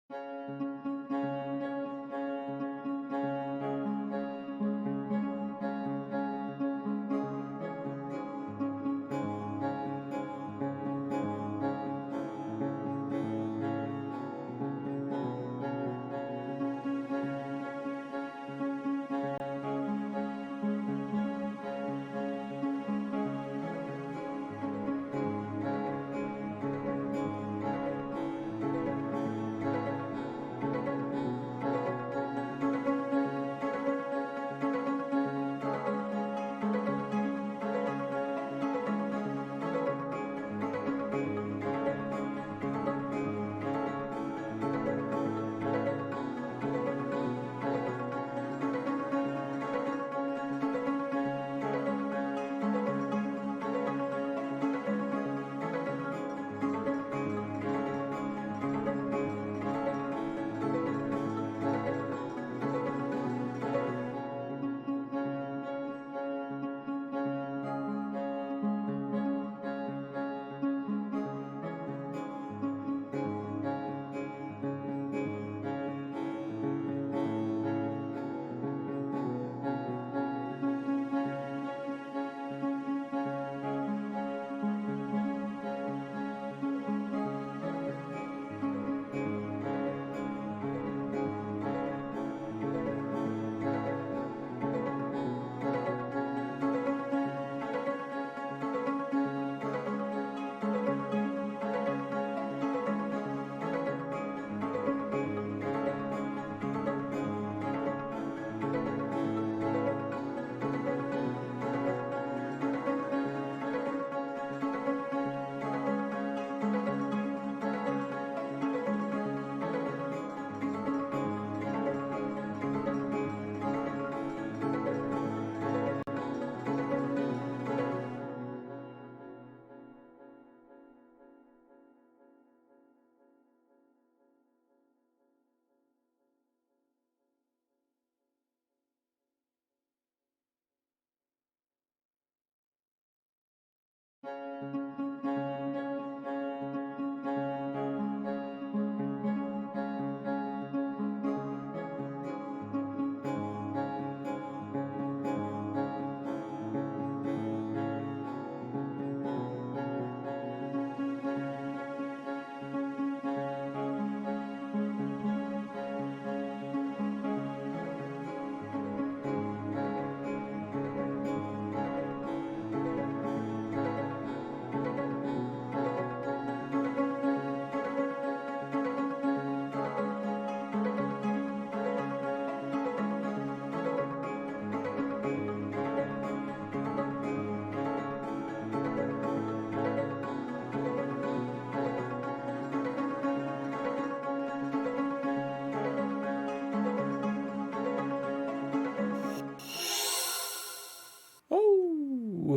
Oh,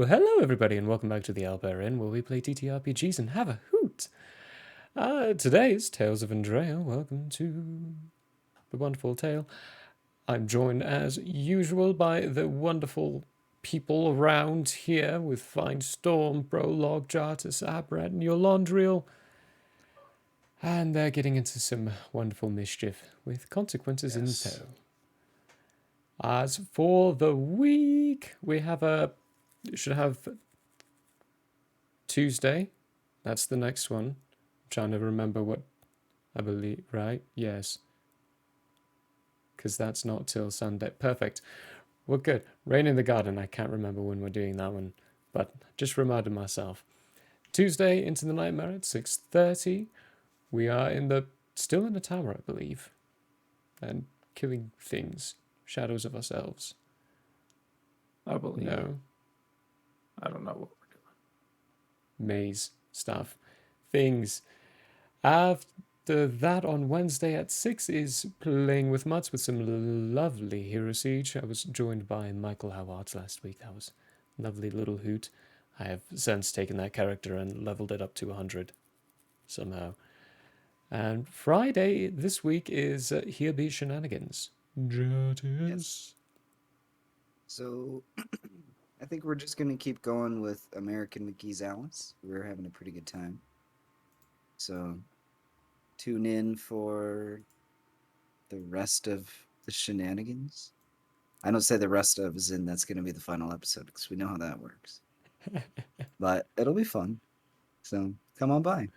hello everybody, and welcome back to the Albert Inn, where we play TTRPGs and have a hoot. Today is Tales of Andrea. Welcome to the wonderful tale. I'm joined as usual by the wonderful people around here with Fine Storm, Prologue, Jartus, Abrat, and Yolandriel. And they're getting into some wonderful mischief with consequences in tow. As for the week, we should have Tuesday. That's the next one. I'm trying to remember what I believe, right? Yes. Because that's not till Sunday. Perfect. We're good. Rain in the Garden. I can't remember when we're doing that one, but just reminded myself. Tuesday into the Nightmare at 6:30. We are still in the tower, I believe, and killing things, shadows of ourselves. I believe. No. I don't know what we're doing. Maze stuff. Things. After that, on Wednesday at 6 is Playing with Mutts with some lovely Hero Siege. I was joined by Michael Howe last week. That was a lovely little hoot. I have since taken that character and leveled it up to 100 somehow. And Friday this week is Here Be Shenanigans. Yes. So I think we're just going to keep going with American McGee's Alice. We're having a pretty good time. So tune in for the rest of the shenanigans. I don't say the rest of as in that's going to be the final episode because we know how that works. But it'll be fun. So come on by.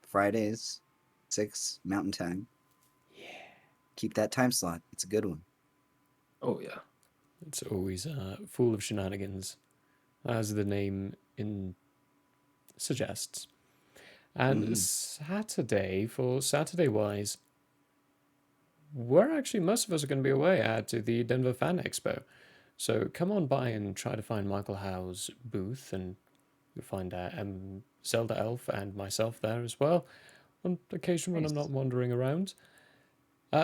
Fridays, 6 Mountain Time. Yeah. Keep that time slot. It's a good one. Oh yeah. It's always full of shenanigans, as the name suggests. And Saturday, for Saturday wise, we're actually, most of us are going to be away at the Denver Fan Expo. So come on by and try to find Michael Howe's booth, and you'll find Zelda Elf and myself there as well, on occasion when I'm Nice. not wandering around.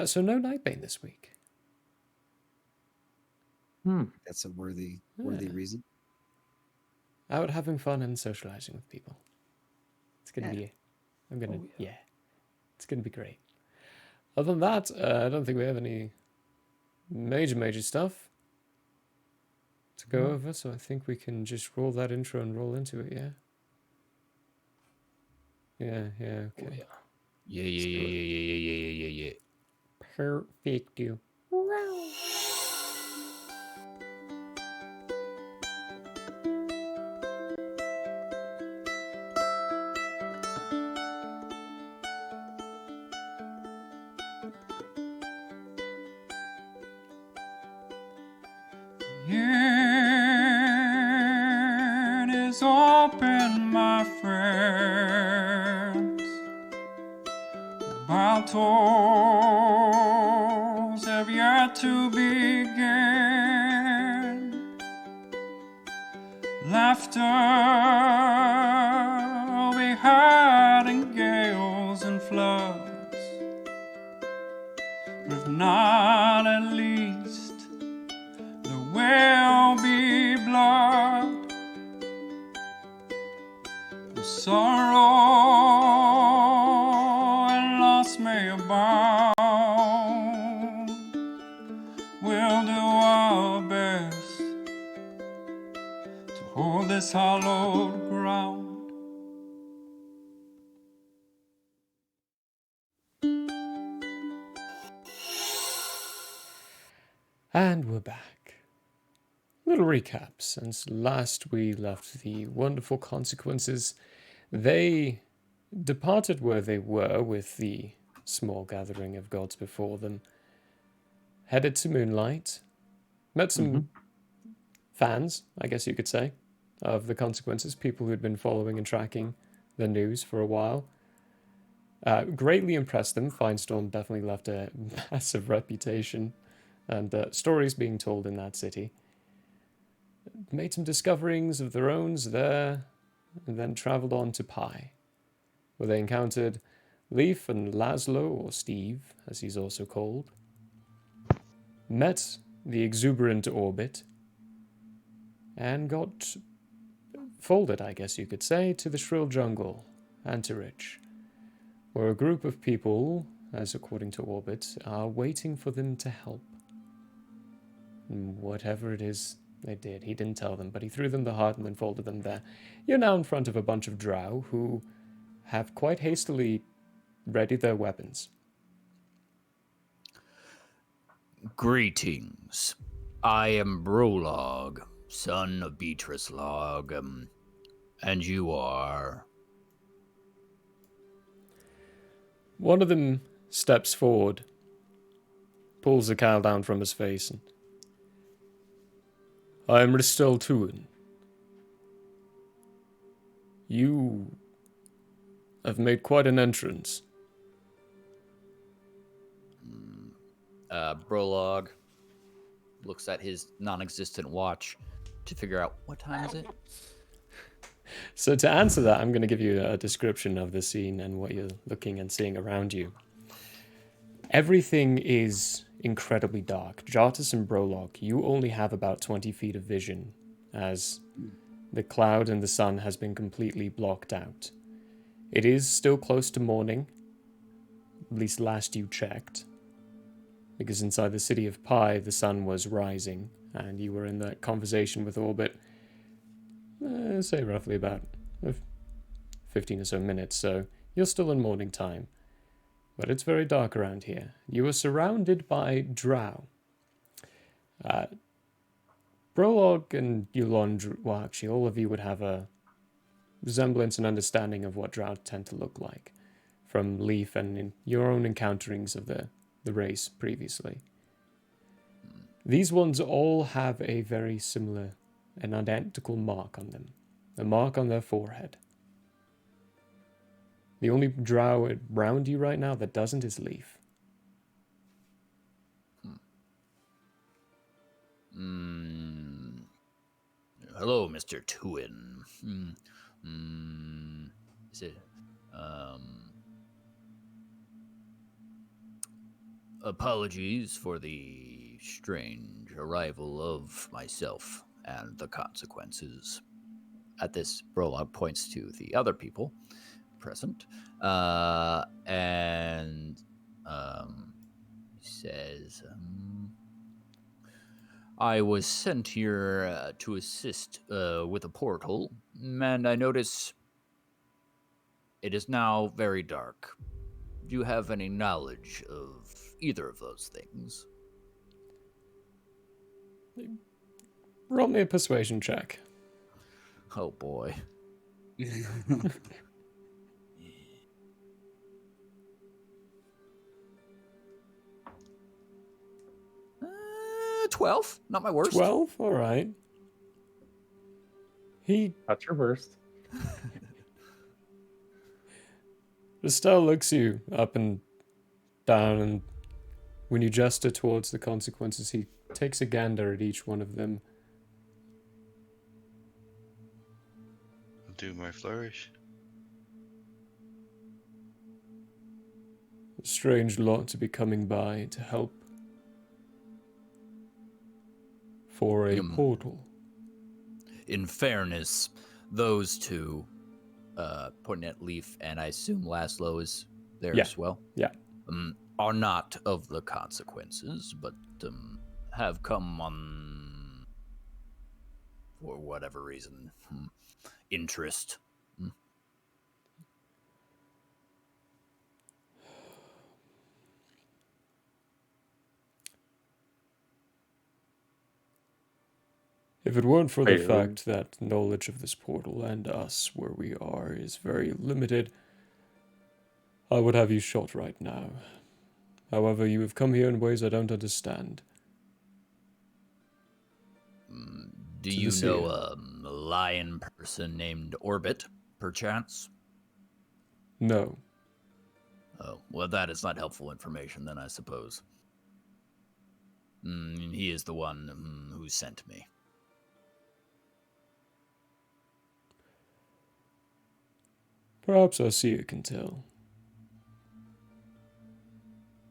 So no Nightbane this week. That's a worthy reason. Out having fun and socializing with people. It's going to Yeah. be, I'm going to, Oh, yeah. it's going to be great. Other than that, I don't think we have any major stuff to go over, so I think we can just roll that intro and roll into it, yeah? Yeah, Oh okay. yeah. Yeah. Perfect, you. It is open, my friends. Battles have yet to begin. Laughter we had in gales and floods, but if not, at least there will be blood. The sorrow and loss may abound. We'll do our best to hold this hallowed ground. And we're back. Little recap. Since last we left the wonderful consequences, they departed where they were with the small gathering of gods before them, headed to Moonlight, met some fans, I guess you could say, of the consequences, people who'd been following and tracking the news for a while. Greatly impressed them. Firestorm definitely left a massive reputation and stories being told in that city. Made some discoverings of their own there, and then travelled on to Pi, where they encountered Leaf and Laszlo, or Steve, as he's also called. Met the exuberant Orbit, and got folded, I guess you could say, to the shrill jungle, Antirich, where a group of people, as according to Orbit, are waiting for them to help. Whatever it is they did, he didn't tell them, but he threw them the heart and then folded them there. You're now in front of a bunch of drow who have quite hastily readied their weapons. Greetings. I am Brolog, son of Beatrice Log, and you are... One of them steps forward, pulls the cowl down from his face, and I am Ristel Tuin. You have made quite an entrance. Brolog looks at his non-existent watch to figure out what time is it. So to answer that, I'm going to give you a description of the scene and what you're looking and seeing around you. Everything is incredibly dark. Jartus and Brolog, you only have about 20 feet of vision, as the cloud and the sun has been completely blocked out. It is still close to morning, at least last you checked, because inside the city of Pi, the sun was rising, and you were in that conversation with Orbit, say roughly about 15 or so minutes, so You're still in morning time, but it's very dark around here. You are surrounded by drow. Prologue and Yulon, well, actually, all of you would have a resemblance and understanding of what drow tend to look like from Leaf and in your own encounterings of the race previously. These ones all have a very similar and identical mark on them, a mark on their forehead. The only drow around you right now that doesn't is Leaf. Hello, Mr. Twin. Is it, apologies for the strange arrival of myself and the consequences. At this, Brolog points to the other people present, and he says, I was sent here to assist with a portal, and I notice it is now very dark. Do you have any knowledge of either of those things? Roll me a persuasion check. Oh boy. 12, not my worst. 12? All right. That's your worst. Estelle looks you up and down, and when you gesture towards the consequences, he takes a gander at each one of them. I'll do my flourish. A strange lot to be coming by to help for a portal. In fairness, those two, pointing at Leaf, and I assume Laszlo is there as well. Yeah. Are not of the consequences, but have come on, for whatever reason, interest. If it weren't for the fact that knowledge of this portal and us where we are is very limited, I would have you shot right now. However, you have come here in ways I don't understand. Do you know a lion person named Orbit, perchance? No. Oh, well, that is not helpful information, then, I suppose. He is the one who sent me. Perhaps our seer can tell.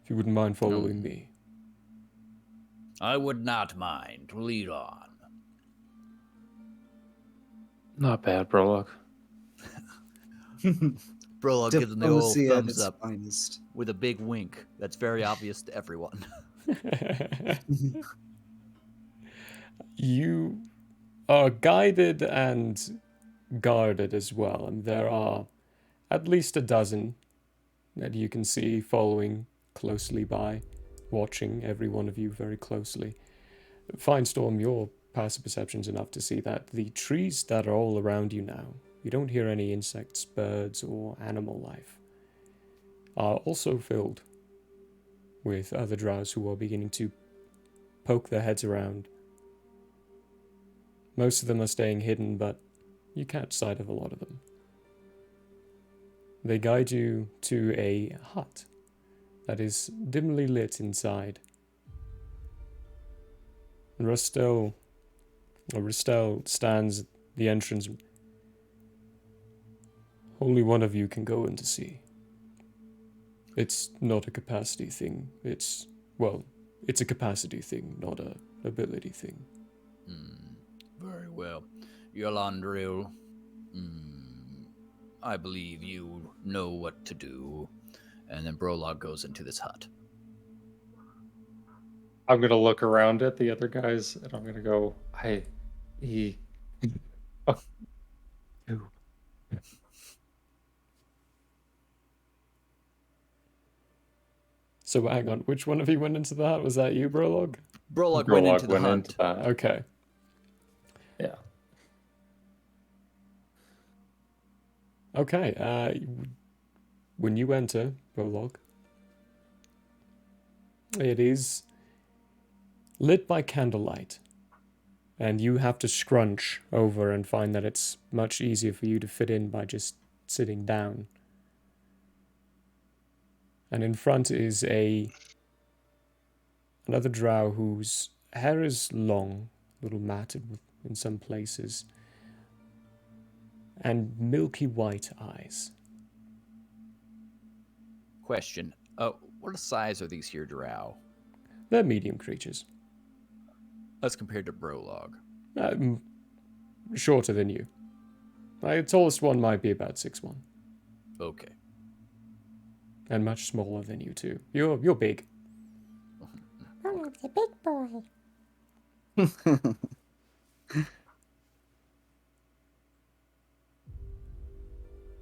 If you wouldn't mind following me. I would not mind. Lead on. Not bad, Prologue. Prologue gives him the old Diplomacy at thumbs its up finest. with a big wink. That's very obvious to everyone. You are guided and guarded as well, and there are at least a dozen that you can see following closely by, watching every one of you very closely. Finestorm, your passive perception's enough to see that the trees that are all around you now, you don't hear any insects, birds, or animal life, are also filled with other drows who are beginning to poke their heads around. Most of them are staying hidden, but you catch sight of a lot of them. They guide you to a hut that is dimly lit inside. And Ristel stands at the entrance. Only one of you can go in to see. It's not a capacity thing. It's a capacity thing, not a ability thing. Very well. Yolandril, I believe you know what to do. And then Brolog goes into this hut. I'm gonna look around at the other guys and I'm gonna go, So hang on, which one of you went into the hut? Was that you, Brolog? Brolog went into the went hut. into that. Okay. Yeah. Okay. When you enter, Brolog, it is lit by candlelight. And you have to scrunch over and find that it's much easier for you to fit in by just sitting down. And in front is another drow whose hair is long, a little matted in some places, and milky white eyes. Question. What size are these here drow? They're medium creatures, As compared to Brolog. shorter than you. The tallest one might be about 6'1", Okay. and much smaller than you too. You're big. Brolog's a big boy.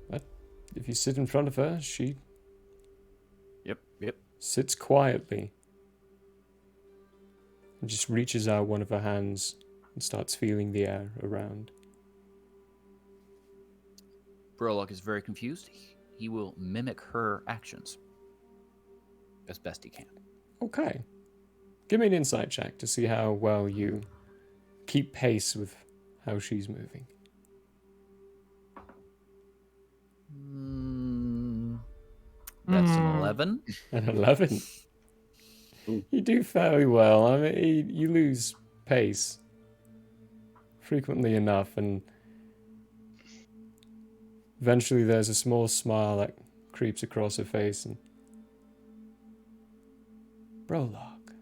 But if you sit in front of her, she Yep. sits quietly and just reaches out one of her hands and starts feeling the air around. Brolog is very confused. He will mimic her actions as best he can. Okay. Give me an insight check to see how well you keep pace with how she's moving. That's an 11. An 11. Ooh. You do fairly well. I mean, you lose pace frequently enough, and eventually there's a small smile that creeps across her face, and Brolog,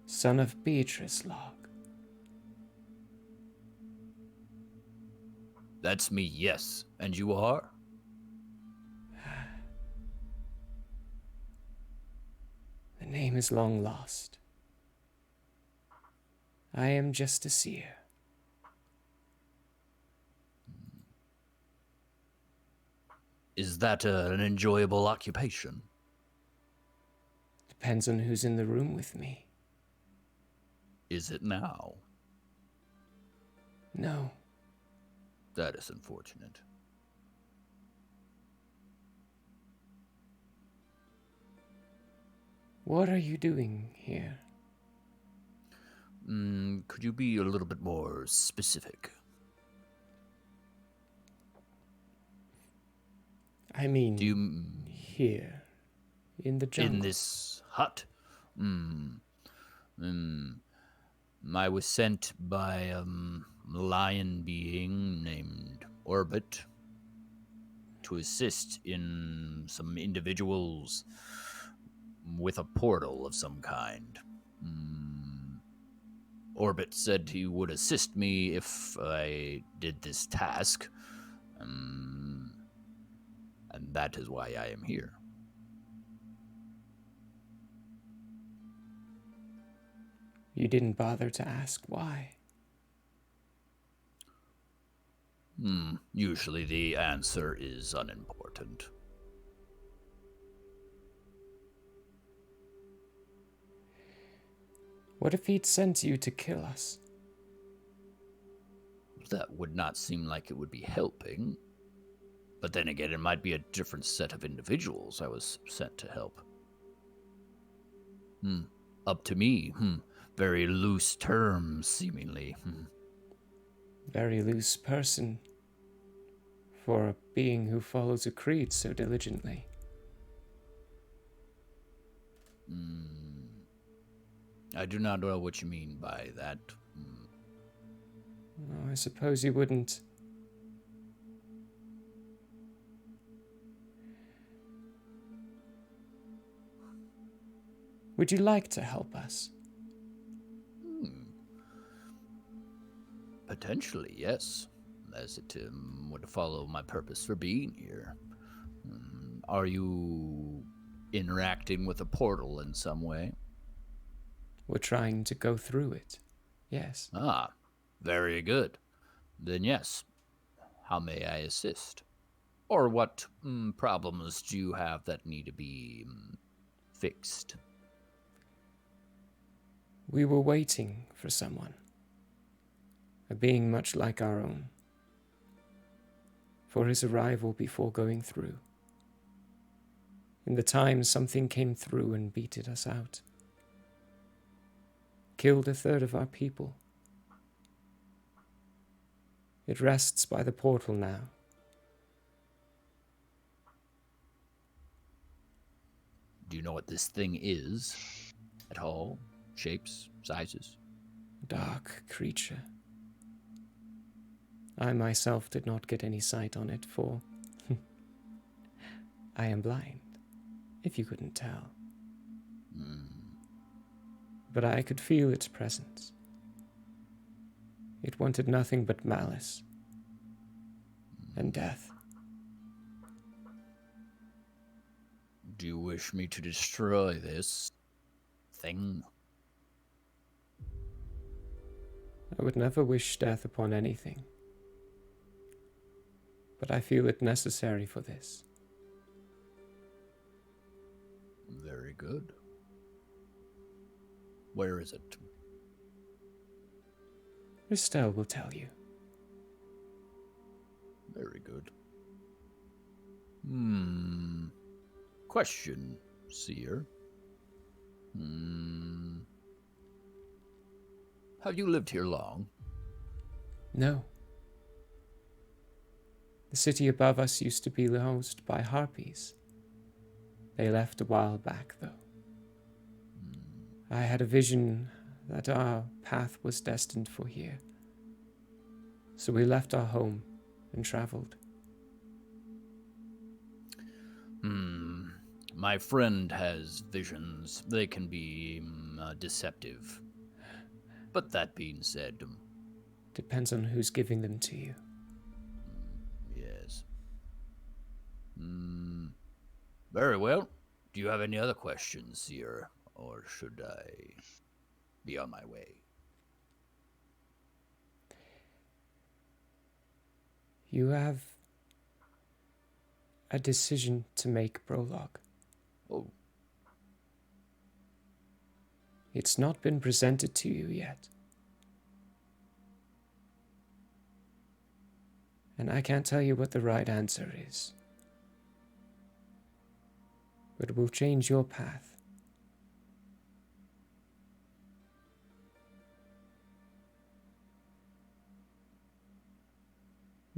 son of Beatrice Log. That's me, yes. And you are? The name is long lost. I am just a seer. Is that an enjoyable occupation? Depends on who's in the room with me. Is it now? No. That is unfortunate. What are you doing here? Could you be a little bit more specific? I mean, Do you here, in the jungle. in this hut? I was sent by a lion being named Orbit to assist in some individuals with a portal of some kind. Orbit said he would assist me if I did this task, and that is why I am here. You didn't bother to ask why. Usually the answer is unimportant. What if he'd sent you to kill us? That would not seem like it would be helping. But then again, it might be a different set of individuals I was sent to help. Up to me. Very loose terms, seemingly. Very loose person for a being who follows a creed so diligently. I do not know what you mean by that. Oh, I suppose you wouldn't. Would you like to help us? Potentially, yes. As it would follow my purpose for being here. Are you interacting with a portal in some way? We're trying to go through it. Yes. Very good. Then yes. How may I assist? Or what problems do you have that need to be fixed? We were waiting for someone, a being much like our own, for his arrival before going through. In the time, something came through and beated us out. Killed a third of our people. It rests by the portal now. Do you know what this thing is at all? Shapes, sizes? Dark creature. I myself did not get any sight on it, for I am blind, if you couldn't tell. But I could feel its presence. It wanted nothing but malice and death. Do you wish me to destroy this thing? I would never wish death upon anything, but I feel it necessary for this. Very good. Where is it? Estelle will tell you. Very good. Question, Seer. Have you lived here long? No. The city above us used to be housed by harpies. They left a while back, though. I had a vision that our path was destined for here. So we left our home and traveled. My friend has visions. They can be deceptive. But that being said, Depends on who's giving them to you. yes. Very well. Do you have any other questions, Seer? Or should I be on my way? You have a decision to make, Prologue. Oh, It's not been presented to you yet. And I can't tell you what the right answer is. But it will change your path.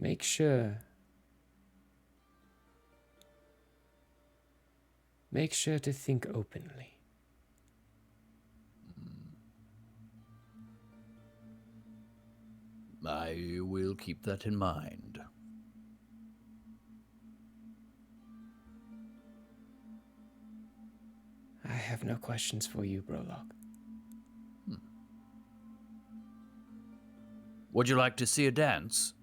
Make sure to think openly. I will keep that in mind. I have no questions for you, Prologue. Would you like to see a dance?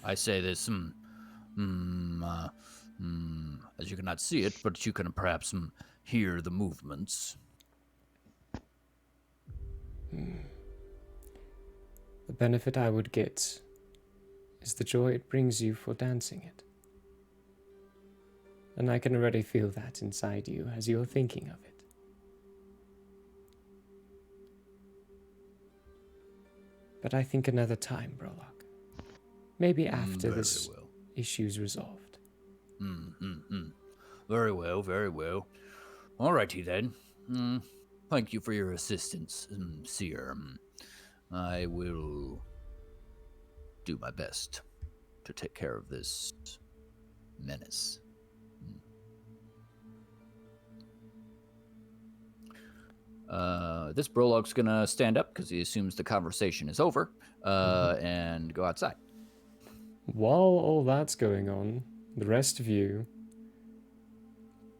I say this, as you cannot see it, but you can perhaps hear the movements. The benefit I would get is the joy it brings you for dancing it. And I can already feel that inside you as you're thinking of it. But I think another time, Prologue. Maybe after this issue's resolved. Very well, very well. Alrighty then. Thank you for your assistance, Seer. I will do my best to take care of this menace. This Prologue's gonna stand up because he assumes the conversation is over, and go outside. While all that's going on, the rest of you,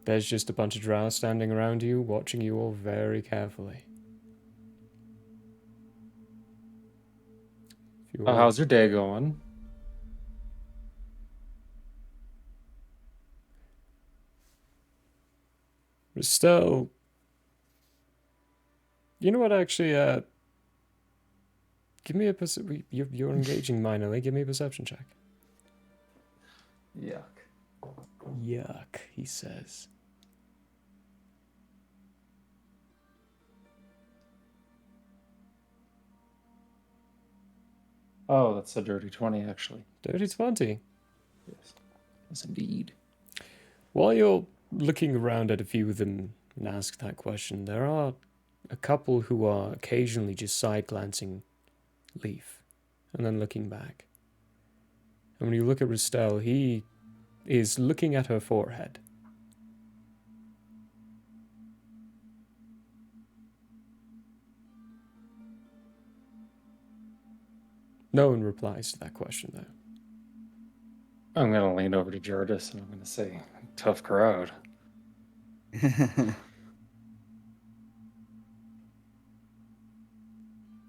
there's just a bunch of drow standing around you, watching you all very carefully. If you all- How's your day going? Estelle, you know what, actually, Give me a you're engaging minorly. Give me a perception check. Yuck. Yuck, he says. Oh, that's a dirty 20, actually. Dirty 20. Yes. Yes, indeed. While you're looking around at a few of them and ask that question, there are a couple who are occasionally just side glancing Leaf and then looking back. And when you look at Ristel, he is looking at her forehead. No one replies to that question, though. I'm going to lean over to Jardis and I'm going to say, tough crowd.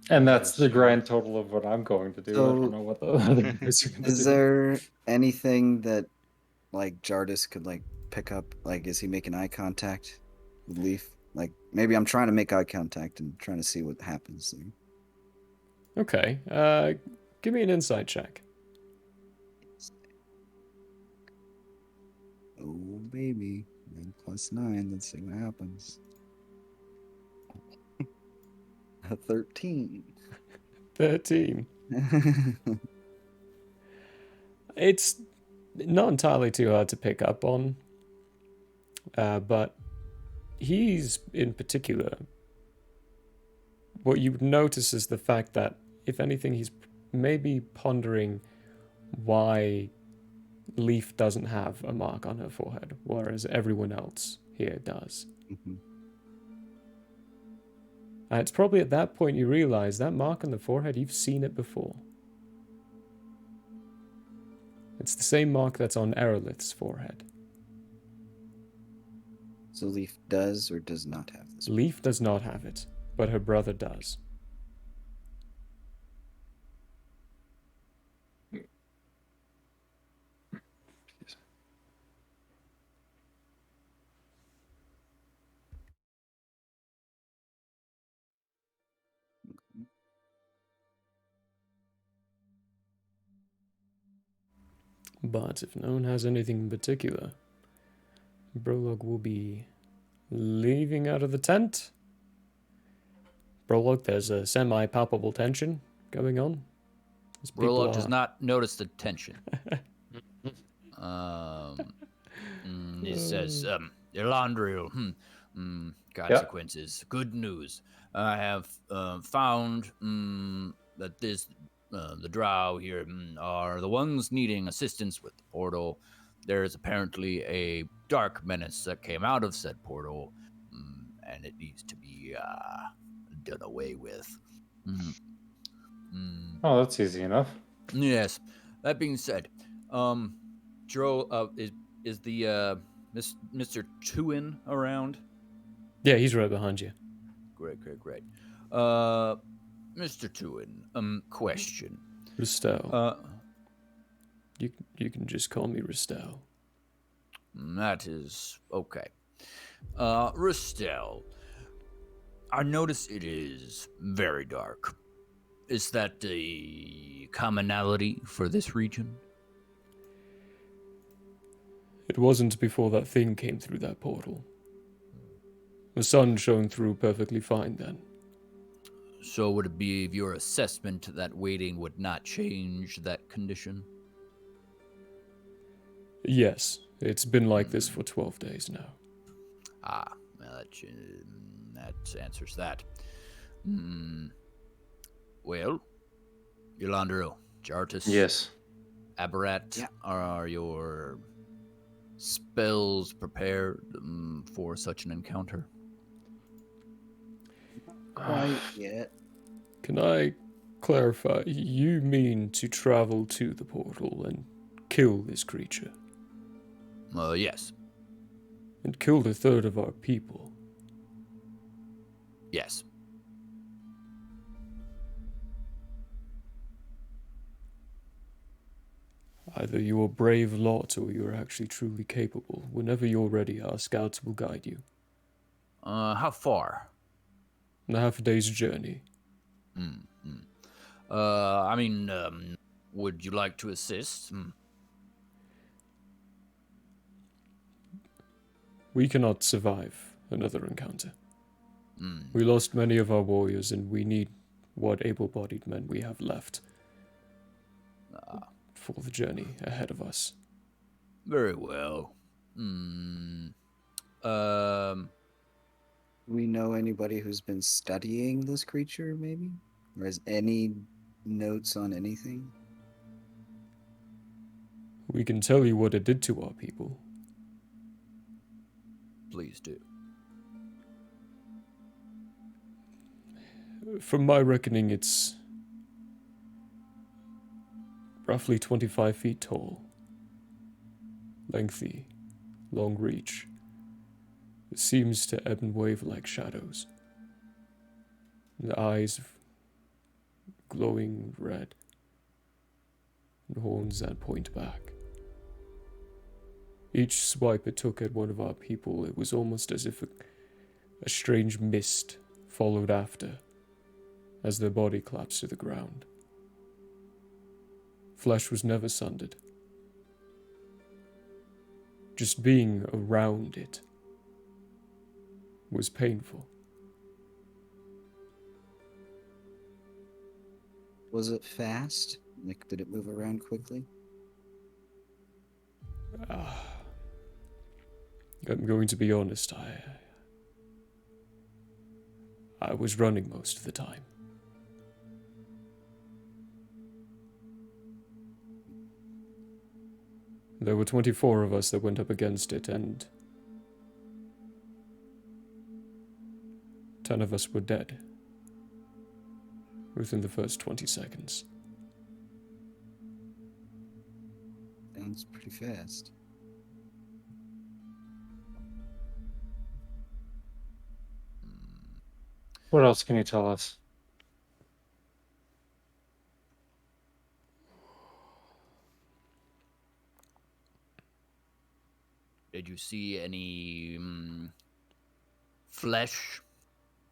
And that's the grand total of what I'm going to do. I don't know what the other guys are going to do. Is there anything that, like, Jardis could, like, pick up? Like, is he making eye contact with Leaf? Like, maybe I'm trying to make eye contact and trying to see what happens there. Okay, give me an insight check. Oh, baby. 9 + 9. Let's see what happens. A 13. 13. It's not entirely too hard to pick up on, but he's, in particular, what you would notice is the fact that, if anything, he's maybe pondering why Leaf doesn't have a mark on her forehead, whereas everyone else here does. Mhm. It's probably at that point you realize that mark on the forehead, you've seen it before. It's the same mark that's on Aerolith's forehead. So Leaf does or does not have this? Leaf does not have it, but her brother does. But if no one has anything in particular, Brolog will be leaving out of the tent. Brolog, there's a semi-palpable tension going on. Brolog does not notice the tension. It says, Elandriel, consequences. Good news. I have found that the drow here are the ones needing assistance with the portal. There is apparently a dark menace that came out of said portal, and it needs to be done away with. Oh, that's easy enough. Yes. That being said, Dro, is the Mr. Tuin around? Yeah, he's right behind you. Great. Mr. Tuin, question. Ristel. You can just call me Ristel. That is okay. Ristel, I notice it is very dark. Is that the commonality for this region? It wasn't before that thing came through that portal. The sun shone through perfectly fine then. So would it be your assessment that waiting would not change that condition? Yes, it's been like this for 12 days now. Well, that answers that. Well, Yolandro, Jartus, Yes. Aberrat, Yeah. are your spells prepared for such an encounter? Quite yet. Can I clarify? You mean to travel to the portal and kill this creature? Yes. And kill the third of our people? Yes. Either you're a brave lot or you're actually truly capable. Whenever you're ready, our scouts will guide you. How far? A half a day's journey. Would you like to assist? We cannot survive another encounter. Hmm. We lost many of our warriors, and we need what able-bodied men we have left for the journey ahead of us. Very well. Um, Do we know anybody who's been studying this creature, maybe? Or has any notes on anything? We can tell you what it did to our people. please do. From my reckoning, it's roughly 25 feet tall, lengthy, long reach. It seems to ebb and wave like shadows. The eyes glowing red, and horns that point back. Each swipe it took at one of our people, it was almost as if a strange mist followed after, as their body collapsed to the ground. Flesh was never sundered. Just being around it was painful. Was it fast? Like, did it move around quickly? I'm going to be honest, I was running most of the time. There were 24 of us that went up against it, and 10 of us were dead within the first 20 seconds. Sounds pretty fast. What else can you tell us? Did you see any flesh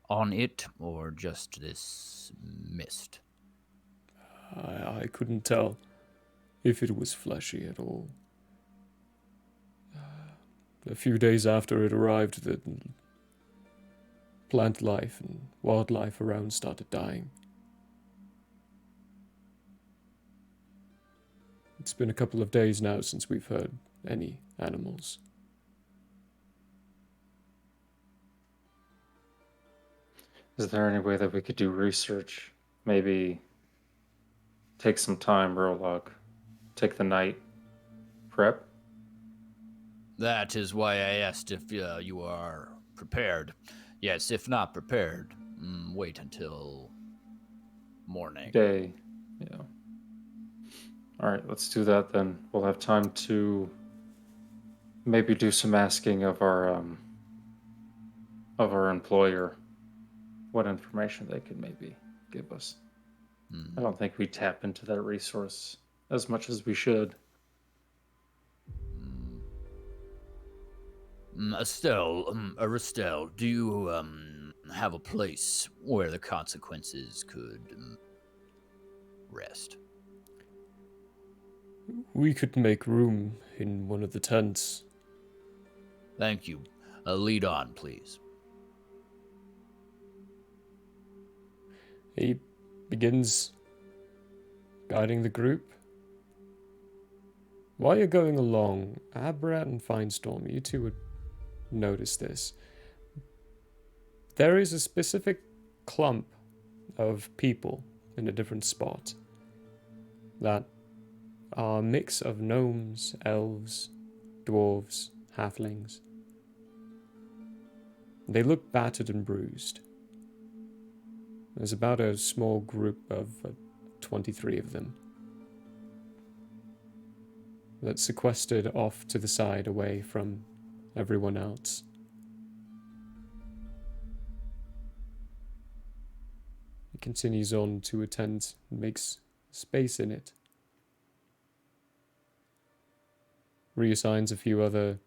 on it, or just this mist? I couldn't tell if it was fleshy at all. A few days after it arrived, the plant life and wildlife around started dying. It's been a couple of days now since we've heard any animals. Is there any way that we could do research? Maybe take some time, Rolog. Take the night, prep. That is why I asked if you are prepared. Yes, if not prepared, wait until morning. Day. Yeah. All right, let's do that then. We'll have time to maybe do some asking of our employer, what information they could maybe give us. I don't think we tap into that resource as much as we should. Estelle, do you have a place where the consequences could rest? We could make room in one of the tents. Thank you. Lead on, please. He begins guiding the group. While you're going along, Abrat and Finestorm, you two would notice this. There is a specific clump of people in a different spot that are a mix of gnomes, elves, dwarves, halflings. They look battered and bruised. There's about a small group of 23 of them that's sequestered off to the side away from everyone else. He continues on to a tent and makes space in it. Reassigns a few other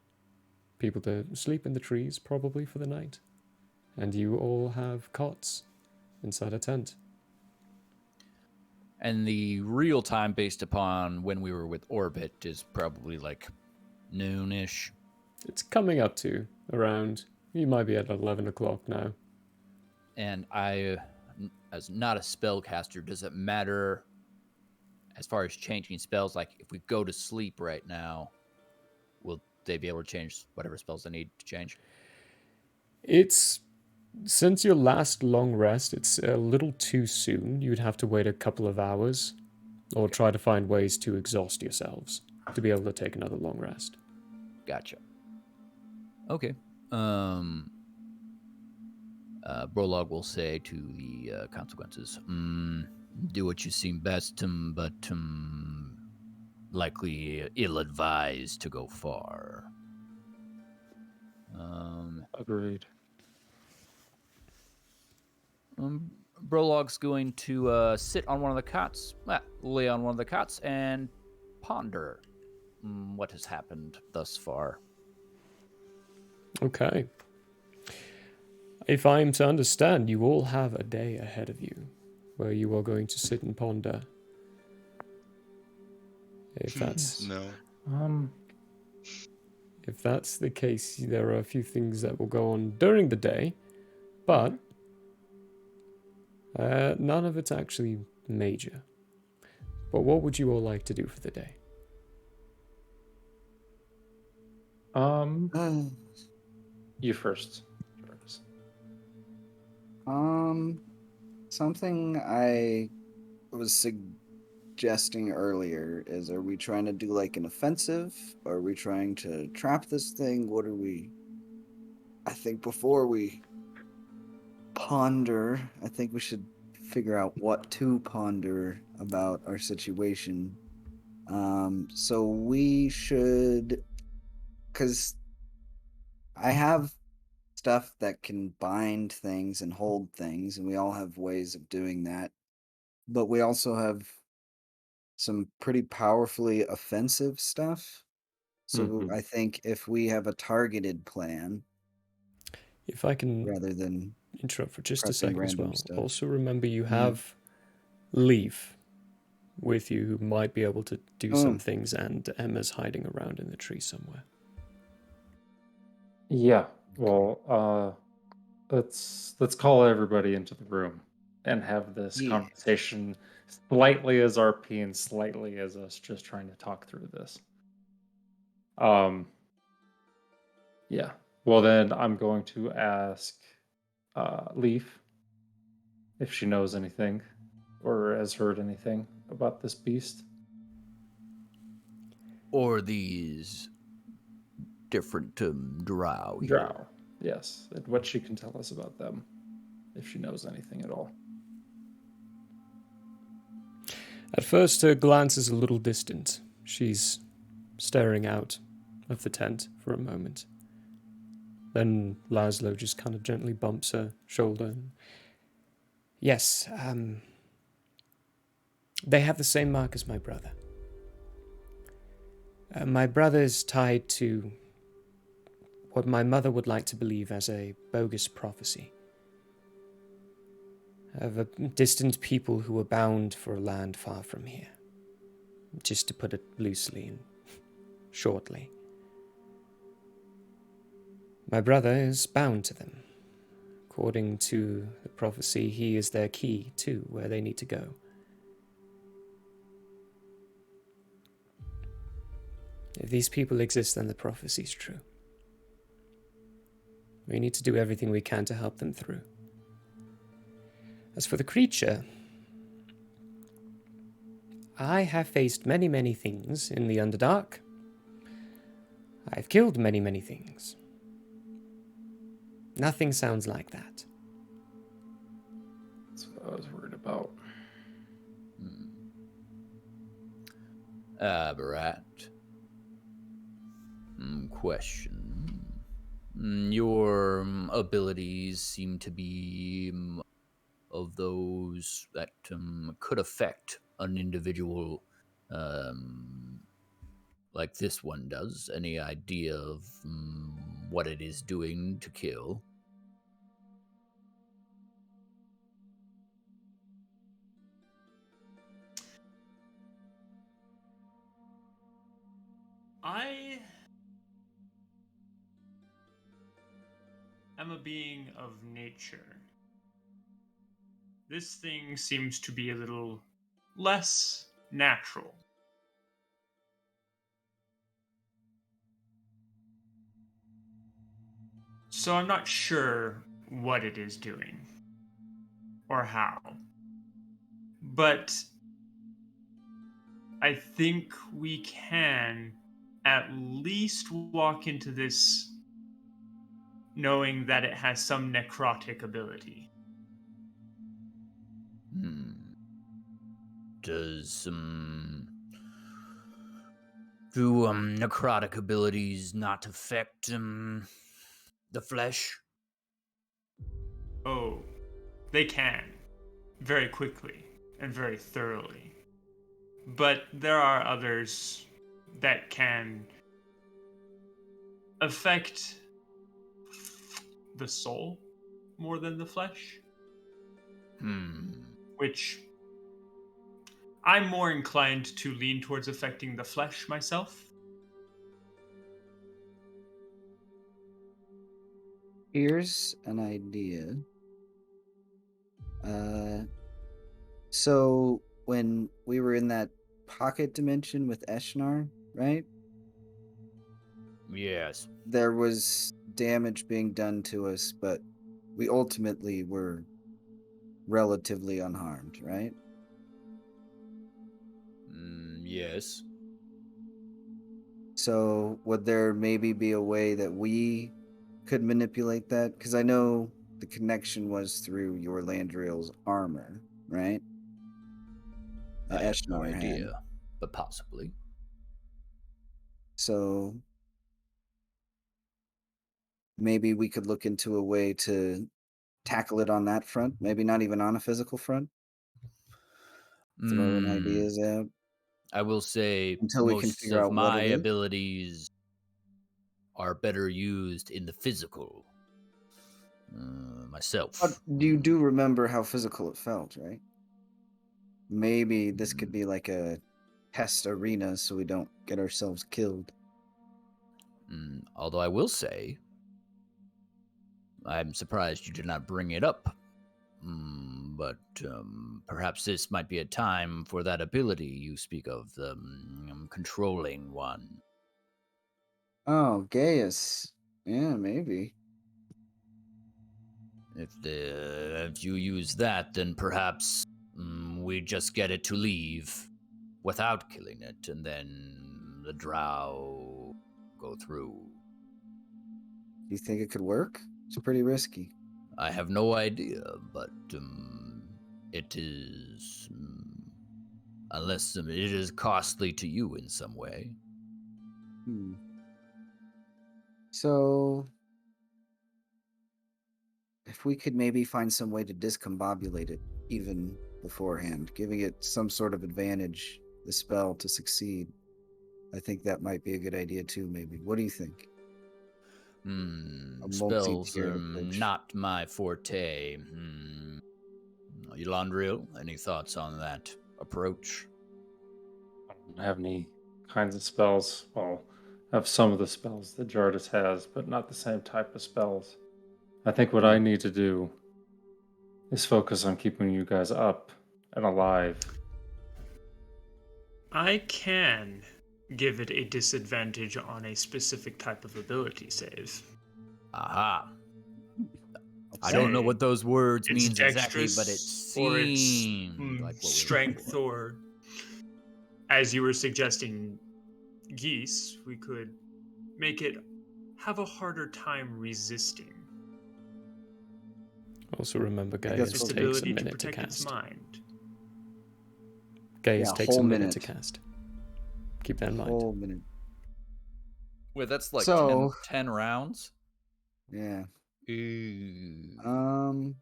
people to sleep in the trees, probably for the night. And you all have cots inside a tent. And the real time based upon when we were with Orbit is probably like noonish. It's coming up to around. You might be at 11 o'clock now. And I, as not a spellcaster, does it matter as far as changing spells? Like if we go to sleep right now, will they be able to change whatever spells they need to change? It's since your last long rest, it's a little too soon. You'd have to wait a couple of hours, or try to find ways to exhaust yourselves to be able to take another long rest. Gotcha. Okay. Brolog will say to the consequences, do what you seem best, but likely ill-advised to go far. Agreed. Brolog's going to sit on one of the cots, lay on one of the cots, and ponder what has happened thus far. Okay. If I am to understand, you all have a day ahead of you where you are going to sit and ponder. If that's No. if that's the case, there are a few things that will go on during the day, but none of it's actually major. But what would you all like to do for the day? You first. Jarvis. Something I was suggesting earlier is, are we trying to do like an offensive? Are we trying to trap this thing? What are we? I think before we ponder, I think we should figure out what to ponder about our situation. So we should, because I have stuff that can bind things and hold things, and we all have ways of doing that. But we also have some pretty powerfully offensive stuff. So Mhm. I think if we have a targeted plan If I can rather than interrupt for just a pressing second as random well. stuff. Also remember you Mhm. have Leaf with you who might be able to do some Oh. things, and Emma's hiding around in the tree somewhere. Yeah. Well, let's call everybody into the room and have this Yeah. conversation slightly as RP and slightly as us just trying to talk through this. Yeah. Well, then I'm going to ask Leaf if she knows anything or has heard anything about this beast. Or these different drow here. Drow. Yes. And what she can tell us about them, if she knows anything at all. At first, her glance is a little distant. She's staring out of the tent for a moment. Then Laszlo just kind of gently bumps her shoulder. Yes, they have the same mark as my brother. My brother is tied to what my mother would like to believe as a bogus prophecy of a distant people who were bound for a land far from here. Just to put it loosely and shortly. My brother is bound to them. According to the prophecy, he is their key to where they need to go. If these people exist, then the prophecy is true. We need to do everything we can to help them through. As for the creature, I have faced many, many things in the Underdark. I've killed many, many things. Nothing sounds like that. That's what I was worried about. Barat. Question. Your abilities seem to be of those that could affect an individual like this one does. Any idea of what it is doing to kill? am a being of nature. This thing seems to be a little less natural. So I'm not sure what it is doing or how. But I think we can at least walk into this knowing that it has some necrotic ability. Does do necrotic abilities not affect the flesh? Oh, they can. Very quickly and very thoroughly. But there are others that can affect the soul more than the flesh. Which I'm more inclined to lean towards affecting the flesh myself. Here's an idea. So when we were in that pocket dimension with Eshnar, right? Yes. There was damage being done to us, but we ultimately were relatively unharmed, right? Yes. So would there maybe be a way that we could manipulate that? Because I know the connection was through your Landriel's armor, right? I have no Eshnar idea, had. but possibly. So maybe we could look into a way to tackle it on that front. Maybe not even on a physical front. Throwing ideas out I will say until we can most figure of out what my it is. abilities are better used in the physical. Myself. But you do remember how physical it felt, right? Maybe this could be like a test arena so we don't get ourselves killed. Although I will say, I'm surprised you did not bring it up. But perhaps this might be a time for that ability you speak of, the controlling one. Oh, Gaius. Yeah, maybe. If you use that, then perhaps we just get it to leave without killing it, and then the drow go through. Do you think it could work? It's pretty risky. I have no idea, but it is. Unless it is costly to you in some way. So, if we could maybe find some way to discombobulate it even beforehand, giving it some sort of advantage, the spell to succeed, I think that might be a good idea too, maybe. What do you think? A Spells multi-tiered are approach. not my forte. Elandriel, any thoughts on that approach? I don't have any kinds of spells. Well, I have some of the spells that Jardis has, but not the same type of spells. I think what I need to do is focus on keeping you guys up and alive. I can give it a disadvantage on a specific type of ability save. Aha. I don't know what those words It's means exactly, but it dexterous or it's seemed like what strength, we were or as you were suggesting, geese, we could make it have a harder time resisting Also remember, I Gaius guess its takes a ability to minute to protect its cast. mind. Gaius Yeah, takes a whole minute to minute. cast. Keep that in mind. Whole minute. Wait, that's like So- 10 rounds? Yeah. Ooh.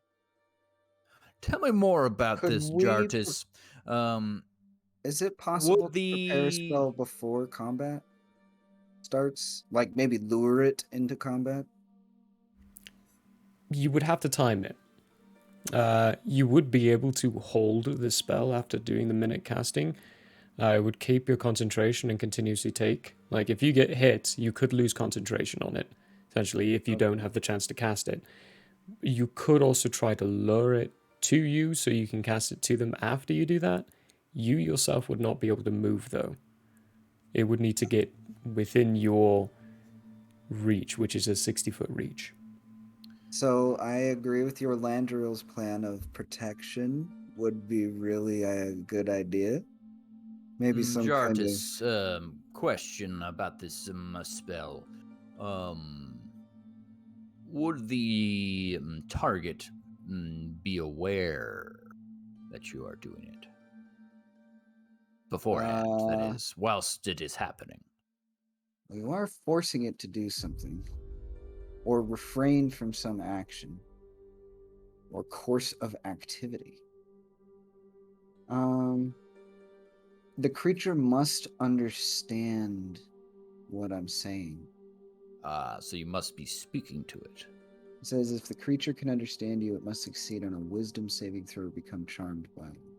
Tell me more about Could this, we- Jartis. Is it possible Would to prepare a the- spell before combat starts? Like maybe lure it into combat? You would have to time it. You would be able to hold the spell after doing the minute casting. It would keep your concentration and continuously take. Like, if you get hit, you could lose concentration on it. essentially, if you don't have the chance to cast it. You could also try to lure it to you so you can cast it to them after you do that. You yourself would not be able to move, though. It would need to get within your reach, which is a 60-foot reach. So I agree with your Landriel's plan of protection would be really a good idea. Maybe some kind of... Jartis, question about this spell. Would the target be aware that you are doing it? Beforehand, that is, whilst it is happening. You are forcing it to do something, or refrain from some action, or course of activity. The creature must understand what I'm saying. So you must be speaking to it. It says if the creature can understand you, it must succeed on a wisdom saving throw or become charmed by you.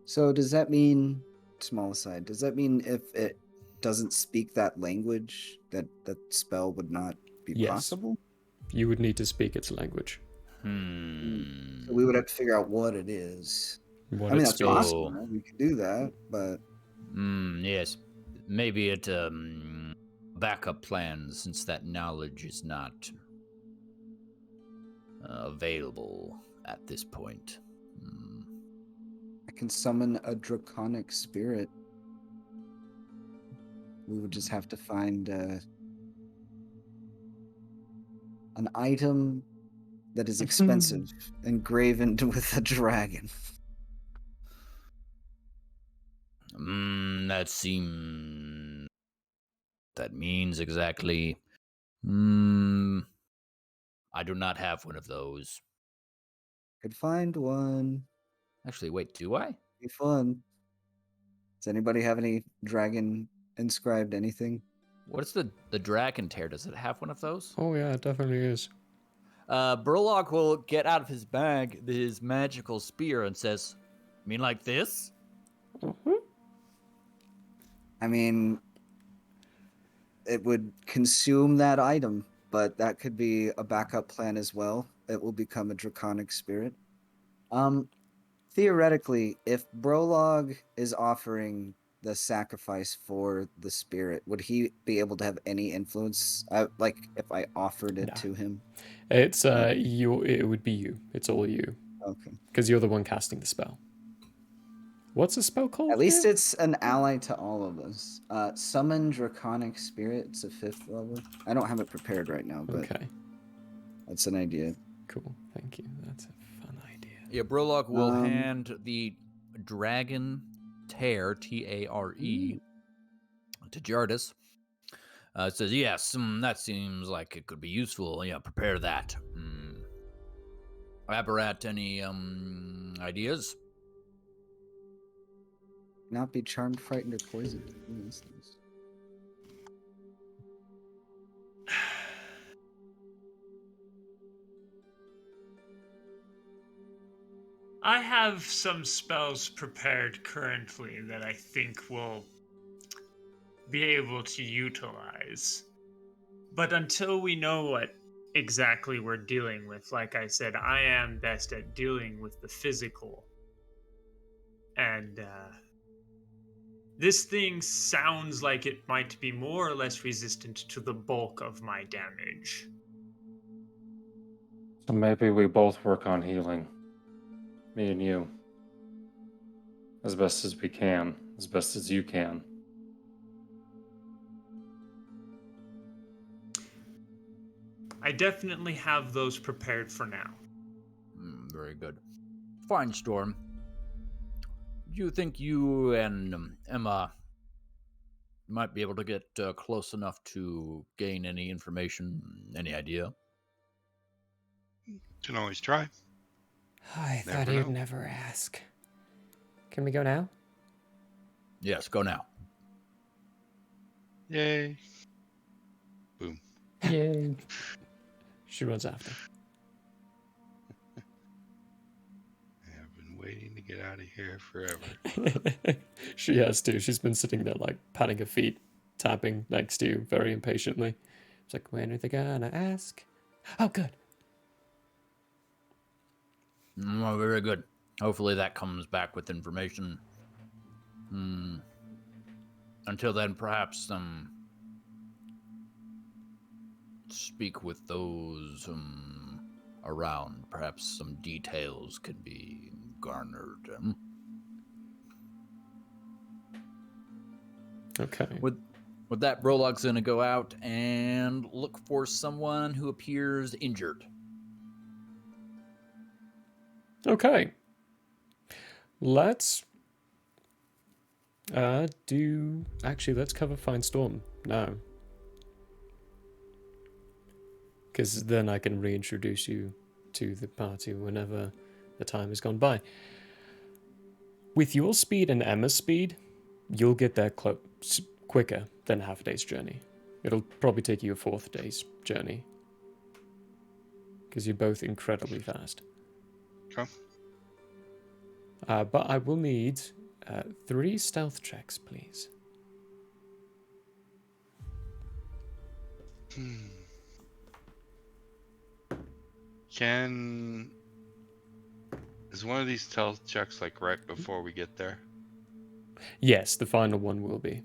So does that mean, small aside, does that mean if it doesn't speak that language, that spell would not be possible? You would need to speak its language. So we would have to figure out what it is. What I mean, it that's speaks. possible. Right? We could do that, but... Yes. Maybe it backup plans, since that knowledge is not available at this point. I can summon a draconic spirit. We would just have to find an item that is expensive, engraven with a dragon. That seems... That means exactly... I do not have one of those. Could find one. Actually, wait, do I? Be fun. Does anybody have any dragon inscribed anything? What's the dragon tear? Does it have one of those? Oh yeah, it definitely is. Burlock will get out of his bag his magical spear and says, "You mean like this?" I mean, it would consume that item, but that could be a backup plan as well. It will become a draconic spirit. Theoretically, if Brolog is offering the sacrifice for the spirit, would he be able to have any influence? Like if I offered it to him? It's it would be you. It's all you. Okay. Because you're the one casting the spell. What's the spell called? At least here? it's an ally to all of us. Summon Draconic Spirit. It's a 5th level. I don't have it prepared right now, but okay. That's an idea. Cool. Thank you. That's a fun idea. Yeah, Burlock will hand the dragon tear, Tare, to Jartis. It says, "Yes, that seems like it could be useful. Yeah, prepare that." Aberrat, any ideas? Not be charmed, frightened, or poisoned. Who is this? I have some spells prepared currently that I think will be able to utilize. But until we know what exactly we're dealing with, like I said, I am best at dealing with the physical. And this thing sounds like it might be more or less resistant to the bulk of my damage. So maybe we both work on healing. Me and you. As best as we can. As best as you can. I definitely have those prepared for now. Very good. Fine, Storm. Do you think you and Emma might be able to get close enough to gain any information, any idea? Can always try. I Never thought you'd know. never ask. Can we go now? Yes, go now. Yay. Boom. Yay. She runs after. I've been waiting to get out of here forever. She has to. She's been sitting there, like, patting her feet, tapping next to you very impatiently. It's like, when are they gonna ask? Oh, good. Oh, very good. Hopefully that comes back with information. Until then, perhaps speak with those around. Perhaps some details can be garnered. Okay. With that, Brolog's going to go out and look for someone who appears injured. Okay. Let's let's cover Find Storm now. Because then I can reintroduce you to the party whenever the time has gone by. With your speed and Emma's speed, you'll get there quicker than half a day's journey. It'll probably take you a fourth day's journey. Because you're both incredibly fast. Okay. But I will need 3 stealth checks, please. Is one of these stealth checks like right before we get there? Yes, the final one will be.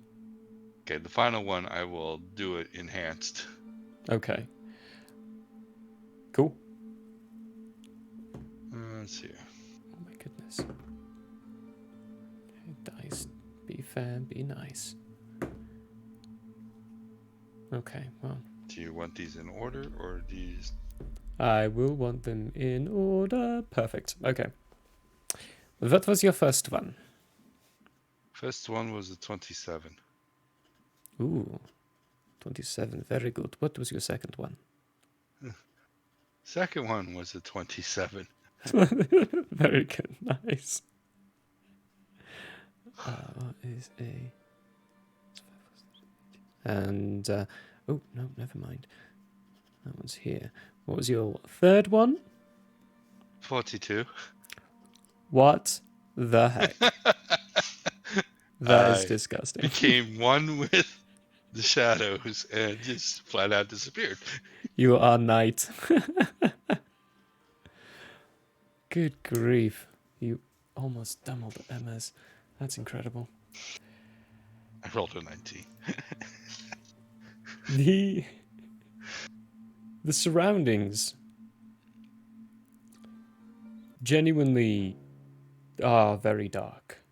Okay, the final one I will do it enhanced. Okay. Cool. Let's see. Oh my goodness. Okay, dice, be fair, be nice. Okay, well. Do you want these in order, or do you just... I will want them in order. Perfect. Okay. What was your first one? First one was a 27. Ooh. 27. Very good. What was your second one? Second one was a 27. Very good. Nice. What is a... And, oh, no, never mind. That one's here. What was your third one? 42. What the heck? That is disgusting. Became one with the shadows and just flat out disappeared. You are knight. Good grief. You almost doubled Emma's. That's incredible. I rolled a 19. The surroundings genuinely are very dark.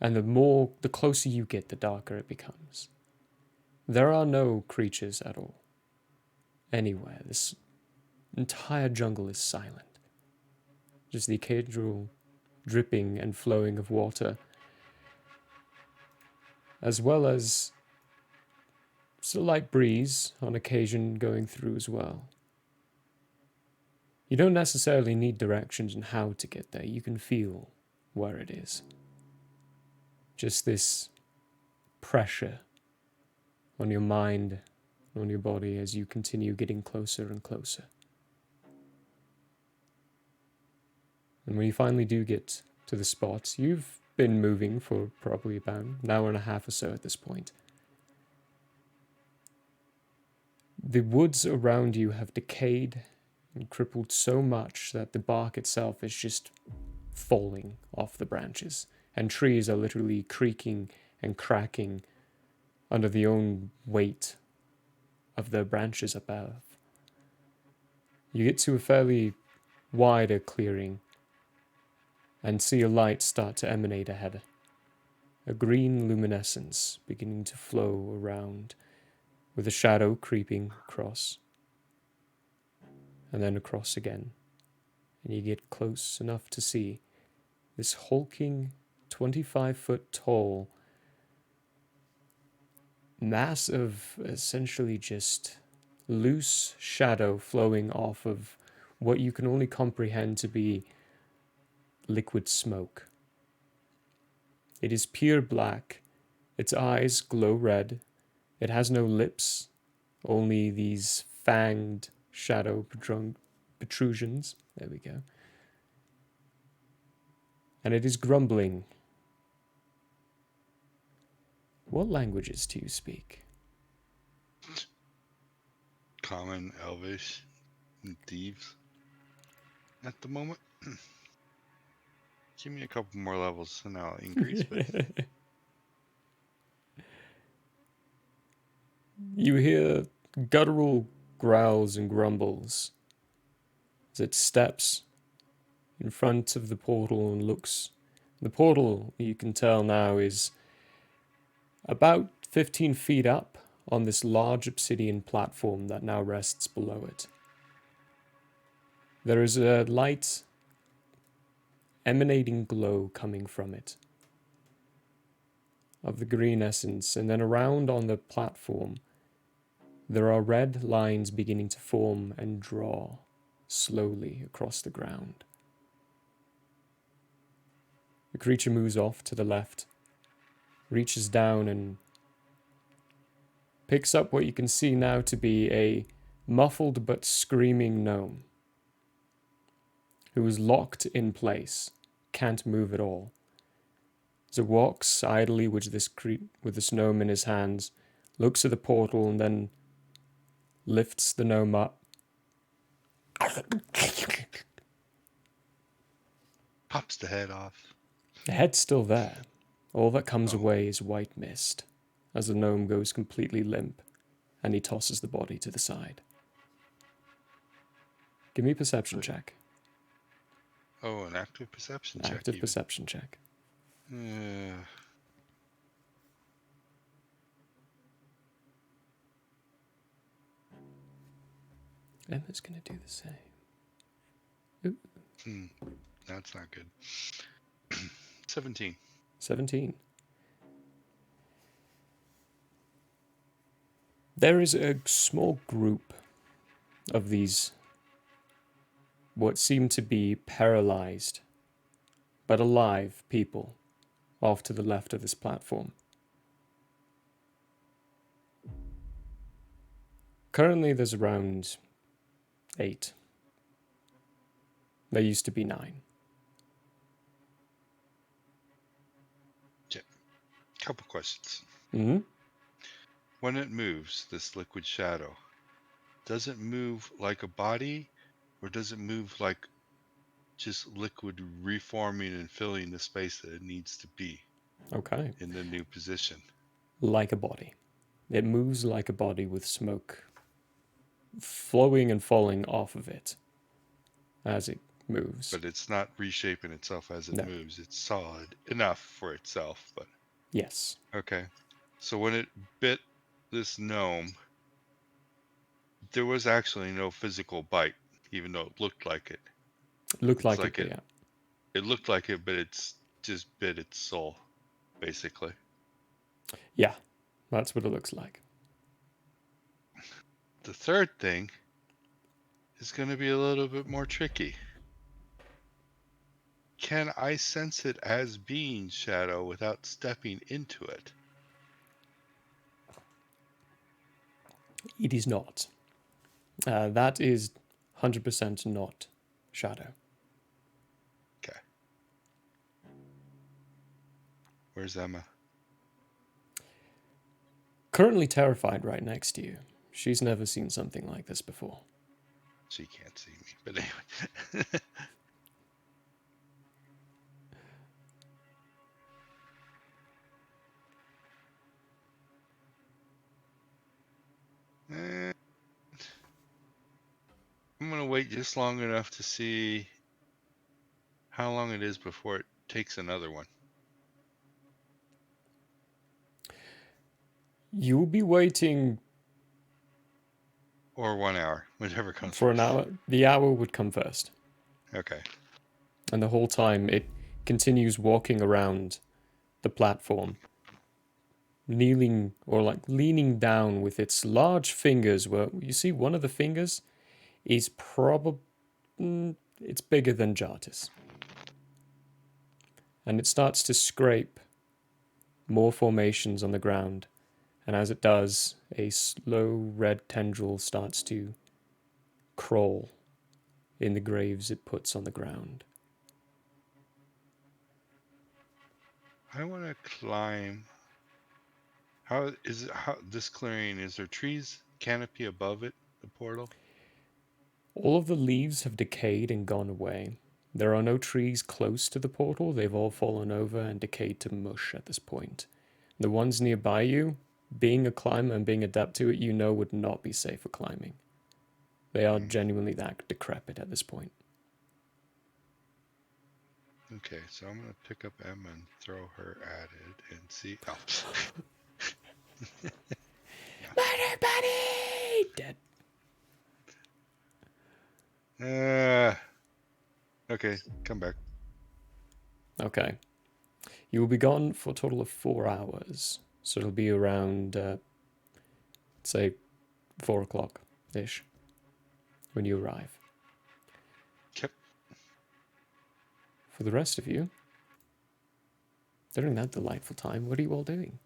And the closer you get, the darker it becomes. There are no creatures at all. Anywhere. This entire jungle is silent. Just the occasional dripping and flowing of water, as well as a light breeze on occasion going through as well. You don't necessarily need directions on how to get there. You can feel where it is. Just this pressure on your mind, on your body as you continue getting closer and closer. And when you finally do get to the spot, you've been moving for probably about an hour and a half or so at this point. The woods around you have decayed and crippled so much that the bark itself is just falling off the branches, and trees are literally creaking and cracking under the own weight of the branches above. You get to a fairly wider clearing and see a light start to emanate ahead. A green luminescence beginning to flow around, with a shadow creeping across, and then across again. And you get close enough to see this hulking, 25-foot tall mass of essentially just loose shadow flowing off of what you can only comprehend to be liquid smoke. It is pure black. Its eyes glow red. It has no lips, only these fanged shadow protrusions. There we go. And it is grumbling. What languages do you speak? common, elvish, and thieves at the moment. Give me a couple more levels and I'll increase, but You hear guttural growls and grumbles as it steps in front of the portal and looks. The portal, you can tell now, is about 15 feet up on this large obsidian platform that now rests below it. There is a light emanating glow coming from it of the green essence, and then around on the platform there are red lines beginning to form and draw slowly across the ground. The creature moves off to the left, reaches down and picks up what you can see now to be a muffled but screaming gnome who is locked in place, can't move at all. As it walks idly with this gnome in his hands, looks at the portal and then lifts the gnome up. pops the head off. The head's still there. All that comes Oh. away is white mist as the gnome goes completely limp and he tosses the body to the side. Give me a perception check. Oh, an active perception check. Active Even. perception check. Emma's gonna do the same. That's not good. 17. 17. There is a small group of these, what seem to be paralyzed, but alive people off to the left of this platform. Currently there's around 8. There used to be 9. Couple questions. Mm-hmm. When it moves, this liquid shadow, does it move like a body, or does it move like just liquid reforming and filling the space that it needs to be Okay. in the new position? Like a body. It moves like a body with smoke flowing and falling off of it as it moves. But it's not reshaping itself as it No. moves. It's solid enough for itself, but Yes. okay. So when it bit this gnome, there was actually no physical bite, even though it looked like it. Looked like like it, yeah. It looked like it, but it's just bit its soul, basically. Yeah, that's what it looks like. The third thing is going to be a little bit more tricky. Can I sense it as being shadow without stepping into it? It is not. That is 100% not shadow. Okay. Where's Emma? Currently terrified right next to you. She's never seen something like this before. She can't see me, but anyway. I'm going to wait just long enough to see how long it is before it takes another one. You'll be waiting Or 1 hour, whatever comes for first. an hour. The hour would come first. Okay. And the whole time it continues walking around the platform, kneeling or like leaning down with its large fingers, where you see one of the fingers is probably it's bigger than Jartis. And it starts to scrape more formations on the ground. And as it does, a slow red tendril starts to crawl in the graves it puts on the ground. I want to climb. How is it? How this clearing? Is there trees canopy above it? the portal? All of the leaves have decayed and gone away. There are no trees close to the portal. They've all fallen over and decayed to mush at this point. The ones nearby you, being a climber and being adept to it, you know would not be safe for climbing. They are genuinely that decrepit at this point. Okay, so I'm gonna pick up Emma and throw her at it and see. Oh. Murder buddy! Dead. Okay, come back. Okay. You will be gone for a total of 4 hours. So it'll be around, say, 4 o'clock-ish when you arrive. Yep. For the rest of you, during that delightful time, what are you all doing?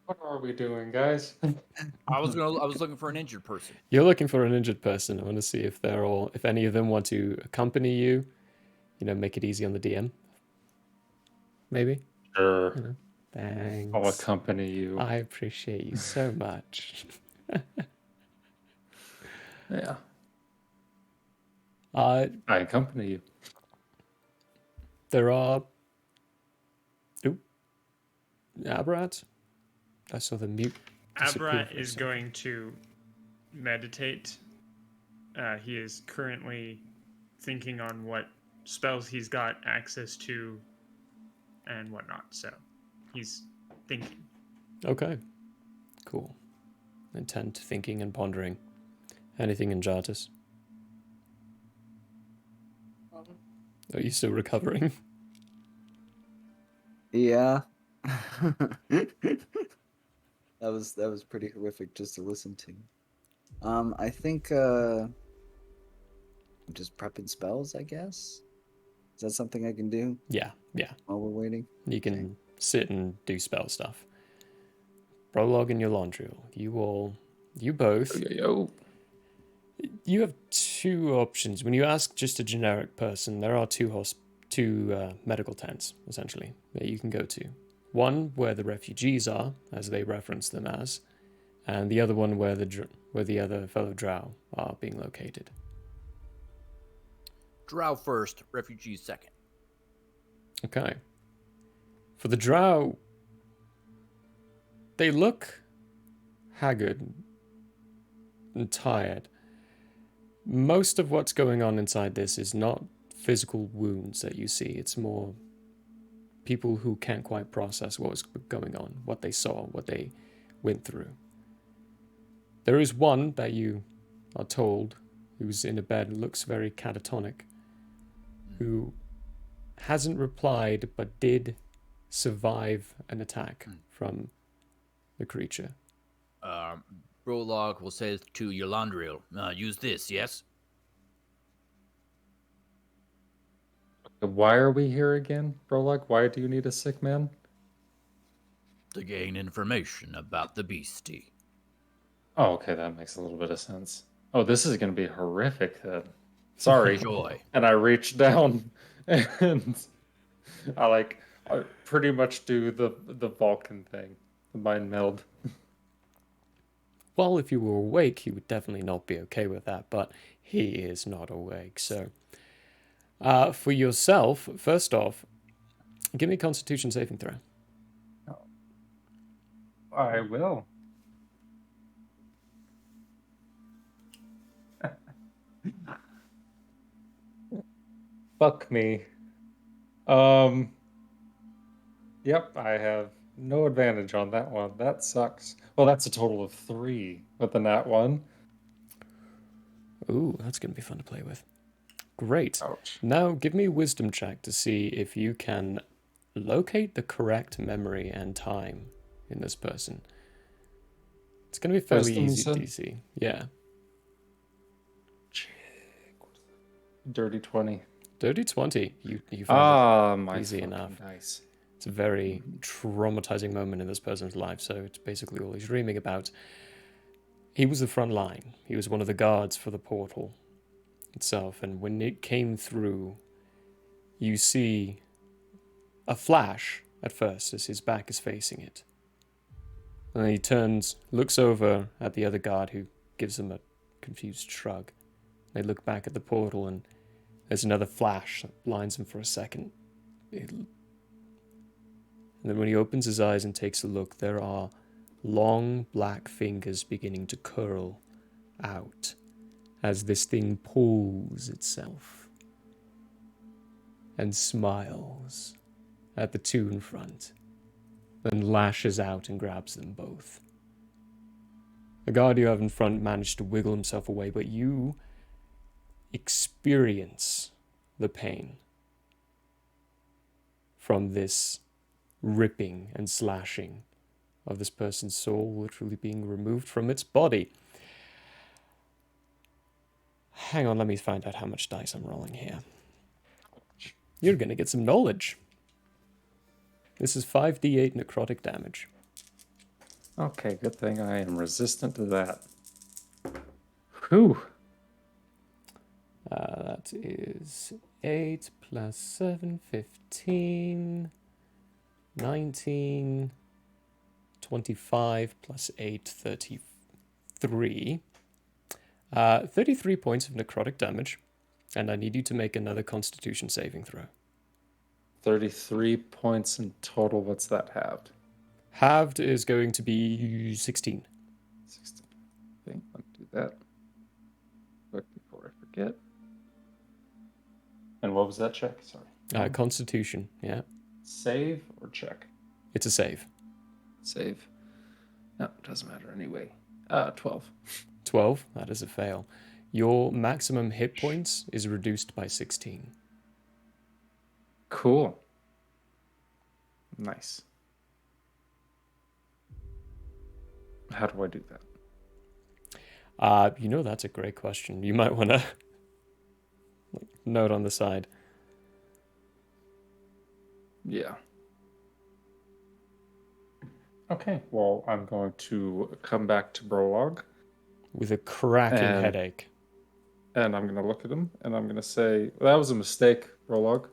What are we doing, guys? I was looking for an injured person. You're looking for an injured person. I want to see if if any of them want to accompany you. Make it easy on the DM. Maybe. Sure. Thanks. I'll accompany you. I appreciate you so much. Yeah. I accompany you. There are. Abrat. I saw the mute. Abrat is going to meditate. He is currently thinking on what spells he's got access to and whatnot. So he's thinking. Okay. Cool. Intent, thinking, and pondering. Anything in Jartus? Are you still recovering? Yeah. That was pretty horrific just to listen to. I think I'm just prepping spells, I guess. Is that something I can do? Yeah. While we're waiting? You can sit and do spell stuff. Prologue and your laundry. You both. Yo. You have 2 options. When you ask just a generic person, there are two medical tents, essentially, that you can go to. One where the refugees are, as they reference them as, and the other one where the other fellow drow are being located. Drow first, refugees second. Okay. For the drow, they look haggard and tired. Most of what's going on inside this is not physical wounds that you see. It's more people who can't quite process what was going on, what they saw, what they went through. There is one that you are told who's in a bed and looks very catatonic, who hasn't replied but did survive an attack from the creature. Prologue will say to Yolandriel, use this, yes? Why are we here again, Prologue? Why do you need a sick man? To gain information about the beastie. Oh, okay, that makes a little bit of sense. Oh, this is going to be horrific then. Sorry. Joy. And I reach down and I pretty much do the Vulcan thing, the mind meld. Well, if you were awake, he would definitely not be okay with that, but he is not awake, so... for yourself, first off, give me a Constitution saving throw. I will. Fuck me. Yep, I have no advantage on that one. That sucks. Well, that's a total of 3 with the nat 1. Ooh, that's going to be fun to play with. Great. Ouch. Now, give me a wisdom check to see if you can locate the correct memory and time in this person. It's going to be fairly Wisdom, easy you said? DC. Yeah. Dirty 20. Dirty 20. You found My easy fucking enough. dice. It's a very traumatizing moment in this person's life, so it's basically all he's dreaming about. He was the front line. He was one of the guards for the portal itself, and when it came through, you see a flash at first as his back is facing it, And then he turns, looks over at the other guard, who gives him a confused shrug. They look back at the portal, and there's another flash that blinds him for a second. And then when he opens his eyes and takes a look, there are long black fingers beginning to curl out as this thing pulls itself and smiles at the two in front, then lashes out and grabs them both. The guard you have in front managed to wiggle himself away, but you experience the pain from this ripping and slashing of this person's soul literally being removed from its body. Hang on, let me find out how much dice I'm rolling here. You're going to get some knowledge. This is 5d8 necrotic damage. Okay, good thing I am resistant to that. Whew. That is 8 plus 7, 15, 19, 25 plus 8, 33. 33 points of necrotic damage, and I need you to make another constitution saving throw. 33 points in total. What's that halved? Halved is going to be 16. 16. Okay, let me do that quick before I forget. And what was that check? Sorry. Constitution, yeah. Save or check? It's a save. Save. No, it doesn't matter anyway. 12. 12, that is a fail. Your maximum hit points is reduced by 16. Cool. Nice. How do I do that? That's a great question. You might want to note on the side. Yeah. Okay, well, I'm going to come back to Brolog. With a cracking headache. And I'm going to look at him, and I'm going to say, that was a mistake, Brolog.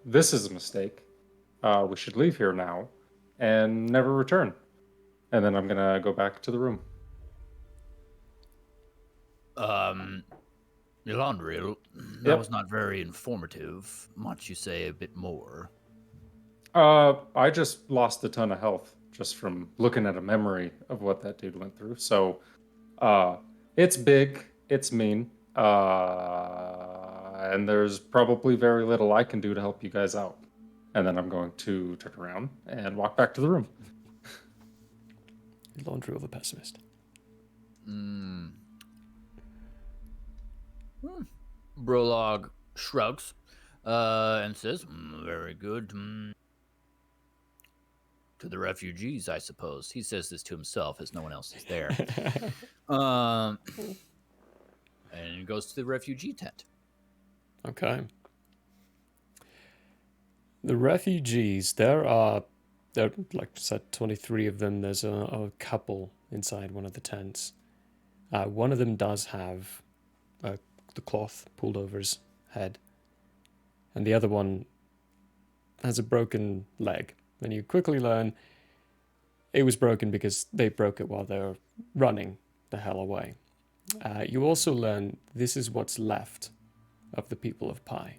This is a mistake. We should leave here now and never return. And then I'm going to go back to the room. Elandril, that was not very informative. Might you say a bit more? I just lost a ton of health just from looking at a memory of what that dude went through. So, it's big, it's mean, and there's probably very little I can do to help you guys out. And then I'm going to turn around and walk back to the room. Laundry the pessimist. Brolog shrugs and says, very good. To the refugees, I suppose. He says this to himself as no one else is there. And he goes to the refugee tent. Okay. The refugees, there are, like I said, 23 of them. There's a couple inside one of the tents. One of them does have the cloth pulled over his head. And the other one has a broken leg. And you quickly learn it was broken because they broke it while they were running the hell away. You also learn this is what's left of the people of Pi.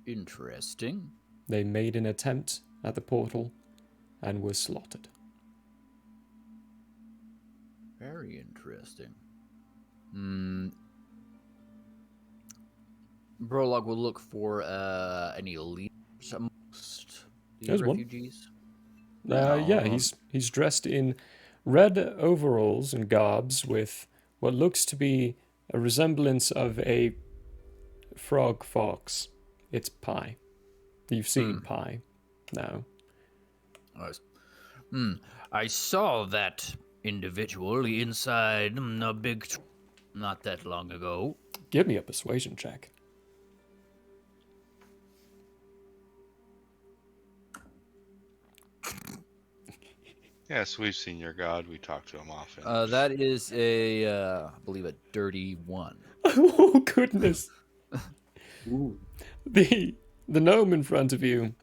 Interesting. They made an attempt at the portal and were slaughtered. Very interesting. Brolog will look for any leaders amongst these There's refugees. Yeah, he's dressed in red overalls and garbs with what looks to be a resemblance of a frog fox. It's Pi. You've seen Pi now. I saw that individual inside a big not that long ago. Give me a persuasion check. Yes, we've seen your god. We talk to him often. That is I believe a dirty 1. Oh, goodness. The gnome in front of you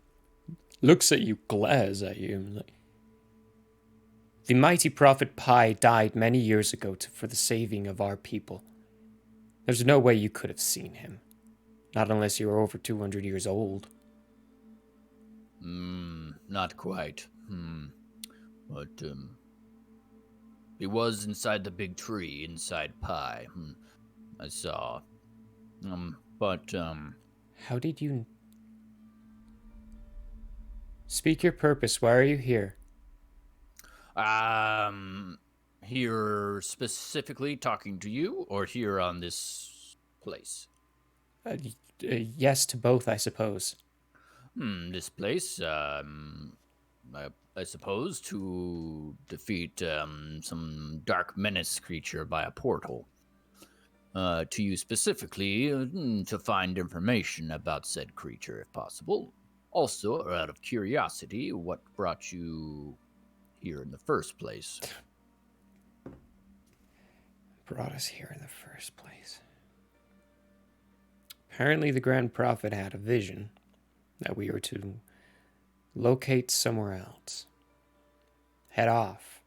looks at you, glares at you. Like, the mighty prophet Pi died many years ago for the saving of our people. There's no way you could have seen him. Not unless you were over 200 years old. Not quite. But, he was inside the big tree inside Pi. I saw. But, How did you... Speak your purpose. Why are you here? here specifically talking to you, or here on this place? Yes to both, I suppose. This place, I suppose, to defeat some dark menace creature by a portal. To you specifically, to find information about said creature, if possible. Also, out of curiosity, what brought you here in the first place? Brought us here in the first place. Apparently the Grand Prophet had a vision that we were to locate somewhere else. Head off.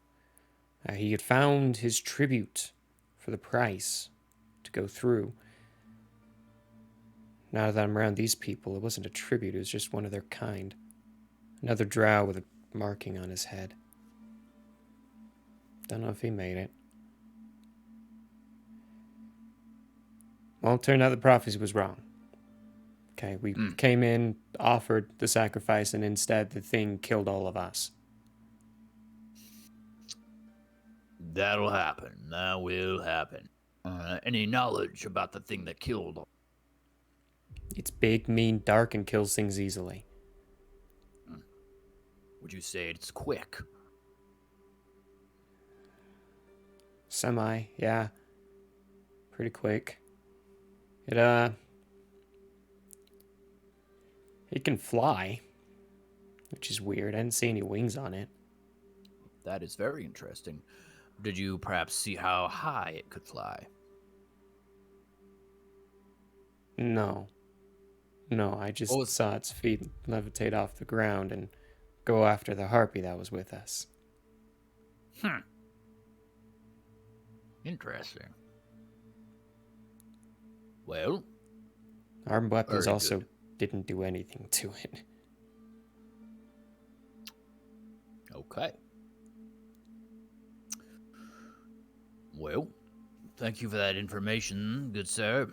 He had found his tribute for the price to go through. Now that I'm around these people, it wasn't a tribute, it was just one of their kind. Another drow with a marking on his head. Don't know if he made it. Well, it turned out the prophecy was wrong. Okay, we came in, offered the sacrifice, and instead the thing killed all of us. That'll happen. That will happen. Any knowledge about the thing that killed? It's big, mean, dark, and kills things easily. Would you say it's quick? Semi, yeah. Pretty quick. It can fly, which is weird. I didn't see any wings on it. That is very interesting. Did you perhaps see how high it could fly? No, I just saw its feet levitate off the ground and go after the harpy that was with us. Interesting. Well, Our weapons very also good. didn't do anything to it. Okay. Well, thank you for that information, good sir.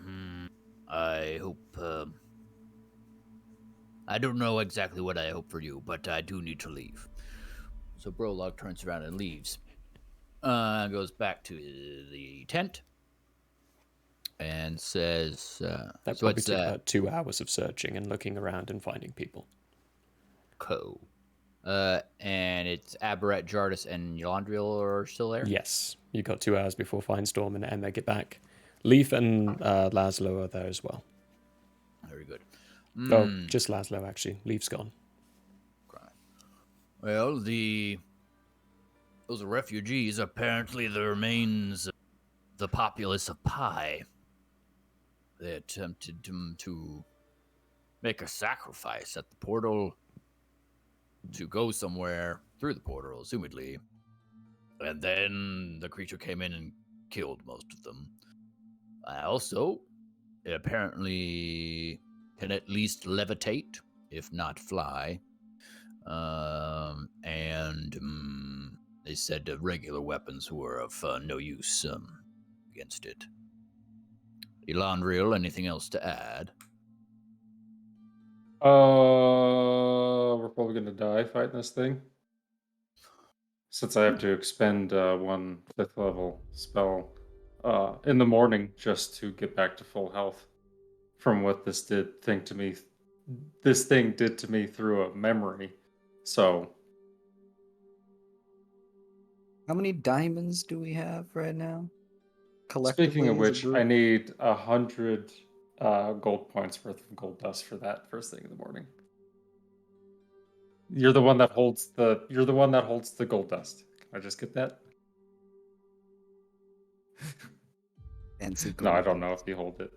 I hope, I don't know exactly what I hope for you, but I do need to leave. So Brolog turns around and leaves. Goes back to the tent and says, That so probably it's took about 2 hours of searching and looking around and finding people. Co. And it's Aberrat, Jardis, and Yolandriel are still there? Yes, you got 2 hours before Firestorm and Emma get back. Leaf and Laszlo are there as well. Very good. Oh, just Laszlo, actually. Leaf's gone. Okay. Well, those refugees are apparently the remains of the populace of Pi. They attempted to make a sacrifice at the portal to go somewhere through the portal, assumedly. And then the creature came in and killed most of them. Also, it apparently can at least levitate, if not fly. They said regular weapons were of no use against it. Elandriel, anything else to add? We're probably gonna die fighting this thing. Since I have to expend one 5th level spell in the morning just to get back to full health from what this thing did to me through a memory. So How many diamonds do we have right now? speaking of Collectively as a which, group? I need 100 gold points worth of gold dust for that first thing in the morning. You're the one that holds the gold dust. Can I just get that? Fancy No, I gold don't know dust. if you hold it.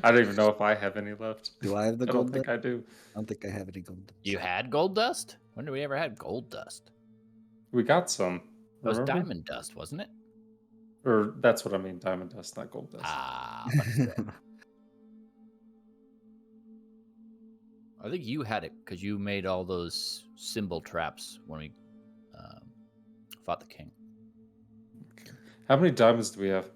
I don't even know if I have any left. Do I have the I don't gold think dust? I do. I don't think I have any gold dust. You had gold dust? When did we ever had gold dust? We got some. It was Remember? diamond dust, wasn't it? Or that's what I mean. Diamond dust, not gold dust. Ah, understand. I think you had it because you made all those symbol traps when we fought the king. How many diamonds do we have?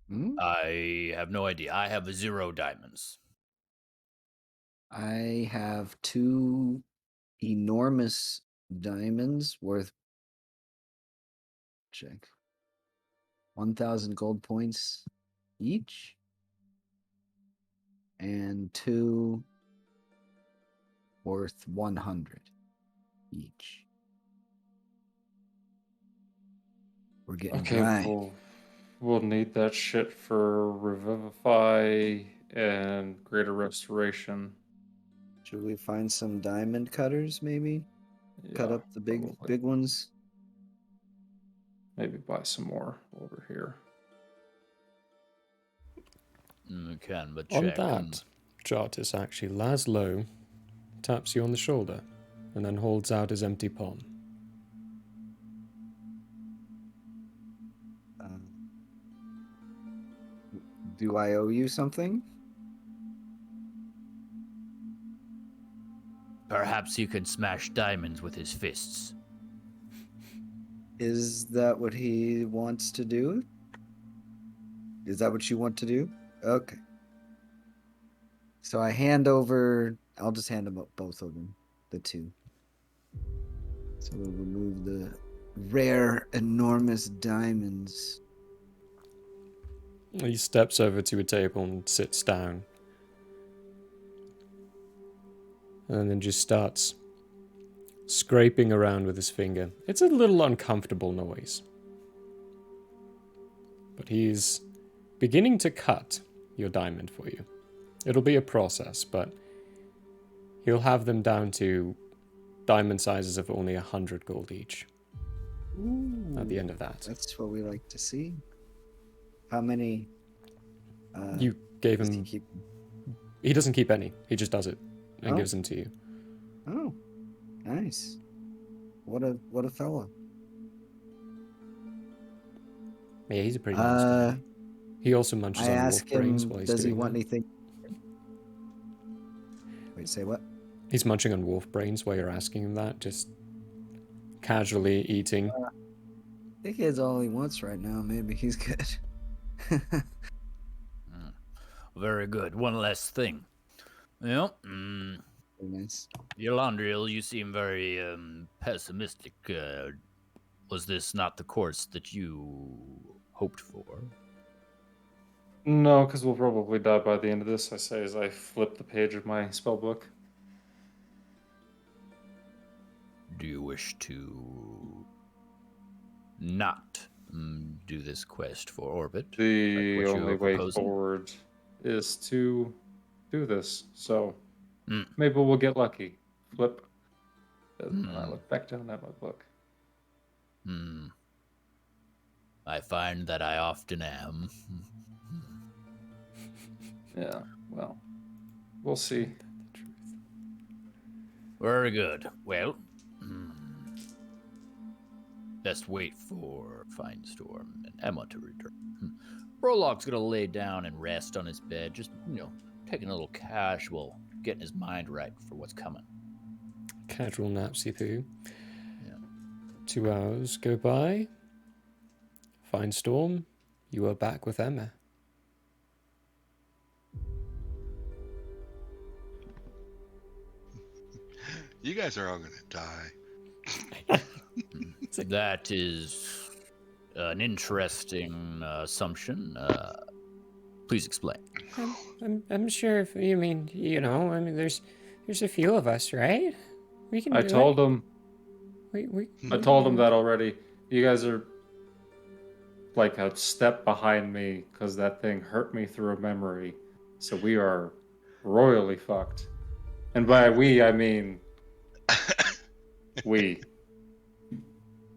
Hmm? I have no idea. I have 0 diamonds. I have 2 enormous diamonds worth, check, 1,000 gold points each, and 2 worth 100 each. We're getting Okay, dry. we'll need that shit for Revivify and Greater Restoration. Should we find some diamond cutters, maybe? Cut Yeah, up the probably. big ones? Maybe buy some more over here. We can, but On check. that, Jartis actually Laszlo taps you on the shoulder and then holds out his empty palm. Do I owe you something? Perhaps you can smash diamonds with his fists. Is that what he wants to do? Is that what you want to do? Okay. So I hand over. I'll just hand them up, both of them, the 2. So we'll remove the rare, enormous diamonds. He steps over to a table and sits down. And then just starts scraping around with his finger. It's a little uncomfortable noise. But he's beginning to cut your diamond for you. It'll be a process, but he'll have them down to diamond sizes of only 100 gold each. At the end of that. That's what we like to see. How many? You gave does him... he keep? He doesn't keep any. He just does it and Oh. gives them to you. Oh, nice. What a fella. Yeah, he's a pretty nice guy. He also munches I on ask wolf brains him, while he's does he doing want that. anything? Wait, say what? He's munching on wolf brains while you're asking him that, just casually eating. I think he has all he wants right now. Maybe he's good. Very good. One last thing. Well, Very nice. Yolandriel, you seem very pessimistic. Was this not the course that you hoped for? No, because we'll probably die by the end of this, I say as I flip the page of my spell book. Do you wish to not do this quest for Orbit? The like what you only are way proposing? forward is to do this. So Mm. maybe we'll get lucky. Flip. And I look back down at my book. I find that I often am. Yeah, well, we'll see. Very good. Well, best wait for Finestorm and Emma to return. Prologue's gonna lay down and rest on his bed, just, taking a little casual, getting his mind right for what's coming. Casual napsy poo. Yeah. 2 hours go by. Finestorm, you are back with Emma. You guys are all gonna die. That is an interesting assumption. Please explain. I'm sure if you mean, there's a few of us, right? We can I do told it. him. I told him that already. You guys are like a step behind me because that thing hurt me through a memory. So we are royally fucked. And by we, I mean we.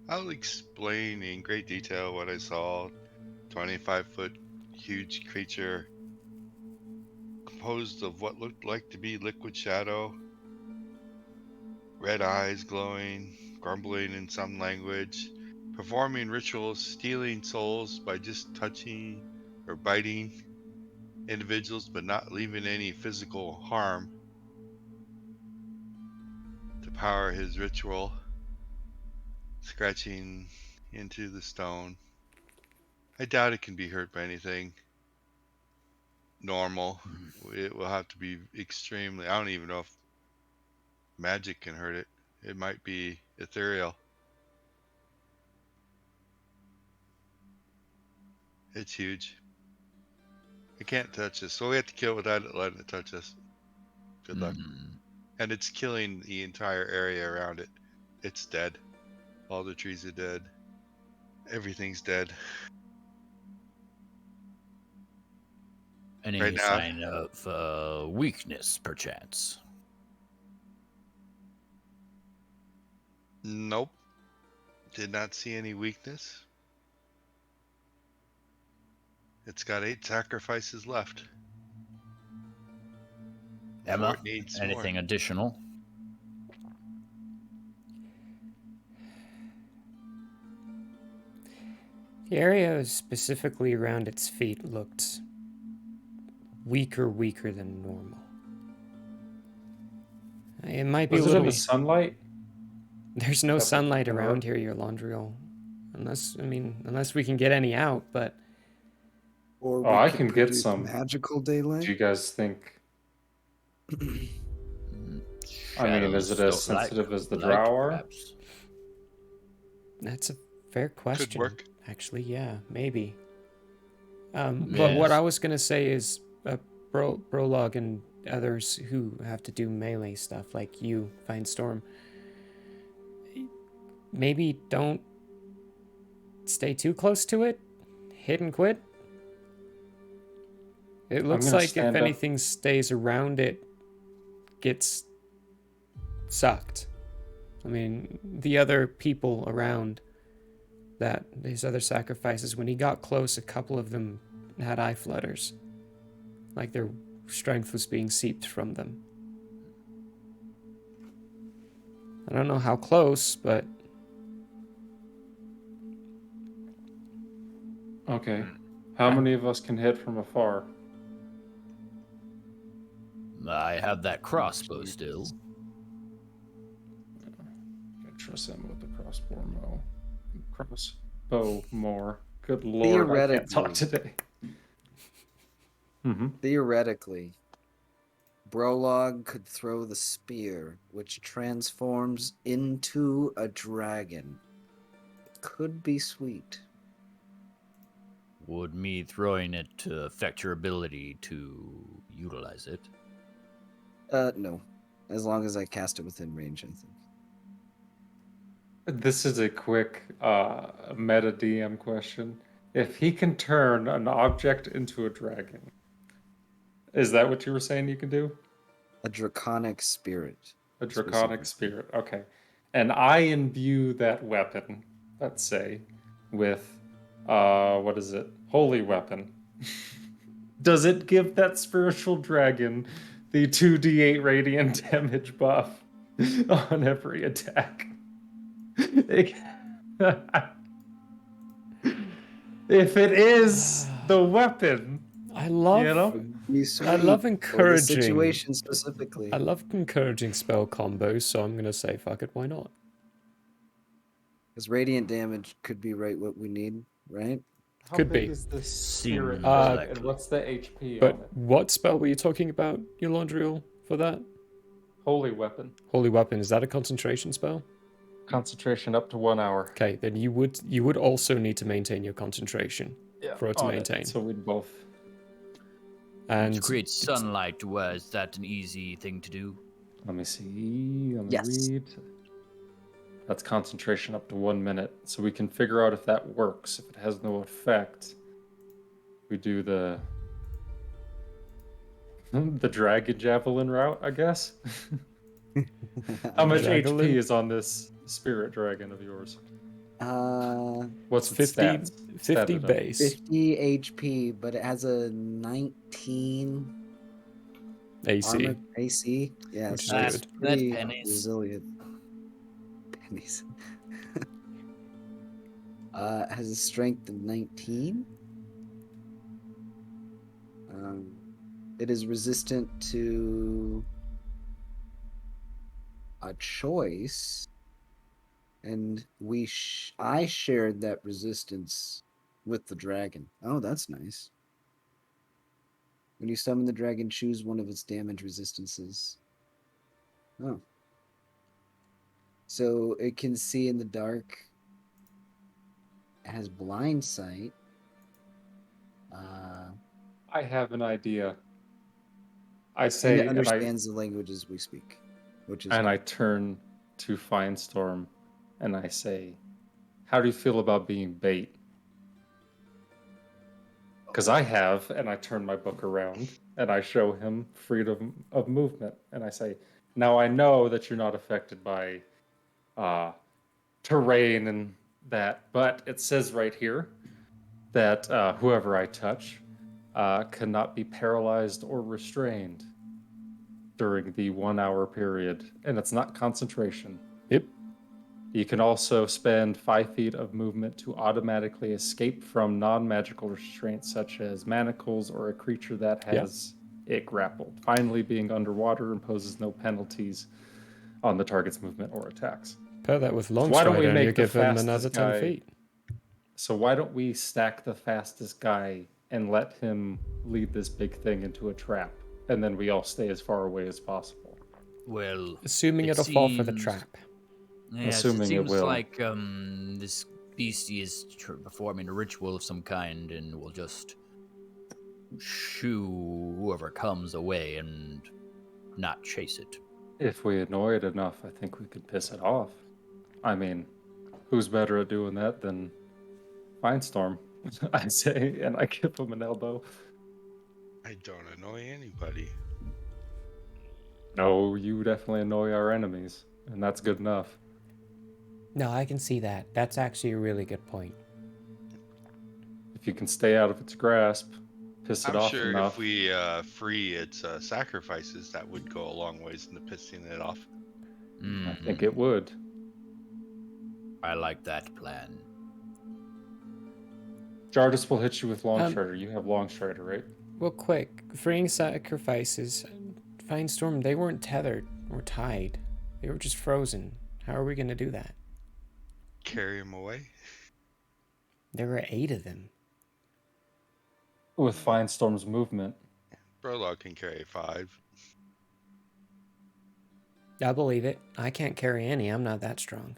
I'll explain in great detail what I saw. 25-foot huge creature composed of what looked like to be liquid shadow, red eyes glowing, grumbling in some language, performing rituals, stealing souls by just touching or biting individuals but not leaving any physical harm to power his ritual, scratching into the stone. I doubt it can be hurt by anything normal. It will have to be extremely, I don't even know if magic can hurt it. It might be ethereal. It's huge. It can't touch us, so we have to kill it without it letting it touch us. Good luck. And it's killing the entire area around it. It's dead. All the trees are dead. Everything's dead. Any Right now- sign of weakness, perchance? Nope. Did not see any weakness. It's got 8 sacrifices left. Emma, it needs anything more. additional? The area specifically around its feet looked weaker than normal. It might be Was a it in little. the sunlight? There's no That's sunlight what- around here, your Laundriel. Unless we can get any out, but Or we I could can get produce some. magical daylight. Do you guys think? is it as sensitive as the light, drow are? perhaps? that's a fair question. Could work. Actually, yeah, maybe. But what Yes. I was gonna say is, Prologue and others who have to do melee stuff, like you, Finestorm, maybe don't stay too close to it. Hit and quit. It looks gonna like if stand up. anything stays around it, gets sucked. I mean, the other people around that, his other sacrifices, when he got close, a couple of them had eye flutters. Like their strength was being seeped from them. I don't know how close, but Okay. How many of us can hit from afar? I have that crossbow still. I trust him with the crossbow more. Good lord, I Theoretically. can't talk today. Theoretically, Brolog could throw the spear, which transforms into a dragon. Could be sweet. Would me throwing it affect your ability to utilize it? No. As long as I cast it within range, I think. This is a quick meta DM question. If he can turn an object into a dragon, is that what you were saying you can do? A draconic spirit. A draconic spirit, okay. And I imbue that weapon, let's say, with, what is it? Holy weapon. Does it give that spiritual dragon the 2d8 radiant damage buff on every attack? If it is the weapon, I love Be sweet I love for the encouraging. situation specifically. I love encouraging spell combos, so I'm gonna say fuck it, why not? Because radiant damage could be right what we need, right? how Could big be. is this Seems spirit likely. dragon, and what's the HP But on it? what spell were you talking about, Yolandriel, for that? Holy weapon. Holy weapon, is that a concentration spell? Concentration up to 1 hour. Okay, then you would also need to maintain your concentration for it to on maintain. So we'd both. And To create sunlight, is that an easy thing to do? Let me see. Let me Yes. read. That's concentration up to 1 minute. So we can figure out if that works. If it has no effect, we do the dragon javelin route, I guess. How much Javelin? HP is on this spirit dragon of yours? What's its 50, stats? 50 Stat it up. base. 50 HP, but it has a 19 AC. armor AC. Yeah, Which is so it's good. That's pretty pennies. resilient. Pennies. Has a strength of 19. It is resistant to a choice, and I shared that resistance with the dragon. Oh, that's nice. When you summon the dragon, choose one of its damage resistances. Oh. So it can see in the dark. It has blind sight. I have an idea. I And say, it understands the languages we speak, which is and I good. turn to Firestorm, and I say, "How do you feel about being bait?" Because I have, and I turn my book around, and I show him freedom of movement, and I say, "Now I know that you're not affected by terrain and that, but it says right here that whoever I touch cannot be paralyzed or restrained during the 1 hour period, and it's not concentration. Yep. You can also spend 5 feet of movement to automatically escape from non-magical restraints such as manacles or a creature that has it grappled. Finally, being underwater imposes no penalties on the target's movement or attacks. Pair that with So why don't we Longstrider and you make the give him fastest another 10 guy? feet. So why don't we stack the fastest guy and let him lead this big thing into a trap, and then we all stay as far away as possible? Well, Assuming it it'll fall for the seems- trap. Yes, Assuming it it seems will. like this beastie is performing a ritual of some kind, and will just shoo whoever comes away and not chase it. If we annoy it enough, I think we could piss it off. I mean, who's better at doing that than Firestorm? I say, and I give him an elbow. I don't annoy anybody. No, you definitely annoy our enemies, and that's good enough. No, I can see that. That's actually a really good point. If you can stay out of its grasp, piss it I'm off sure enough. if we free its sacrifices, that would go a long ways into pissing it off. I think it would. I like that plan. Jardis will hit you with Longstrider. You have Longstrider, right? Well, quick. Freeing sacrifices. Firestorm, they weren't tethered or tied. They were just frozen. How are we going to do that? Carry him away. There were 8 of them. With Firestorm's movement. Prologue can carry 5. I believe it. I can't carry any. I'm not that strong.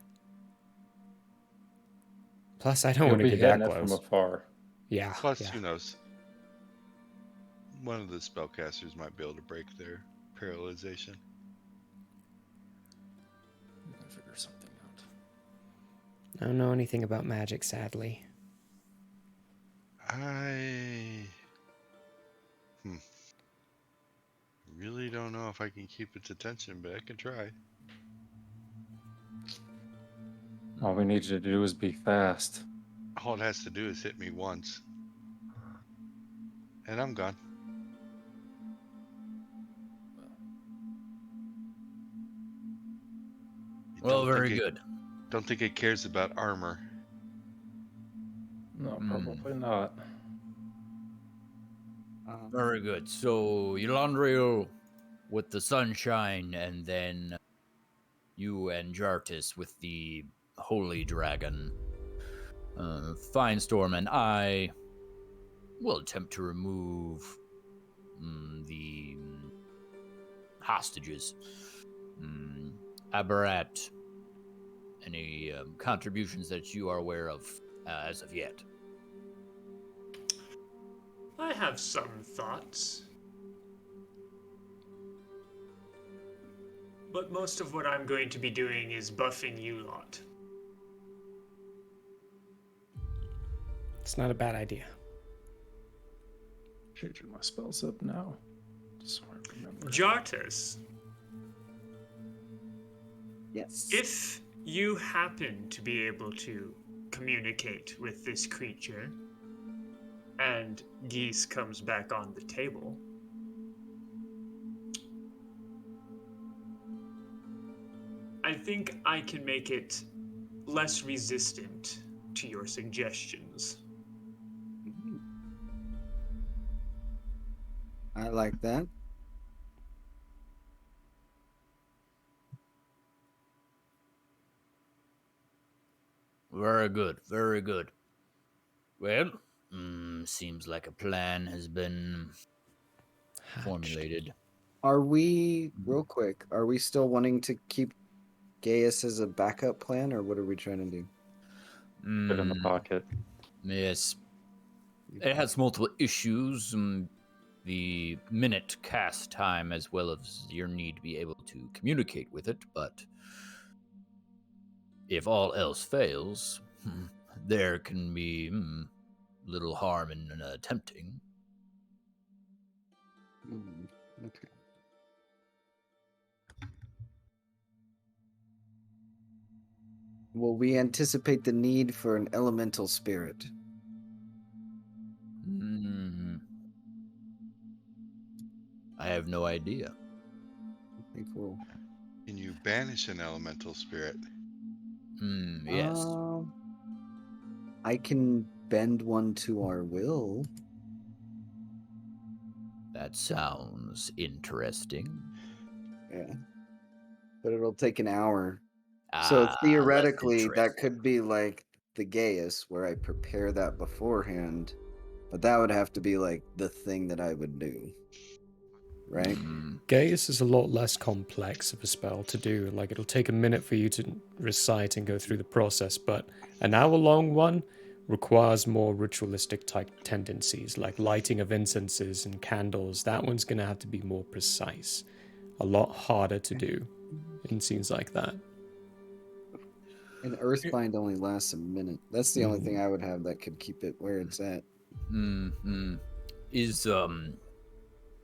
Plus, I don't You'll want to be get hitting that it from close. afar. Yeah. Plus, yeah. who knows? One of the spellcasters might be able to break their paralyzation. We can figure something out. I don't know anything about magic, sadly. I really don't know if I can keep its attention, but I can try. All we need you to do is be fast. All it has to do is hit me once. And I'm gone. You Well, don't very think good. Don't think it cares about armor. No, probably not. Very good. So, Elandriel with the sunshine, and then you and Jartis with the holy dragon. Firestorm and I will attempt to remove the hostages. Aberrat, any contributions that you are aware of as of yet? I have some thoughts. But most of what I'm going to be doing is buffing you lot. It's not a bad idea. Changing my spells up now. Just so I remember. Jartis, Yes. if you happen to be able to communicate with this creature, and geese comes back on the table, I think I can make it less resistant to your suggestions. I like that. Very good, very good. Well, seems like a plan has been formulated. Are we, real quick, are we still wanting to keep Gaius as a backup plan, or what are we trying to do? Put it in the pocket. Yes. It has multiple issues. The minute cast time, as well as your need to be able to communicate with it, but if all else fails, there can be little harm in attempting. Okay. Will we anticipate the need for an elemental spirit? I have no idea. I think we'll. Can you banish an elemental spirit? Yes. I can bend one to our will. That sounds interesting. Yeah. But it'll take an hour. So theoretically, that could be like the Gaius, where I prepare that beforehand. But that would have to be like the thing that I would do. Right? Gaius is a lot less complex of a spell to do. Like, it'll take a minute for you to recite and go through the process, but an hour-long one requires more ritualistic type tendencies, like lighting of incenses and candles. That one's going to have to be more precise. A lot harder to do in scenes like that. And Earthbind only lasts a minute. That's the only thing I would have that could keep it where it's at.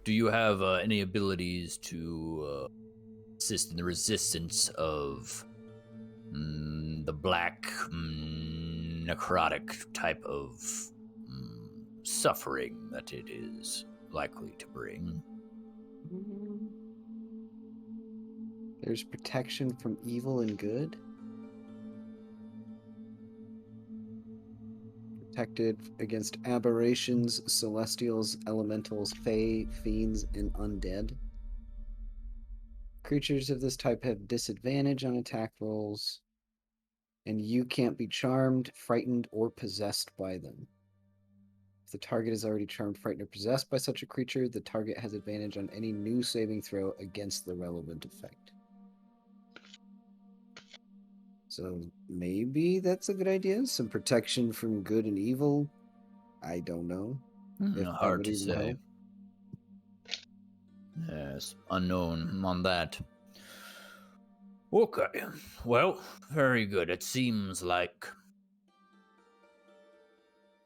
Do you have any abilities to assist in the resistance of the black necrotic type of suffering that it is likely to bring? There's protection from evil and good. Protected against aberrations, celestials, elementals, fae, fiends, and undead. Creatures of this type have disadvantage on attack rolls, and you can't be charmed, frightened, or possessed by them. If the target is already charmed, frightened, or possessed by such a creature, the target has advantage on any new saving throw against the relevant effect. So maybe that's a good idea. Some protection from good and evil. I don't know. If that Hard would to even say. help. Yes, unknown on that. Okay, well, very good. It seems like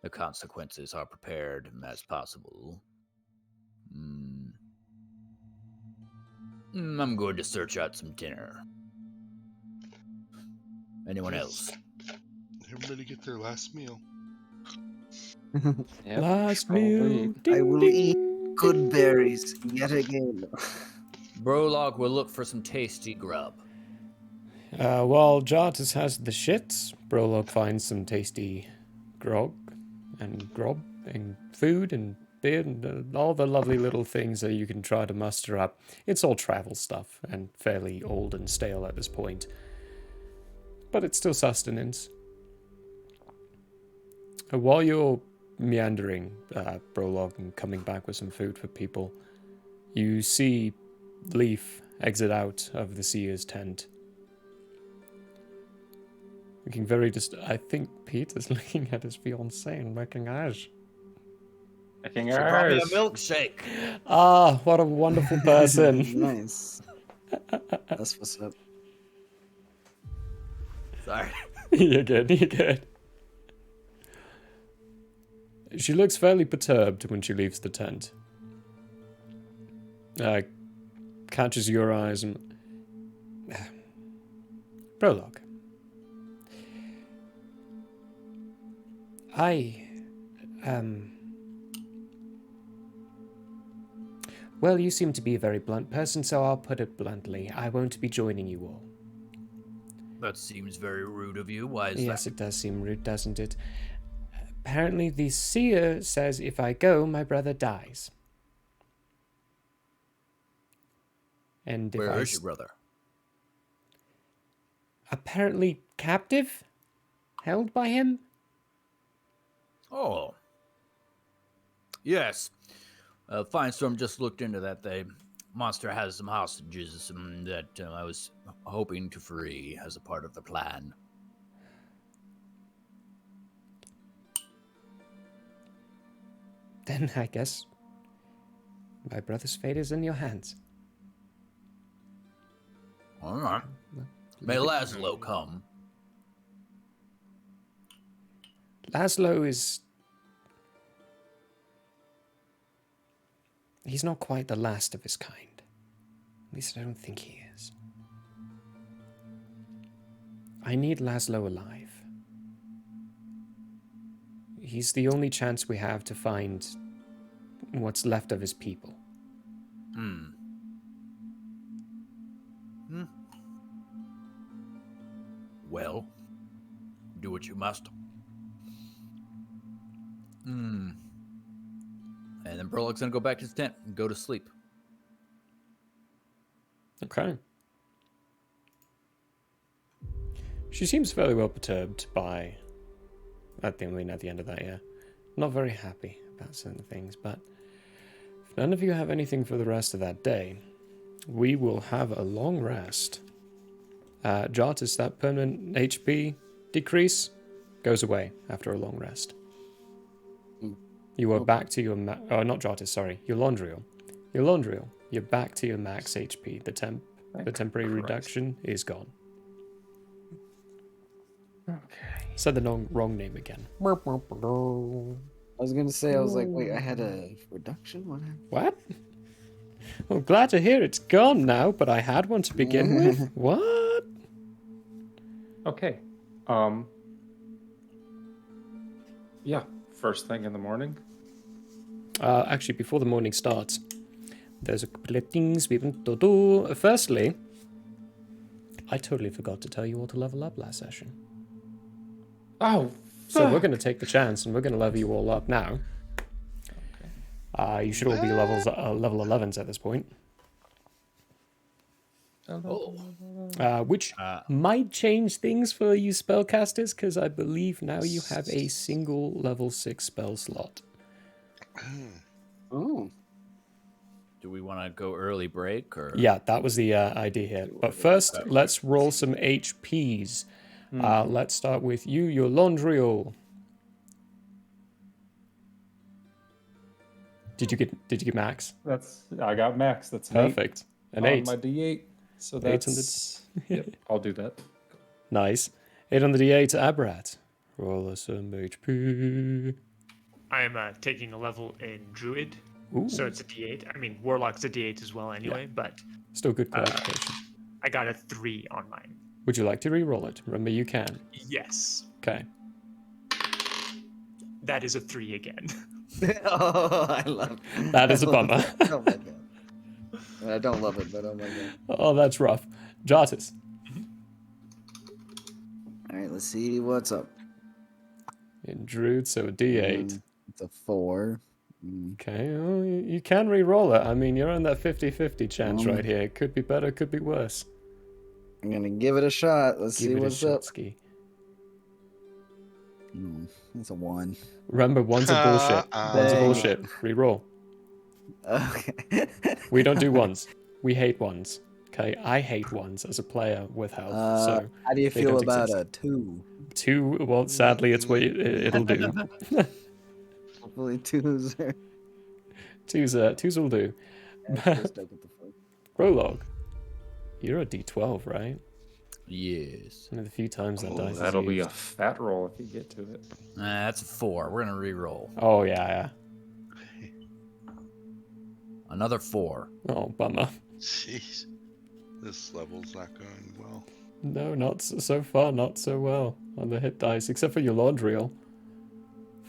the consequences are prepared as possible. I'm going to search out some dinner. Anyone else? Everybody get their last meal. Yep, Last probably meal. eat. I will eat good berries yet again. Brolog will look for some tasty grub. While Jartus has the shits, Brolog finds some tasty grog and food and beer and all the lovely little things that you can try to muster up. It's all travel stuff and fairly old and stale at this point, but it's still sustenance. While you're meandering, Brolog, and coming back with some food for people, you see Leaf exit out of the seer's tent. Looking very I think Peter's looking at his fiancée and making eyes. Making She brought me a ours. milkshake. Ah, what a wonderful person. Nice. That's what's up. Sorry. You're good. She looks fairly perturbed when she leaves the tent. Catches your eyes and... Prologue. Well, you seem to be a very blunt person, so I'll put it bluntly. I won't be joining you all. That seems very rude of you. Why is Yes, that? it does seem rude, doesn't it? Apparently, the seer says if I go, my brother dies. And if Where is your brother? Apparently captive? Held by him? Oh. Yes. Firestorm just looked into that. The monster has some hostages that I was hoping to free as a part of the plan. Then I guess my brother's fate is in your hands. All right. May Laszlo come. Laszlo is... He's not quite the last of his kind. At least I don't think he is. I need Laszlo alive. He's the only chance we have to find what's left of his people. Well, do what you must. And then Burlock's gonna go back to his tent and go to sleep. Okay. She seems fairly well perturbed by... at the end of that, yeah. Not very happy about certain things, but if none of you have anything for the rest of that day, we will have a long rest. Jartis, that permanent HP decrease goes away after a long rest. You are back to your... not Jartis, sorry. Your Laundriel. You're back to your max HP. The temporary reduction is gone. Okay. Said the wrong name again. I was gonna say, I was like, wait, I had a reduction? What happened? What? Well, glad to hear it's gone now, but I had one to begin with. What? Okay. Yeah. First thing in the morning. Actually, before the morning starts, there's a couple of things we want to do. Firstly, I totally forgot to tell you all to level up last session. Oh. So we're going to take the chance and we're going to level you all up now. You should all be level 11s at this point. Which might change things for you spellcasters, because I believe now you have a single level 6 spell slot. Oh. Do we want to go early break or? Yeah, that was the idea here. But first, let's roll some HPs. Let's start with you, your Laundriel. Did you get max? I got max. That's Perfect. An 8. My D8. So 8 that's... Yep, I'll do that. Nice. 8 on the D8 to Abrat. Roll us some HP. I am taking a level in Druid, Ooh. so it's a D8. I mean, Warlock's a D8 as well anyway, but Still good qualification. I got a 3 on mine. Would you like to re-roll it? Remember, you can. Yes. Okay. That is a 3 again. Oh, I love it. That is a bummer. Oh my god. I don't love it, but oh my god. Oh, that's rough. Jartis. Alright, let's see what's up. In Druid, so a D8. It's a 4. Okay, well, you can re-roll it. I mean, you're on that 50-50 chance right here. It could be better, could be worse. I'm gonna give it a shot. Let's see what's up. Ski. It's a 1. Remember, one's a bullshit. One's a Dang bullshit. Re-roll. Okay. We don't do ones. We hate ones. Okay, I hate ones as a player with health. So how do you they feel don't about exist. a 2? 2, well, sadly, it's what it'll do. Hopefully 2s are... 2s will do. Just take it the fuck. Prologue. You're a D12, right? Yes. One of the few times that dice That'll is be a used. fat roll if you get to it. That's a 4. We're gonna re-roll. Oh, yeah. Another 4. Oh, bummer. Jeez. This level's not going well. No, not so far, not so well on the hit dice, except for your Laundriel.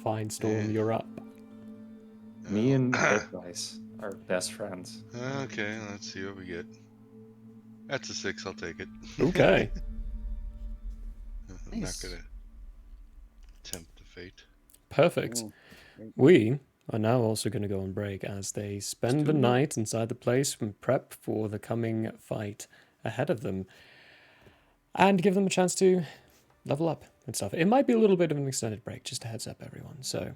Fine, Storm, you're up. Me and Oak Dice are best friends. Okay, let's see what we get. That's a 6. I'll take it. Okay. I'm Nice. not gonna tempt the fate. Perfect. Cool. Great. We are now also going to go on break as they spend the night inside the place and prep for the coming fight ahead of them and give them a chance to level up and stuff. It might be a little bit of an extended break, just a heads up, everyone. So,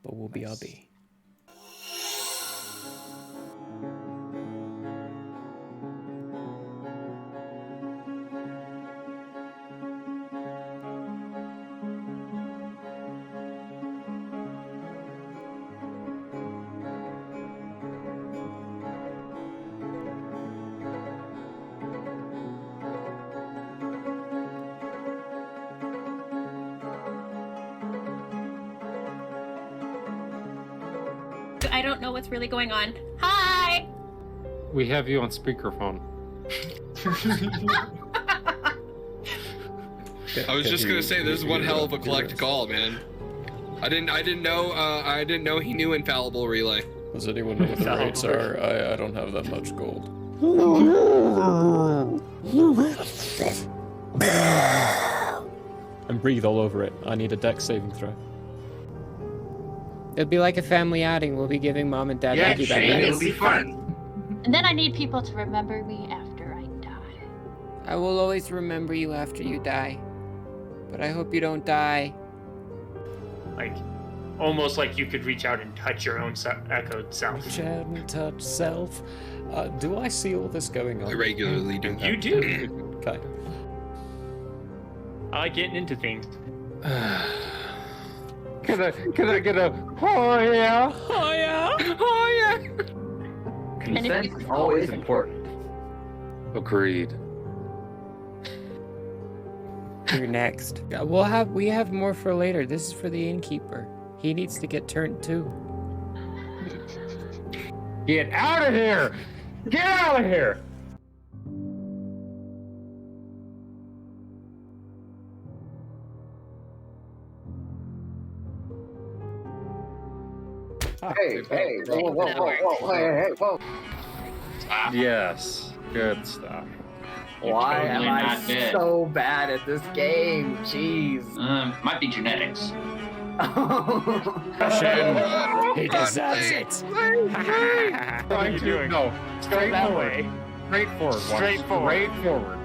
but we'll Nice. BRB. I don't know what's really going on. Hi! We have you on speakerphone. I was just gonna say, this is one hell of a collect call, man. I didn't know he knew infallible relay. Does anyone know what the rates are? I don't have that much gold. And breathe all over it. I need a dex saving throw. It'll be like a family outing. We'll be giving mom and dad Yeah, piggyback Shane, it'll rides. be fun. And then I need people to remember me after I die. I will always remember you after you die. But I hope you don't die. Like, almost like you could reach out and touch your own echoed self. Reach out and touch self. Do I see all this going on? I regularly do. You do. Okay. I like getting into things. Can I get a oh yeah? Oh yeah! Oh yeah! Consent is always important. Agreed. You're next. We have more for later. This is for the innkeeper. He needs to get turned too. Get out of here! Get out of here! Hey, whoa. Yes, good stuff. Why totally am I not dead. so bad at this game? Jeez. Might be genetics. He deserves it. What are you doing? No, straightforward. Straightforward. Straightforward.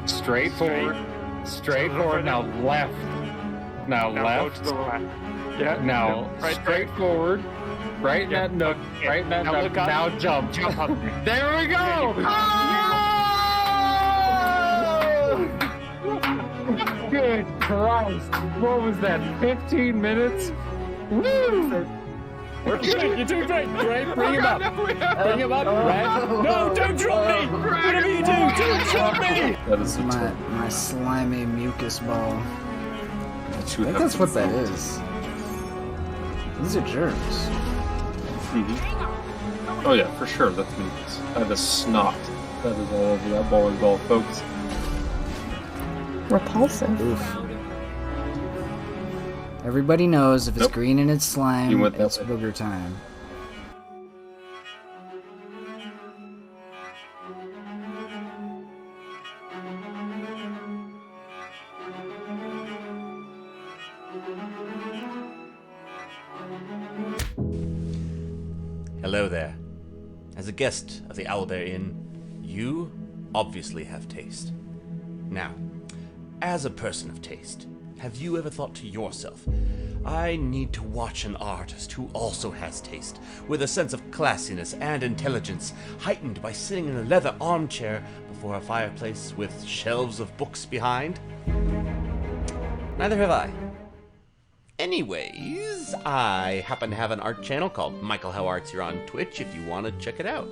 Straightforward. Straightforward. Now left. Now Now left. go to the left. Yeah. Now right there. straightforward. Right in that nook. Yeah. Right in that Now nook. look up. Now jump. Jump up. There we go! Good Christ! What was that? 15 minutes? Woo! You're doing great. Great. Bring him up. Bring him up. Red. No, don't drop me. Whatever you do, don't drop me. That is My slimy mucus ball. I think that's what that is. These are germs. Oh yeah, for sure. That's mucus. That is snot. That is all over that bowling ball, folks. Repulsive. Oof. Everybody knows if it's Nope. green and it's slime, You went that it's way. booger time. Hello there. As a guest of the Owlbear Inn, you obviously have taste. Now, as a person of taste, have you ever thought to yourself, I need to watch an artist who also has taste, with a sense of classiness and intelligence, heightened by sitting in a leather armchair before a fireplace with shelves of books behind? Neither have I. Anyways, I happen to have an art channel called Michael Howe Arts here on Twitch if you want to check it out.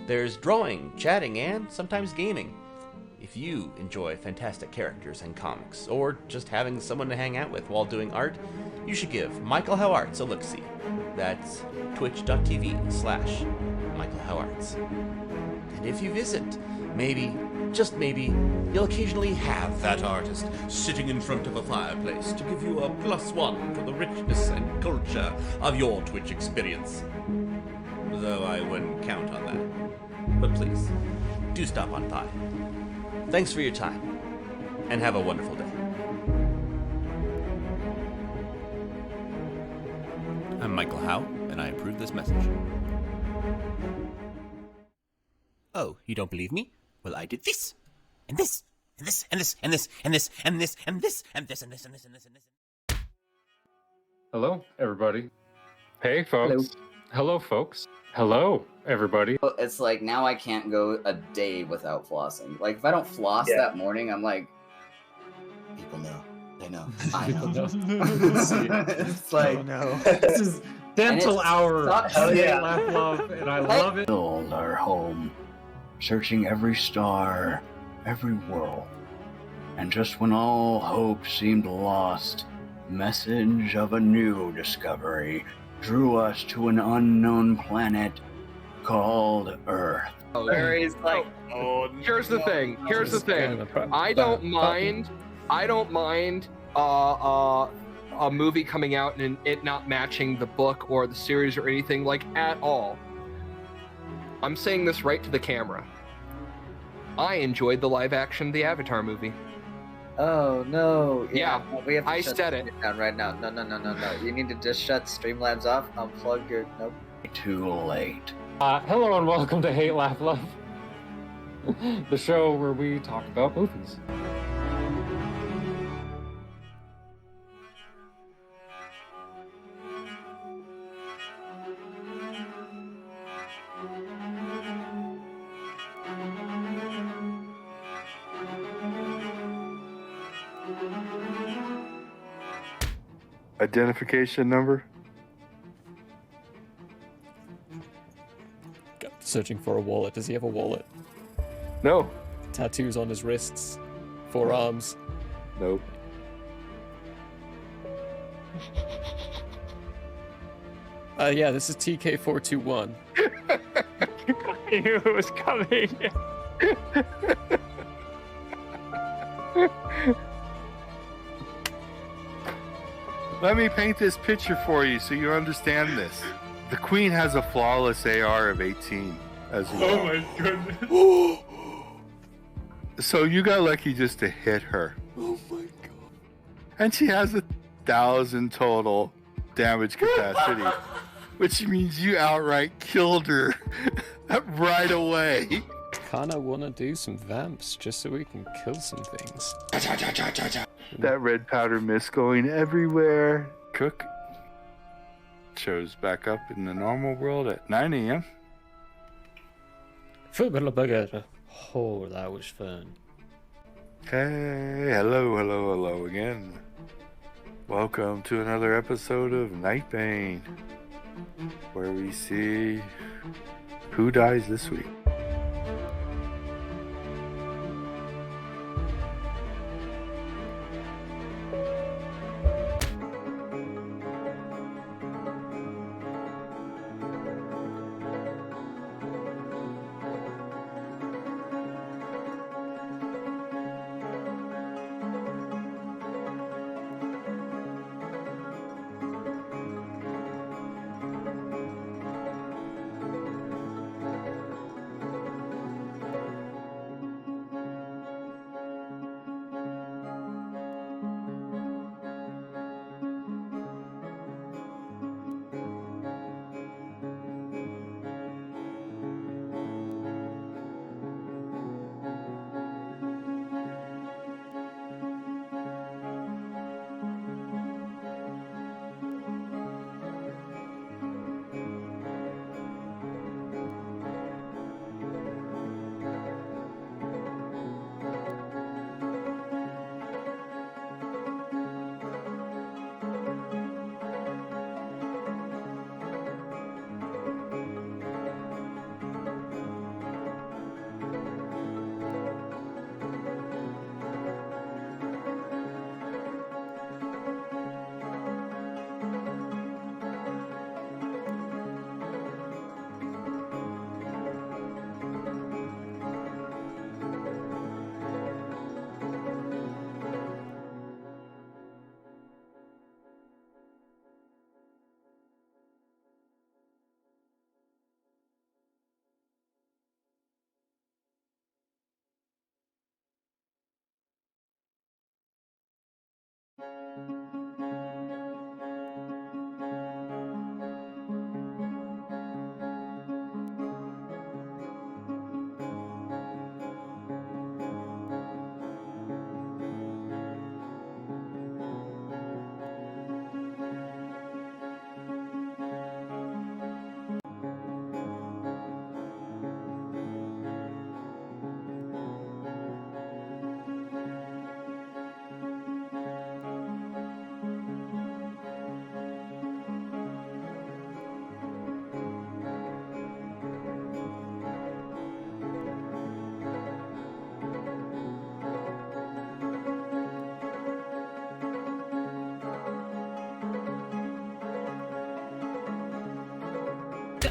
There's drawing, chatting, and sometimes gaming. If you enjoy fantastic characters and comics, or just having someone to hang out with while doing art, you should give Michael Howe Arts a look-see. That's twitch.tv/Michael Howe Arts. And if you visit maybe, just maybe, you'll occasionally have that artist sitting in front of a fireplace to give you a +1 for the richness and culture of your Twitch experience. Though I wouldn't count on that. But please, do stop on by. Thanks for your time, and have a wonderful day. I'm Michael Howe, and I approve this message. Oh, you don't believe me? Well, I did this, and this, and this, and this, and this, and this, and this, and this, and this, and this, and this, and this, and this. Hello, everybody. Hey, folks. Hello, folks. Hello, everybody. It's like now I can't go a day without flossing. Like if I don't floss that morning, I'm like, people know. They know. I know. It's like, Oh, no. This is dental hour. Laugh love, and I love it. Build our home, searching every star, every world. And just when all hope seemed lost, message of a new discovery drew us to an unknown planet called Earth. Larry's like, Here's the thing. Here's the thing. I don't mind a movie coming out and it not matching the book or the series or anything like at all. I'm saying this right to the camera. I enjoyed the live action The Avatar movie. oh no. Yeah, we have to I shut said it. down right now. No. You need to just shut Streamlabs off. Unplug your. Nope. Too late. Hello and welcome to Hate, Laugh, Love, the show where we talk about movies. Identification number? Searching for a wallet. Does he have a wallet? No. Tattoos on his wrists, forearms. Nope. Yeah, this is TK421. I knew it was coming. Let me paint this picture for you so you understand this. The Queen has a flawless AR of 18 as well. Oh my goodness. So you got lucky just to hit her. Oh my god. And she has 1,000 total damage capacity, which means you outright killed her right away. Kinda wanna do some vamps just so we can kill some things. That red powder mist going everywhere. Cook shows back up in the normal world at 9 a.m. Oh, that was fun. Hey, hello again. Welcome to another episode of Night Bane, where we see who dies this week.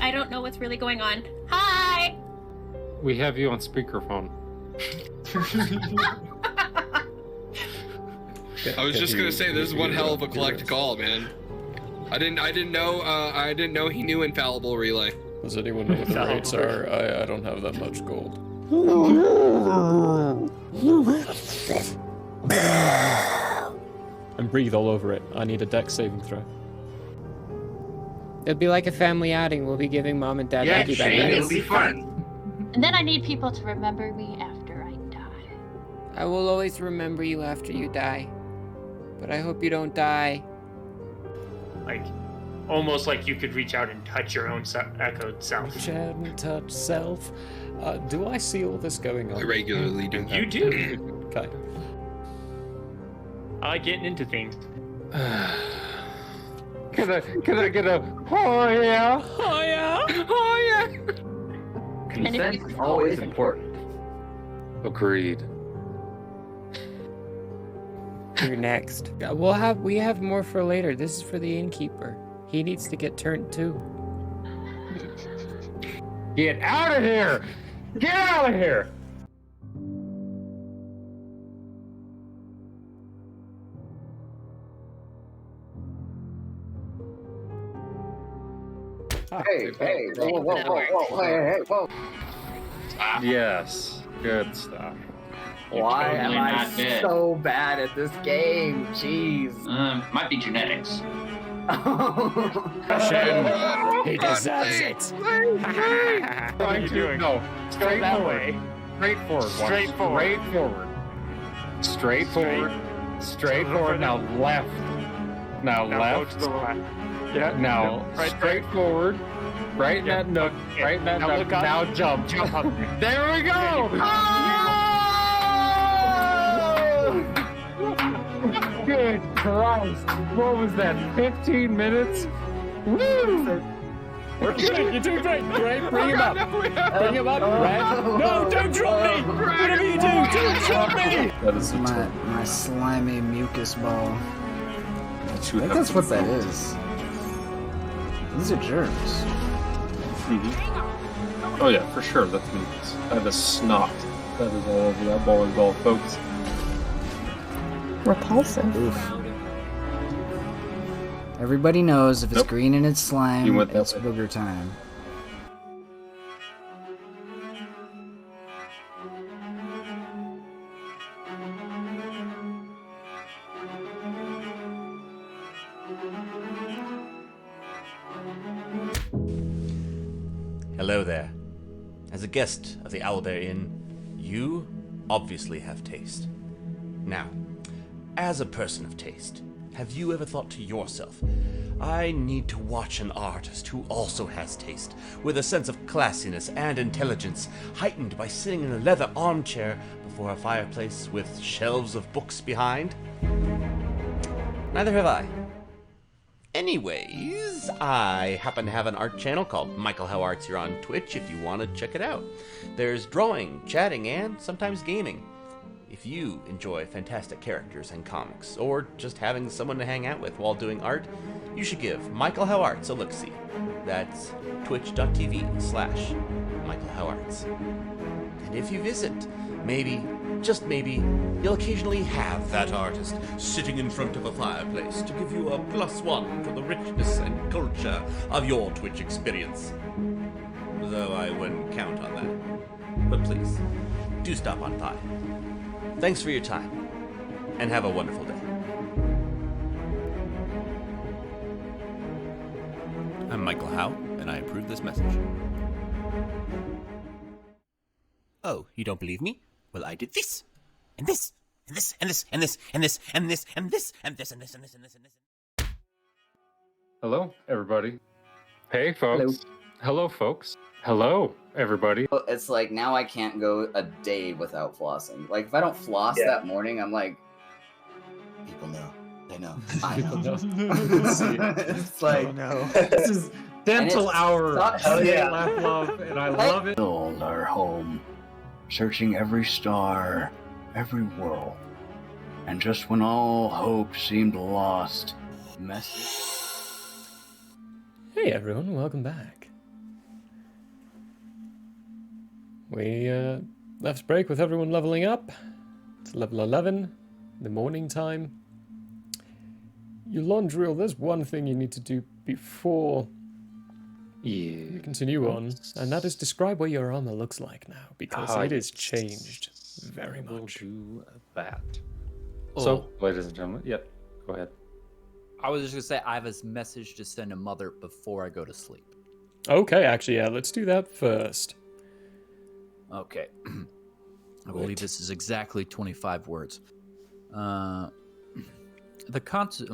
I don't know what's really going on. Hi! We have you on speakerphone. I was just gonna say, this is one hell of a collect call, man. I didn't know he knew infallible relay. Does anyone know what the rates are? I don't have that much gold. And breathe all over it. I need a dex saving throw. It'll be like a family outing. We'll be giving mom and dad Yeah, Maggie Shane, back. it'll be fun. And then I need people to remember me after I die. I will always remember you after you die. But I hope you don't die. Like, almost like you could reach out and touch your own echoed self. Reach out and touch self. Do I see all this going on? I regularly do. You do. Okay. I like getting into things. Can I get a oh yeah? Oh yeah? Oh yeah? Consent is always important. Agreed. You're next. We have more for later. This is for the innkeeper. He needs to get turned too. Get out of here! Get out of here! Hey, whoa. Yes, good stuff. Why totally am I not dead. so bad at this game? Jeez. Might be genetics. He deserves it. What are you doing? No, straightforward. Straightforward. Now left. Now left. Go to the left. Yeah. Now right straightforward. Right in that nook. Right in that Now nook. look up. Now jump. Jump up. There we go! Good Christ! What was that? 15 minutes? Woo! You're doing great. Great. Bring him up. Bring him up. Red. No, don't drop me. Whatever you do, don't drop me. That is My slimy mucus ball. I think that's what that is. These are germs. Oh yeah, for sure. That's mucus. That is snot. That is all over that bowling ball, folks. Repulsive. Oof. Everybody knows if it's green and it's slime, You went that it's way. booger time. Hello there. As a guest of the Owlbear Inn, you obviously have taste. Now, as a person of taste, have you ever thought to yourself, I need to watch an artist who also has taste, with a sense of classiness and intelligence, heightened by sitting in a leather armchair before a fireplace with shelves of books behind? Neither have I. Anyways, I happen to have an art channel called Michael Howe Arts here on Twitch if you want to check it out. There's drawing, chatting, and sometimes gaming. If you enjoy fantastic characters and comics, or just having someone to hang out with while doing art, you should give Michael Howe Arts a look-see. That's twitch.tv/Michael Howe Arts. And if you visit, maybe, just maybe, you'll occasionally have that artist sitting in front of a fireplace to give you a +1 for the richness and culture of your Twitch experience. Though I wouldn't count on that. But please, do stop on by. Thanks for your time, and have a wonderful day. I'm Michael Howe, and I approve this message. Oh, you don't believe me? Well, I did this, and this, and this, and this, and this, and this, and this, and this, and this, and this, and this, and this, and this. Hello, everybody. Hey, folks. Hello, folks. Hello, everybody. It's like now I can't go a day without flossing. Like if I don't floss that morning, I'm like, people know. They know. I know. It's like, This is dental hour. Laugh love, and I love it. Build our home, searching every star, every world. And just when all hope seemed lost, Hey everyone, welcome back. We left break with everyone leveling up. It's level 11, the morning time. Eulandriel, there's one thing you need to do before you continue on, and that is describe what your armor looks like now, because it has changed very much. We'll do that. So, ladies and gentlemen, go ahead. I was just going to say, I have a message to send to Mother before I go to sleep. Okay, actually, yeah, let's do that first. Okay. I believe this is exactly 25 words. The concept...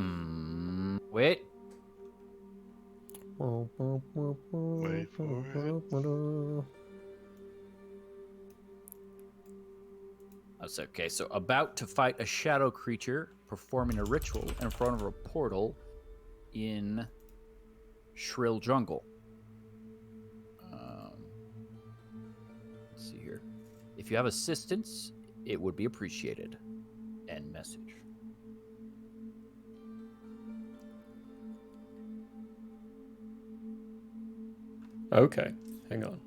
wait. Wait for it. That's okay. So, about to fight a shadow creature, performing a ritual in front of a portal in Shrill Jungle. Let's see here. If you have assistance, it would be appreciated. End message. Okay, hang on.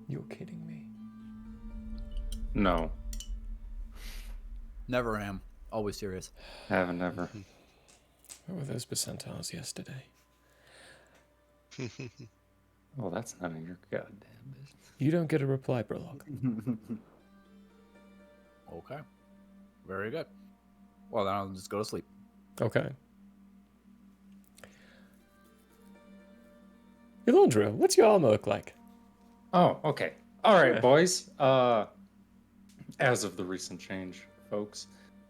You're kidding me. No. Never am. Always serious. Haven't ever. What were those percentiles yesterday? Well, that's none of your goddamn business. You don't get a reply, Brolock. Okay. Very good. Well, then I'll just go to sleep. Okay. Eulandriel, what's your armor look like? Oh, okay. All right, Yeah. boys. As of the recent change, folks,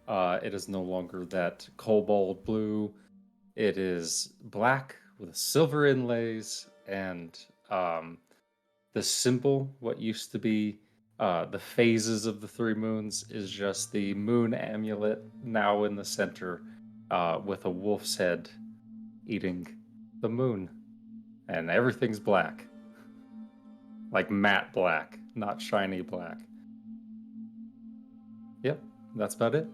it is no longer that cobalt blue. It is black with silver inlays, and the symbol, what used to be the phases of the three moons, is just the moon amulet now in the center with a wolf's head eating the moon. And everything's black. Like matte black, not shiny black. Yep, that's about it.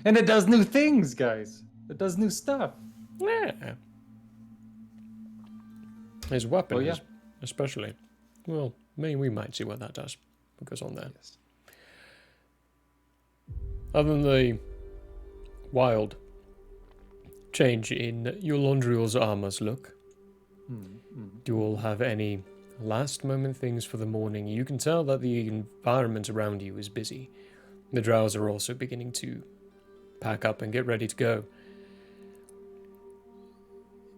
And it does new things, guys. It does new stuff. Yeah. His weapon, Oh, yeah. especially. Well, maybe we might see what that does. What goes on there. Yes. Other than the wild change in Eulandriel's armor's look, do you all have any last moment things for the morning? You can tell that the environment around you is busy. The drows are also beginning to pack up and get ready to go.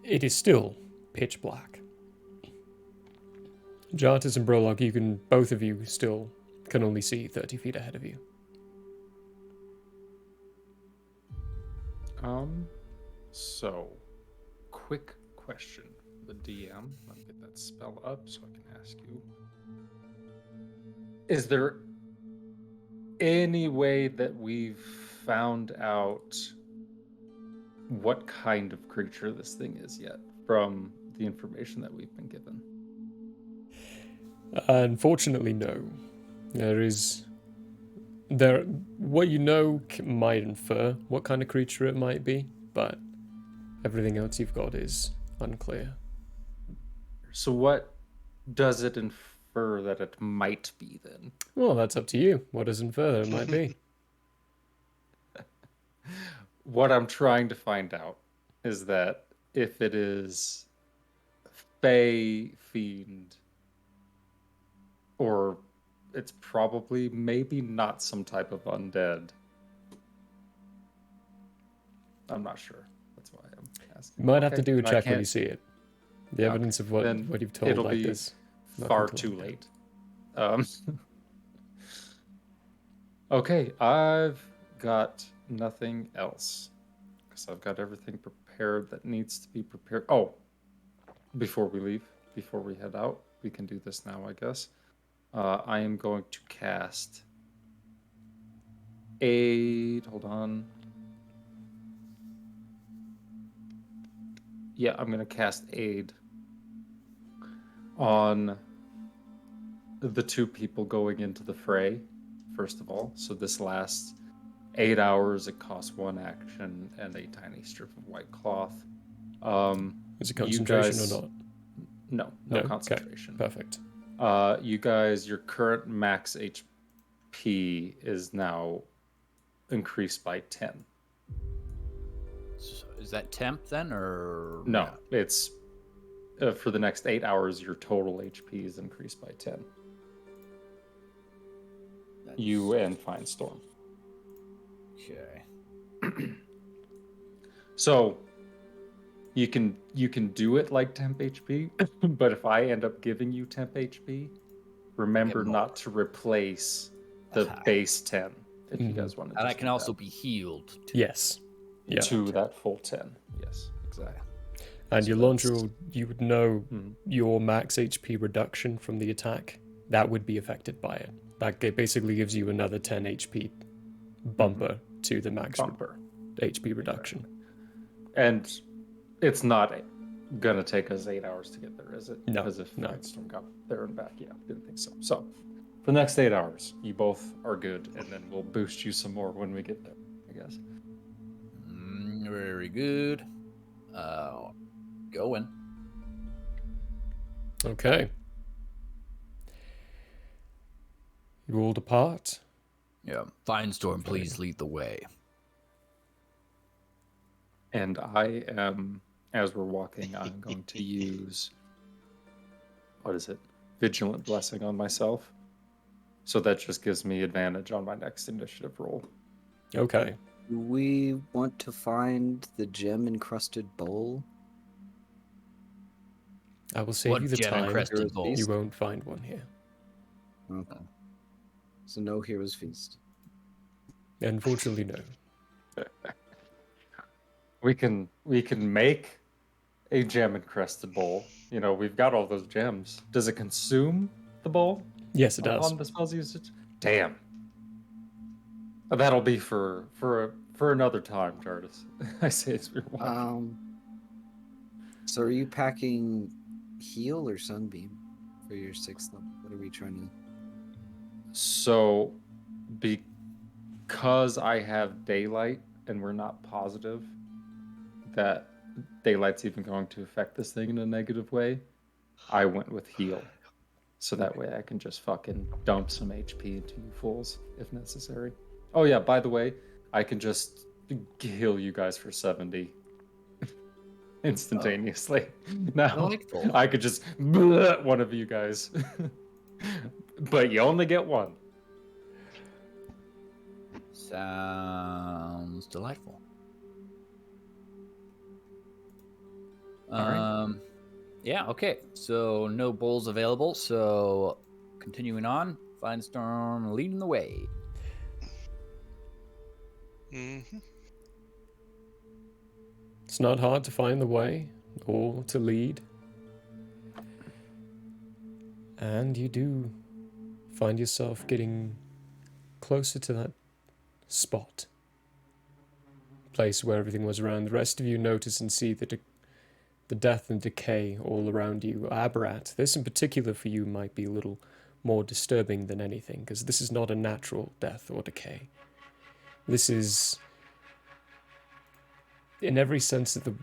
It is still pitch black. Jartis and Brolock, both of you still can only see 30 feet ahead of you. So, quick question. The DM, let me get that spell up so I can ask you. Is there any way that we've found out what kind of creature this thing is yet from the information that we've been given? Unfortunately, no. What you know might infer what kind of creature it might be, but everything else you've got is unclear. So what does it infer that it might be then? Well, that's up to you. What does infer that it might be? What I'm trying to find out is that if it is Fey, Fiend, or it's probably maybe not some type of undead. I'm not sure. That's why I'm asking. You might have to do a then I check when can't- you see it. The evidence of what then you've told it'll like be this. far too late. Okay, I've got nothing else because I've got everything prepared that needs to be prepared. Oh, before we leave, before we head out, we can do this now, I guess. I am going to cast aid. Hold on. Yeah, I'm going to cast aid on the two people going into the fray, first of all. So this lasts 8 hours. It costs 1 action and a tiny strip of white cloth. Is it concentration or not? No concentration. Okay. Perfect. You guys, your current max HP is now increased by 10. So is that temp then, or no? It's for the next 8 hours. Your total HP is increased by 10. You and Finestorm. Okay. So you can do it like temp HP, but if I end up giving you temp HP, remember not to replace the base 10 if you guys want to. And I can also be healed. Yes. Yeah. To that full 10. Yes, exactly. And your launcher, you would know your max HP reduction from the attack. That would be affected by it. Like, it basically gives you another 10 HP bumper to the max HP reduction. And it's not gonna take us 8 hours to get there, is it? No. Because if Firestorm got there and back, didn't think so. So, for the next 8 hours, you both are good, and then we'll boost you some more when we get there, I guess. Very good. Going. Okay. You all depart. Yeah. Finestorm, please lead the way. And I am, as we're walking, I'm going to use, what is it? Vigilant Blessing on myself. So that just gives me advantage on my next initiative roll. Okay. Do we want to find the gem-encrusted bowl? I will save you the time. Bowl? You won't find one here. Okay. So no Hero's Feast. Unfortunately, no. We can make a gem encrusted bowl. You know, we've got all those gems. Does it consume the bowl? Yes, it does. On the spell's usage? Damn. That'll be for another time, Jardis. I say as we're walking. So are you packing heal or sunbeam for your 6th level? What are we trying to? So, because I have daylight and we're not positive that daylight's even going to affect this thing in a negative way, I went with heal. So that way I can just fucking dump some HP into you fools if necessary. Oh yeah, by the way, I can just heal you guys for 70 instantaneously. Now I could just one of you guys. But you only get one. Sounds delightful. All Yeah, okay. So no bowls available. So continuing on, Finestorm leading the way. Mm-hmm. It's not hard to find the way or to lead. And you do find yourself getting closer to that spot. Place where everything was around. The rest of you notice and see the death and decay all around you. Aberrat, this in particular for you might be a little more disturbing than anything, because this is not a natural death or decay. This is, in every sense of the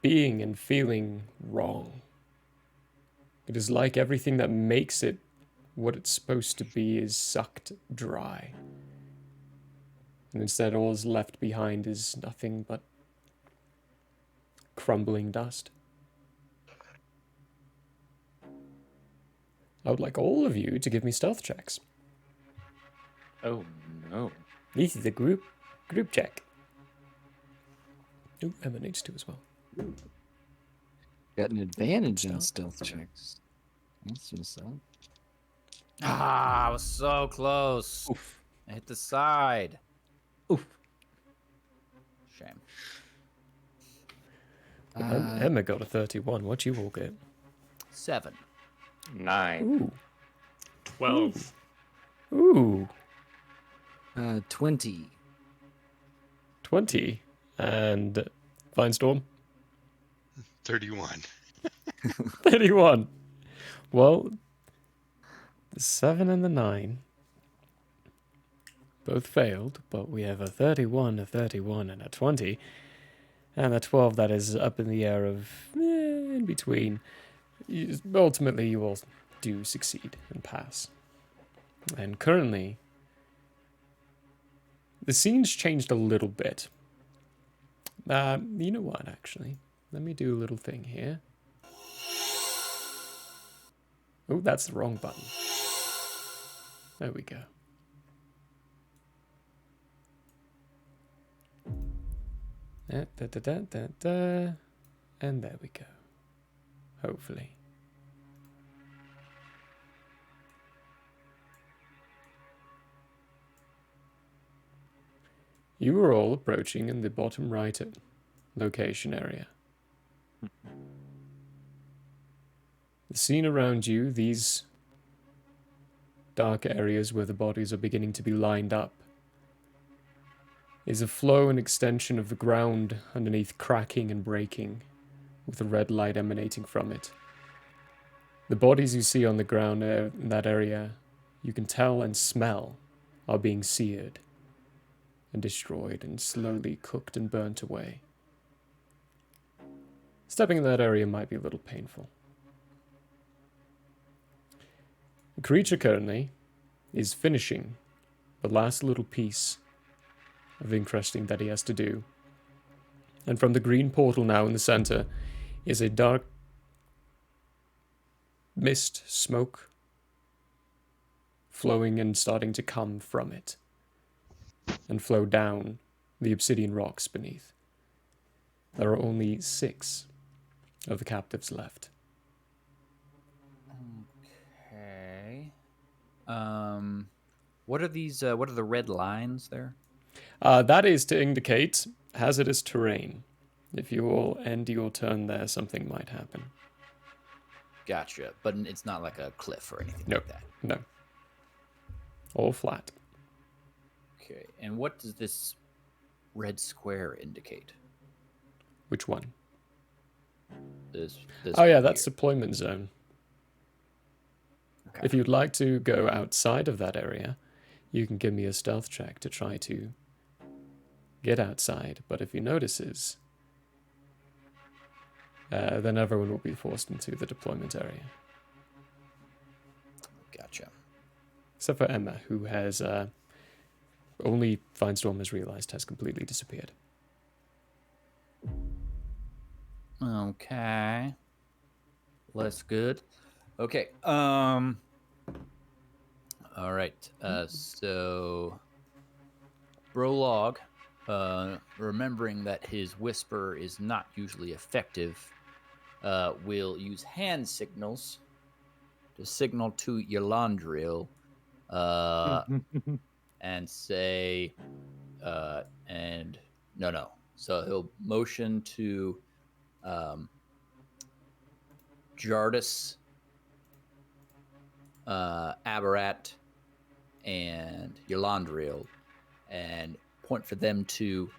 being and feeling, wrong. It is like everything that makes it what it's supposed to be is sucked dry. And instead all is left behind is nothing but crumbling dust. I would like all of you to give me stealth checks. Oh no. This is a group check. Ooh, Emma needs to as well. Got an advantage in stealth checks. That's what's up. Ah, I was so close. Oof. I hit the side. Oof. Shame. Emma got a 31. What you all get? 7. 9. Ooh. 12. Ooh. 20. 20. And Finestorm? 31. 31. Well, the 7 and the 9 both failed, but we have a 31, a 31, and a 20. And a 12 that is up in the air of in between. Ultimately, you all do succeed and pass. And currently, the scene's changed a little bit. You know what, actually? Let me do a little thing here. Oh, that's the wrong button. There we go. And there we go. Hopefully. You are all approaching in the bottom right location area. The scene around you, these dark areas where the bodies are beginning to be lined up, is a flow and extension of the ground underneath cracking and breaking, with a red light emanating from it. The bodies you see on the ground in that area, you can tell and smell, are being seared and destroyed and slowly cooked and burnt away. Stepping in that area might be a little painful. The creature currently is finishing the last little piece of encrusting that he has to do. And from the green portal now in the center is a dark mist, smoke, flowing and starting to come from it and flow down the obsidian rocks beneath. There are only 6 of the captives left. Okay. What are these? What are the red lines there? That is to indicate hazardous terrain. If you all end your turn there, something might happen. Gotcha. But it's not like a cliff or anything Nope. like that. No. All flat. Okay. And what does this red square indicate? Which one? This Oh yeah, one that's here. deployment zone. Okay. If you'd like to go outside of that area, you can give me a stealth check to try to get outside. But if he notices, then everyone will be forced into the deployment area. Gotcha. Except for Emma, who has only Finestorm has realized has completely disappeared. Okay. Less good. Okay. All right. So Brolog, remembering that his whisper is not usually effective, will use hand signals to signal to Yolandril and say, and no. So he'll motion to Jardis, Abarat, and Yolandril, and point for them to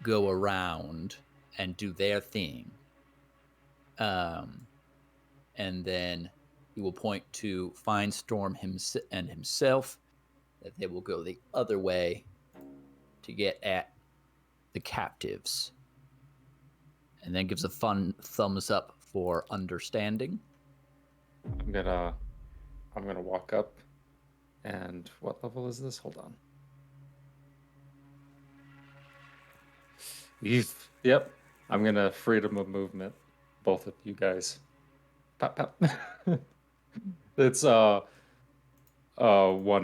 go around and do their thing. And then he will point to Finestorm himself, that they will go the other way to get at the captives. And then gives a fun thumbs up for understanding. I'm gonna walk up, and what level is this? Hold on. Yep. I'm gonna freedom of movement, both of you guys. Pop, pop. It's one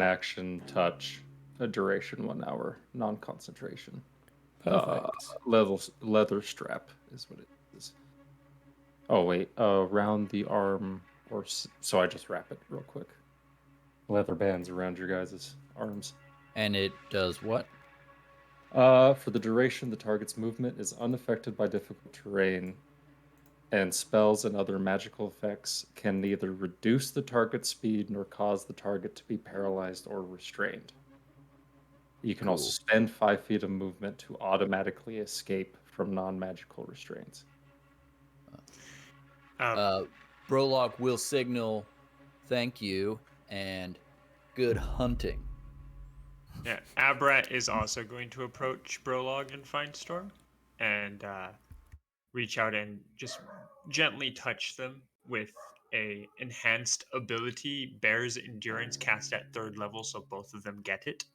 action touch, a duration 1 hour, non-concentration. Perfect. Leather strap is what it is. Oh wait, around the arm, so I just wrap it real quick. Leather bands around your guys' arms. And it does what? For the duration, the target's movement is unaffected by difficult terrain, and spells and other magical effects can neither reduce the target's speed nor cause the target to be paralyzed or restrained. You can also spend 5 feet of movement to automatically escape from non-magical restraints. Brolog will signal thank you and good hunting. Yeah, Abrat is also going to approach Brolog and Findstorm and reach out and just gently touch them with a enhanced ability, Bear's Endurance, cast at 3rd level, so both of them get it.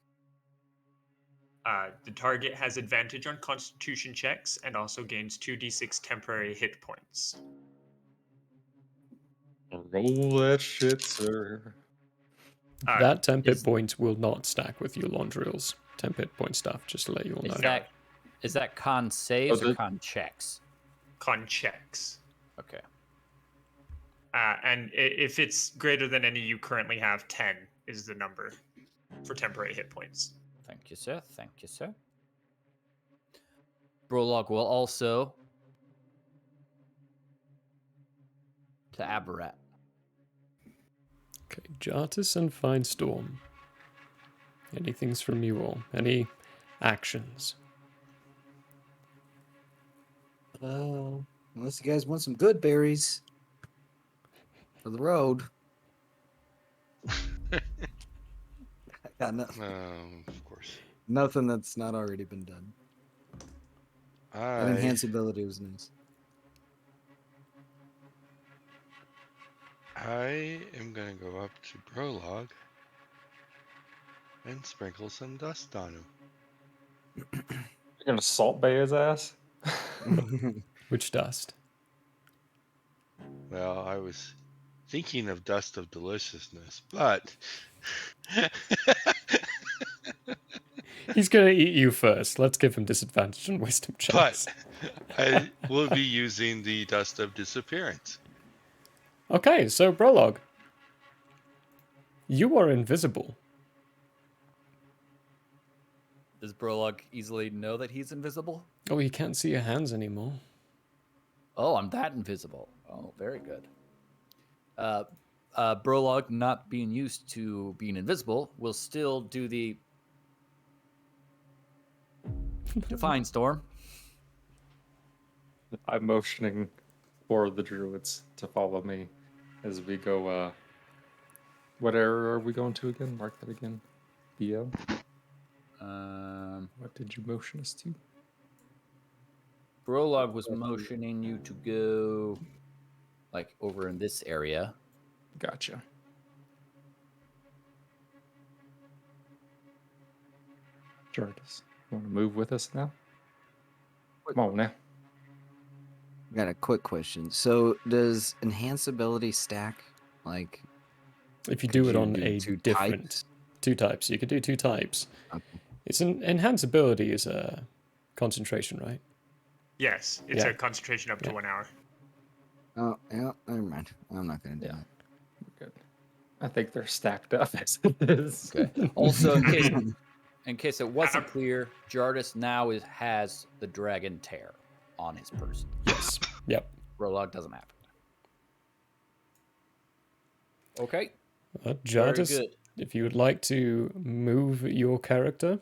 The target has advantage on Constitution checks and also gains 2d6 temporary hit points. Roll that shit, sir. That temp hit point will not stack with your Londril's temp hit point stuff, just to let you all know. Is that con saves or con checks? Con checks. Okay. And if it's greater than any you currently have, 10 is the number for temporary hit points. Thank you, sir. Thank you, sir. Brolog will also to Aberrat. Okay, Jartis and Findstorm. Anything's from you all? Any actions? Unless you guys want some good berries for the road. I got nothing. Of course. Nothing that's not already been done. That enhanced ability was nice. I am going to go up to Prologue and sprinkle some dust on him. You're gonna Salt Bay his ass? Which dust? Well, I was thinking of dust of deliciousness, but He's gonna eat you first. Let's give him disadvantage on wisdom checks. But I will be using the dust of disappearance. Okay, so Prologue. You are invisible. Does Brolog easily know that he's invisible? Oh, you can't see your hands anymore. Oh, I'm that invisible. Oh, very good. Brolog, not being used to being invisible, will still do the Define Storm. I'm motioning for the druids to follow me as we go. What area are we going to again? Mark that again. BL. What did you motion us to? Brolog was motioning you to go, like, over in this area. Gotcha. Jartis, you want to move with us now? Come on now. I got a quick question. So, does enhance ability stack? Like, if you do it on a two different types? 2 types, you could do 2 types. Okay. It's an enhance ability is a concentration, right? Yes, it's a concentration up to 1 hour. Oh, yeah, never mind. I'm not going to do that. Good. I think they're stacked up as it is. Okay. Also, in case it wasn't clear, Jartis now has the dragon tear on his person. Yes. Yep. Brolog doesn't have it. Okay. Jartis, Very good. if you would like to move your character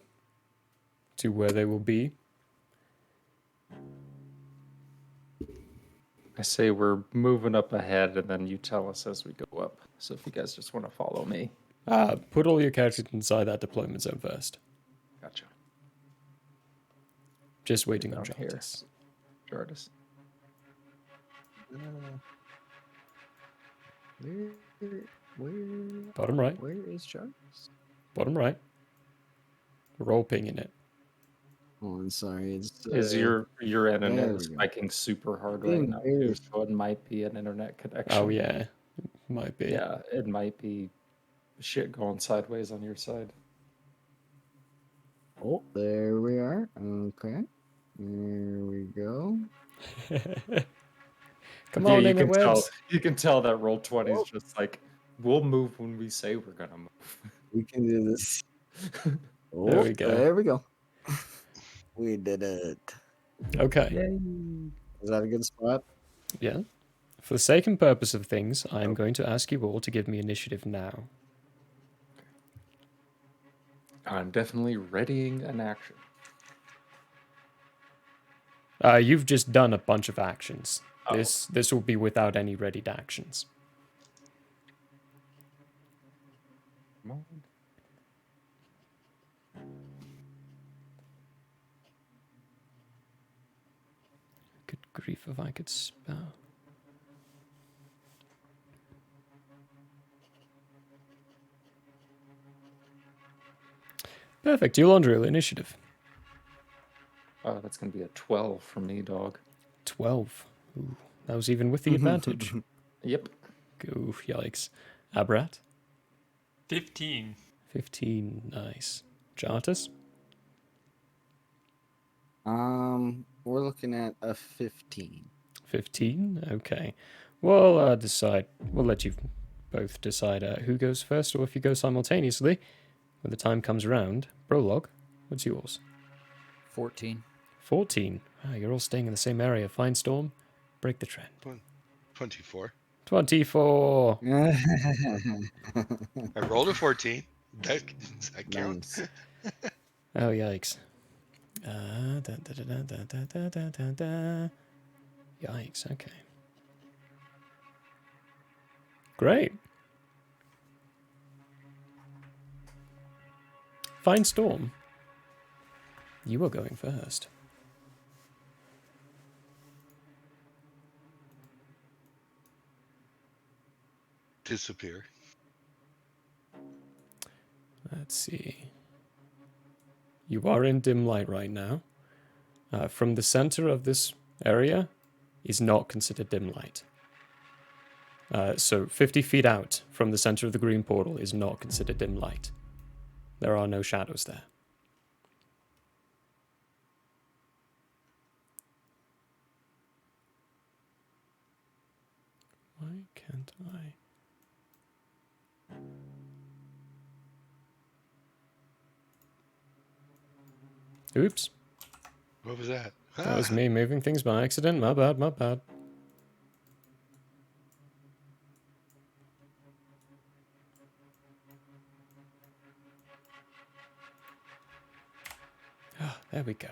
to where they will be. I say we're moving up ahead, and then you tell us as we go up. So if you guys just want to follow me. Put all your characters inside that deployment zone first. Gotcha. Just waiting on Down Jartis. Here. Jartis. Where? Bottom right. Where is Jartis? Bottom right. We're all pinging it. Oh, I'm sorry. It's, Is your internet there we go. spiking super hard right Being now? very- So it might be an internet connection. Oh, yeah. Might be. Yeah, it might be shit going sideways on your side. Oh, there we are. Okay. There we go. Come Yeah, on, you in it, can tell. Webs. You can tell that roll 20 is Oh. just like we'll move when we say we're gonna move. We can do this. Oh, There we go. There we go. We did it. Okay. Yay. Is that a good spot? Yeah. For the sake and purpose of things, I'm going to ask you all to give me initiative now. I'm definitely readying an action. You've just done a bunch of actions. Oh. This will be without any readied actions. Come on. Good grief, if I could spell. Perfect. Andrea, initiative. Oh, that's gonna be a 12 for me, dog. 12. Ooh, that was even with the advantage. Yep. Oof, yikes. Abrat? 15. 15, nice. Jartus? We're looking at a 15. 15? Okay. We'll decide. We'll let you both decide who goes first or if you go simultaneously when the time comes around. Prologue, what's yours? 14. 14. Ah, you're all staying in the same area. Fine storm. Break the trend. 24. 24. I rolled a 14. That counts. Nice. Oh, yikes. Da, da, da, da, da, da, da, da, da. Yikes, okay. Great. Fine storm. You are going first. Disappear. Let's see. You are in dim light right now. From the center of this area is not considered dim light. So 50 feet out from the center of the green portal is not considered dim light. There are no shadows there. Why can't I? Oops. What was that? That was me moving things by accident. My bad, my bad. Ah, there we go.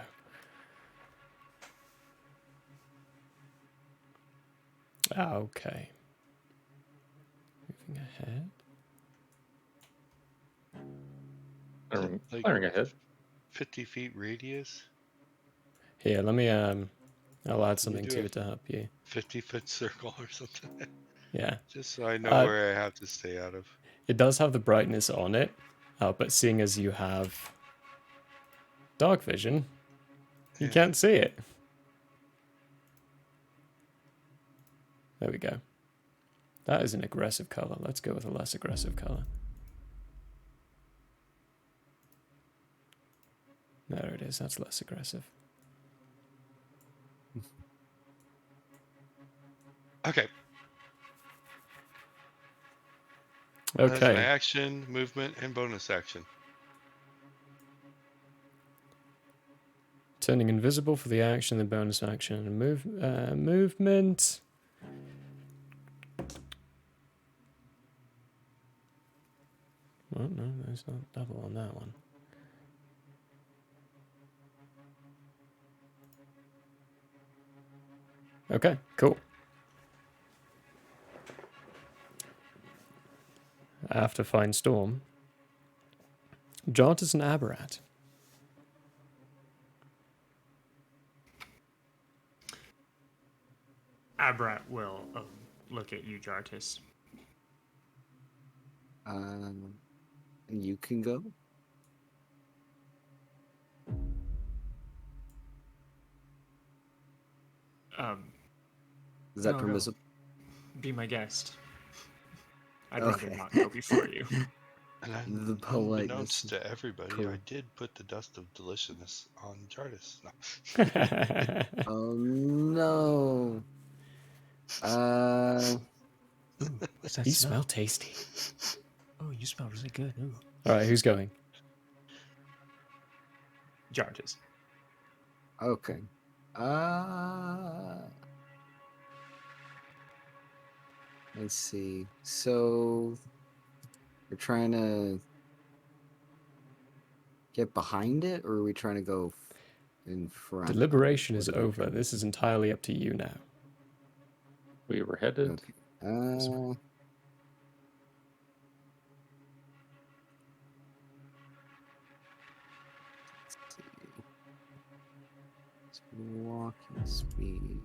Okay. Moving ahead. Firing ahead. 50 feet radius? Here, let me I'll add Can you something do to a it to help you. 50-foot circle or something? Yeah. Just so I know where I have to stay out of. It does have the brightness on it, but seeing as you have dark vision, you can't see it. There we go. That is an aggressive color. Let's go with a less aggressive color. There it is. That's less aggressive. Okay. Okay. That's my action, movement, and bonus action. Turning invisible for the action, the bonus action, and movement. Well, no, there's not double on that one. Okay, cool. After Fine Storm, Jartus and Aberrat. Abrat will look at you, Jartus. You can go. Is that No, permissible? Be my guest. I'd rather not go before you. And The politeness. unbeknownst to everybody, Cool. I did put the dust of deliciousness on Jardis. No. Oh no. What's that smell tasty. Oh, you smell really good. Ooh. All right, who's going? Jarges. Okay. Let's see. So we're trying to get behind it, or are we trying to go in front? Deliberation is over. This is entirely up to you now. We were headed. Okay. Let's see. Walking speed.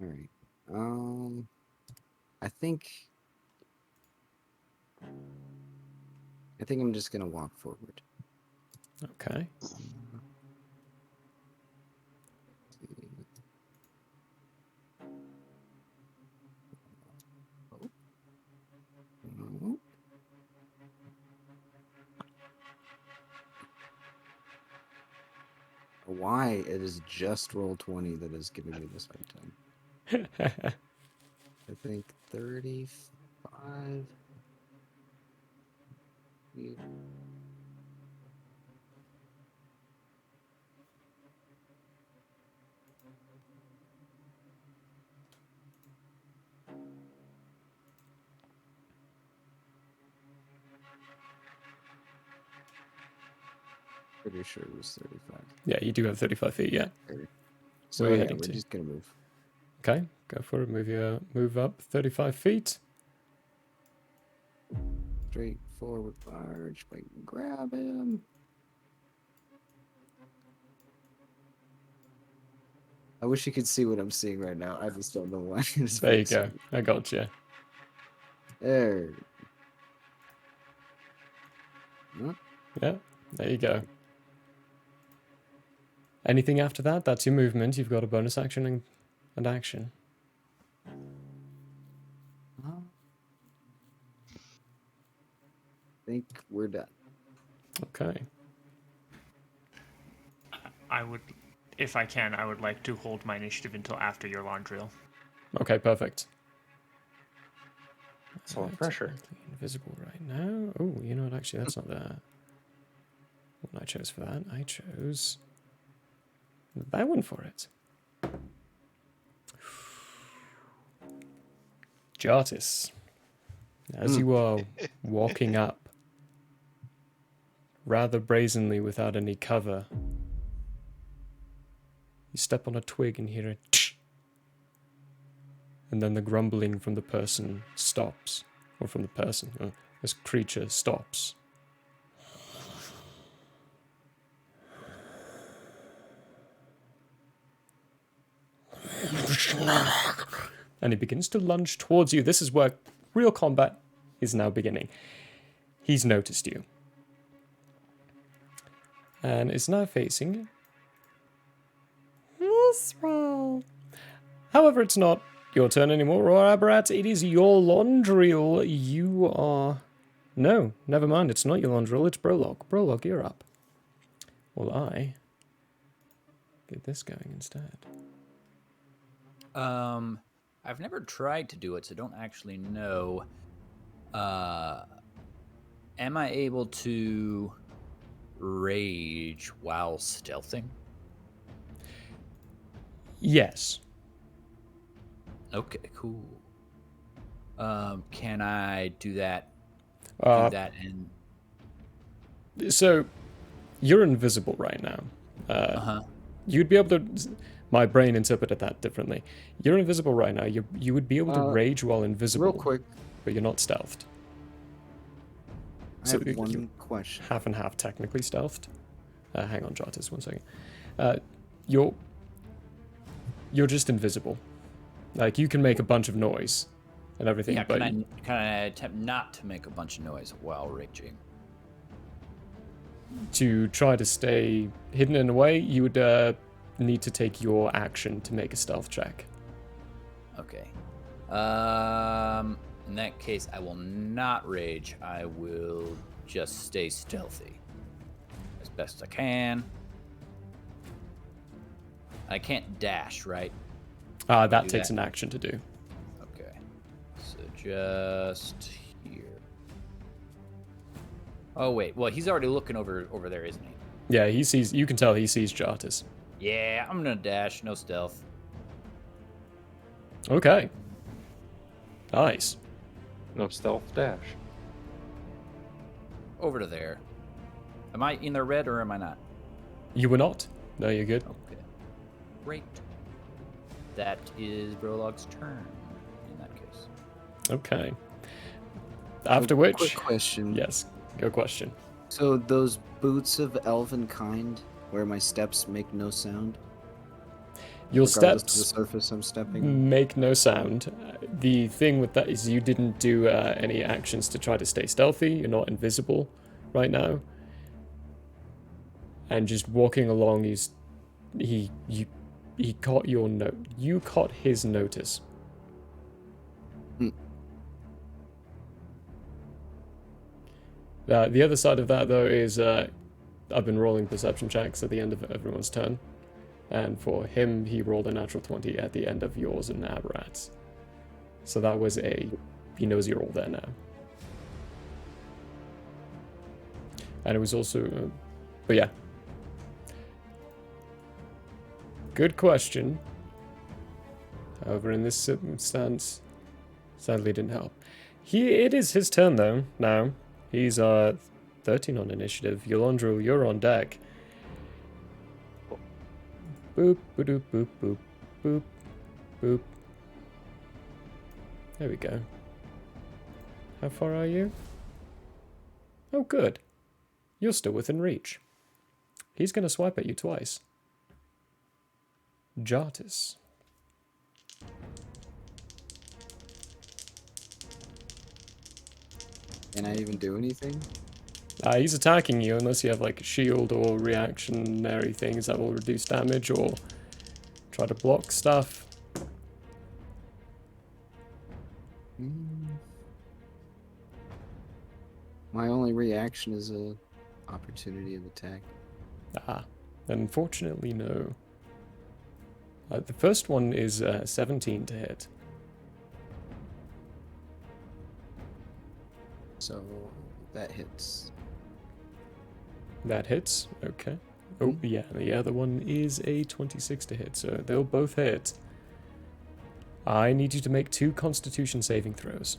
All right. I think I'm just gonna walk forward. Okay. Why it is just roll 20 that is giving me this hard time. I think 35. Yeah. Pretty sure it was 35. Yeah, you do have 35 feet, yeah. So Where are you yeah, heading we're to? just gonna move. Okay, go for it. Move up 35 feet. Straight forward barge, but grab him. I wish you could see what I'm seeing right now. I just don't know why. There you go. I got you. There. Yeah, there you go. Anything after that? That's your movement. You've got a bonus action and action. I think we're done. Okay. I would, if I can, I would like to hold my initiative until after your lawn drill. Okay, perfect. It's all pressure. Invisible right now. Oh, you know what? Actually, that's not the one I chose for that. I chose that one for it. Jartis, as you are walking up, rather brazenly without any cover, you step on a twig and hear a tsh, and then the grumbling from the person stops, or from the person, this creature stops. And he begins to lunge towards you. This is where real combat is now beginning. He's noticed you. And is now facing you. This way. However, it's not your turn anymore, or Aberrat, it is your Londriel. You are... No, never mind, it's not your Londriel, it's Brolog. Brolog, you're up. Well, I get this going instead. I've never tried to do it, so don't actually know. Am I able to rage while stealthing? Yes. Okay, cool. Can I do that? And so you're invisible right now. You'd be able to. My brain interpreted that differently. You're invisible right now. You would be able to rage while invisible. Real quick, but you're not stealthed. I have one question. Half and half, technically stealthed. Hang on, Jartis, 1 second. You're just invisible. Like, you can make a bunch of noise and everything. Yeah, but can I attempt not to make a bunch of noise while raging? To try to stay hidden in a way, you would need to take your action to make a stealth check. Okay. In that case, I will not rage. I will just stay stealthy as best I can. I can't dash, right? That takes an action to do. Okay. So just here. Oh wait. Well, he's already looking over there, isn't he? Yeah, he sees. You can tell he sees Jartis. Yeah, I'm gonna dash. No stealth. Okay. Nice. No stealth dash. Over to there. Am I in the red or am I not? You were not. No, you're good. Okay. Great. That is Brolog's turn in that case. Okay. After which... Quick question. Yes, go question. So those boots of elven kind, where my steps make no sound? Your regardless steps of the surface I'm stepping on? make no sound. The thing with that is you didn't do any actions to try to stay stealthy. You're not invisible right now. And just walking along, he caught your note. You caught his notice. The other side of that, though, is I've been rolling perception checks at the end of everyone's turn. And for him, he rolled a natural 20 at the end of yours and Aberrat's. So that was he knows you're all there now. And it was also, but yeah. Good question. However, in this circumstance, sadly didn't help. It is his turn, though, now. He's 13 on initiative. Yolandru, you're on deck. Boop, boop, boop, boop, boop, boop. There we go. How far are you? Oh, good. You're still within reach. He's going to swipe at you twice. Jartis. Can I even do anything? He's attacking you unless you have like a shield or reactionary things that will reduce damage or try to block stuff. My only reaction is a opportunity of attack. Unfortunately, no. The first one is 17 to hit. So that hits. That hits, okay. Oh, yeah, the other one is a 26 to hit, so they'll both hit. I need you to make 2 Constitution saving throws.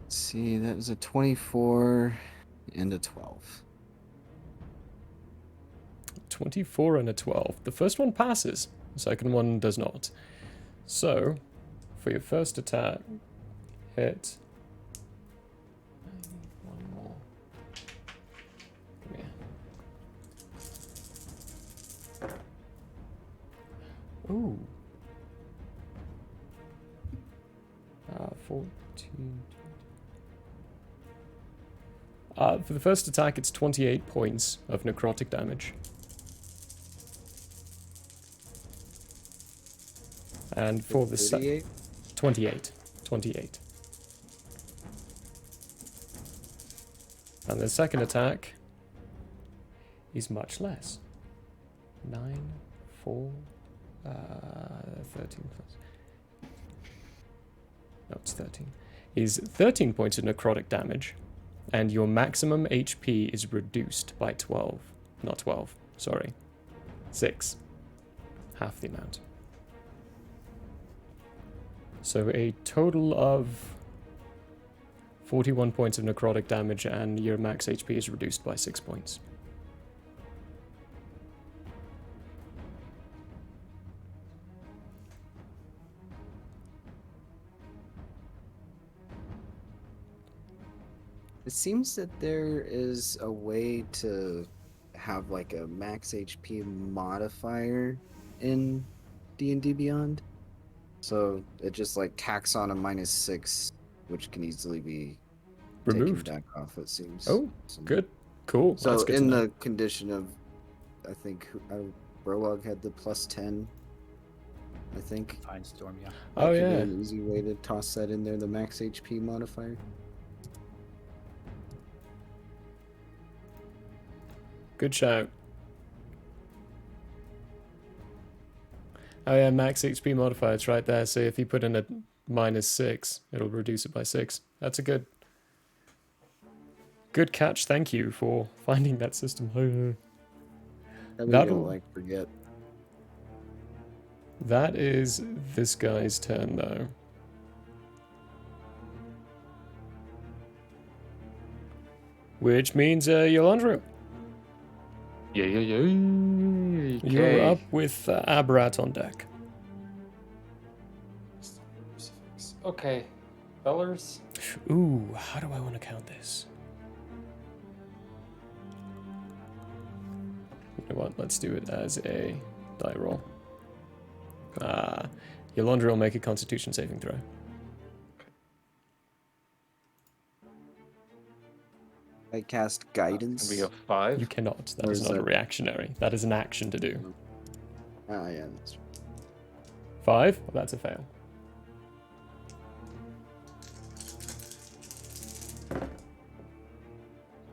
Let's see, that was a 24 and a 12. 24 and a 12. The first one passes, the second one does not. So, for your first attack, hit. I need one more. Come here. Ooh. 14. For the first attack, it's 28 points of necrotic damage. And for the 28. And the second attack is much less. 9, 4, 13 plus. No, it's 13. Is 13 points of necrotic damage, and your maximum HP is reduced by 12. Not 12, sorry. 6. Half the amount. So a total of 41 points of necrotic damage, and your max HP is reduced by 6 points. It seems that there is a way to have like a max HP modifier in D&D Beyond. So it just like tacks on a -6, which can easily be Removed. taken back off, it seems. Oh, good. Cool. So That's good in to know. the condition of, I think Brolog had the +10. I think. Fine Storm, yeah. That Oh, could be yeah. an easy way to toss that in there, the max HP modifier. Good shout. Oh yeah, max HP modifier, it's right there. So if you put in a -6, it'll reduce it by 6. That's a good catch. Thank you for finding that system. That we That'll- don't like forget. That is this guy's turn though. Which means Yolandru. Yeah. You're up with Abrat on deck. Okay. Fellers? Ooh, how do I want to count this? You know what? Let's do it as a die roll. Yolandra will make a Constitution saving throw. I cast Guidance. We have 5. You cannot. That Or is is not a that- reactionary. That is an action to do. Ah, yeah, that's right. 5? Well, that's a fail.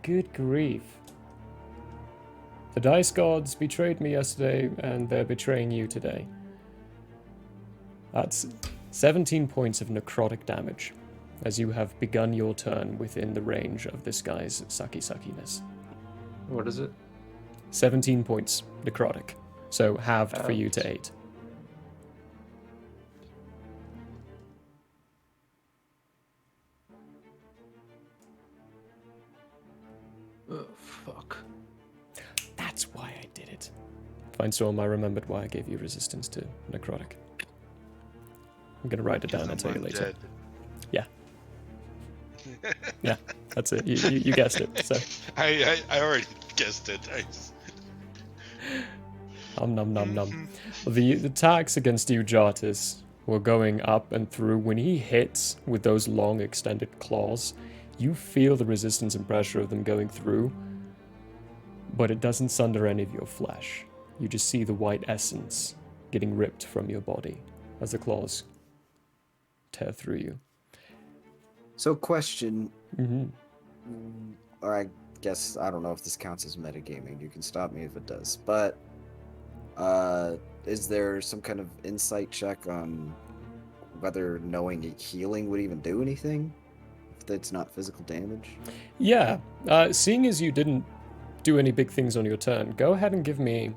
Good grief. The dice gods betrayed me yesterday, and they're betraying you today. That's 17 points of necrotic damage, as you have begun your turn within the range of this guy's sucky-suckiness. What is it? 17 points necrotic, so halved for you to 8. Oh, fuck. That's why I did it. Fine Storm, I remembered why I gave you resistance to necrotic. I'm gonna write it down and tell you later. Dead. Yeah. Yeah, that's it. You guessed it. So. I already guessed it. Nom nom. The attacks against you, Jartis, were going up and through. When he hits with those long extended claws, you feel the resistance and pressure of them going through, but it doesn't sunder any of your flesh. You just see the white essence getting ripped from your body as the claws tear through you. So, question. Mm-hmm. Or I guess, I don't know if this counts as metagaming. You can stop me if it does. But, is there some kind of insight check on whether knowing healing would even do anything? If it's not physical damage? Yeah. Seeing as you didn't do any big things on your turn, go ahead and give me...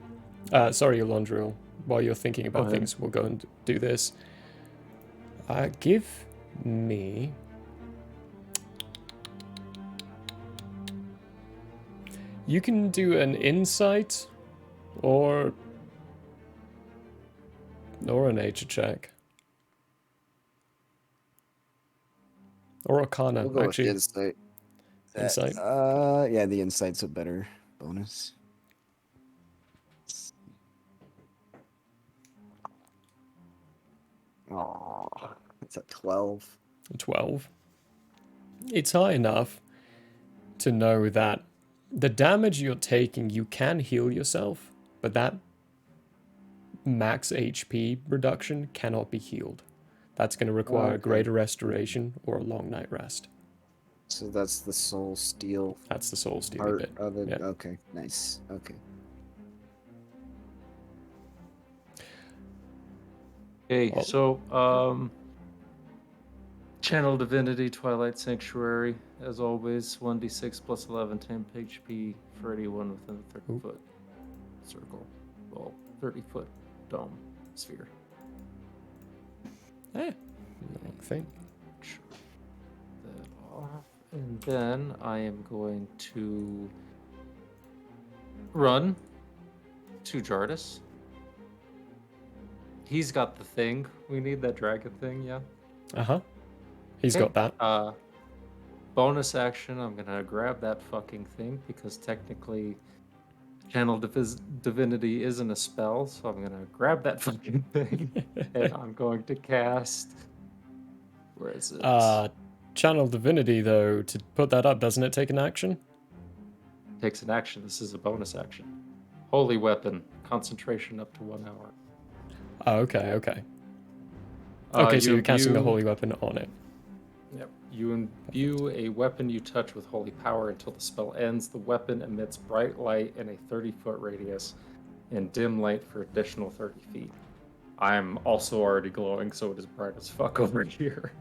sorry, Alondril. While you're thinking about things, we'll go and do this. Give me... You can do an insight or a nature check. Or Arcana, We'll go actually. with insight. Insight. Yeah, the insight's a better bonus. Oh, it's a 12. 12. It's high enough to know that the damage you're taking, you can heal yourself, but that max HP reduction cannot be healed. That's going to require Okay. greater restoration or a long night rest. So that's the soul steel. That's the soul steel part bit. of it. Yeah. Okay, nice. Okay. Okay, Well- so Channel Divinity, Twilight Sanctuary, as always, 1d6 plus 11 temp HP for anyone within the 30-foot circle. Well, 30-foot dome sphere. Eh, wrong thing. Sure. That off. And then I am going to run to Jardis. He's got the thing. We need that dragon thing, yeah? Uh-huh. He's Okay. got that. Bonus action, I'm gonna grab that fucking thing because technically Channel Divinity isn't a spell, so I'm gonna grab that fucking thing and I'm going to cast. Where is it? Channel Divinity, though, to put that up, doesn't it take an action? Takes an action. This is a bonus action. Holy Weapon, concentration up to 1 hour. Oh, okay, okay. Okay, so you're casting the Holy Weapon on it. Yep. You imbue a weapon you touch with holy power until the spell ends. The weapon emits bright light in a 30-foot radius and dim light for additional 30 feet. I'm also already glowing, so it is bright as fuck over here.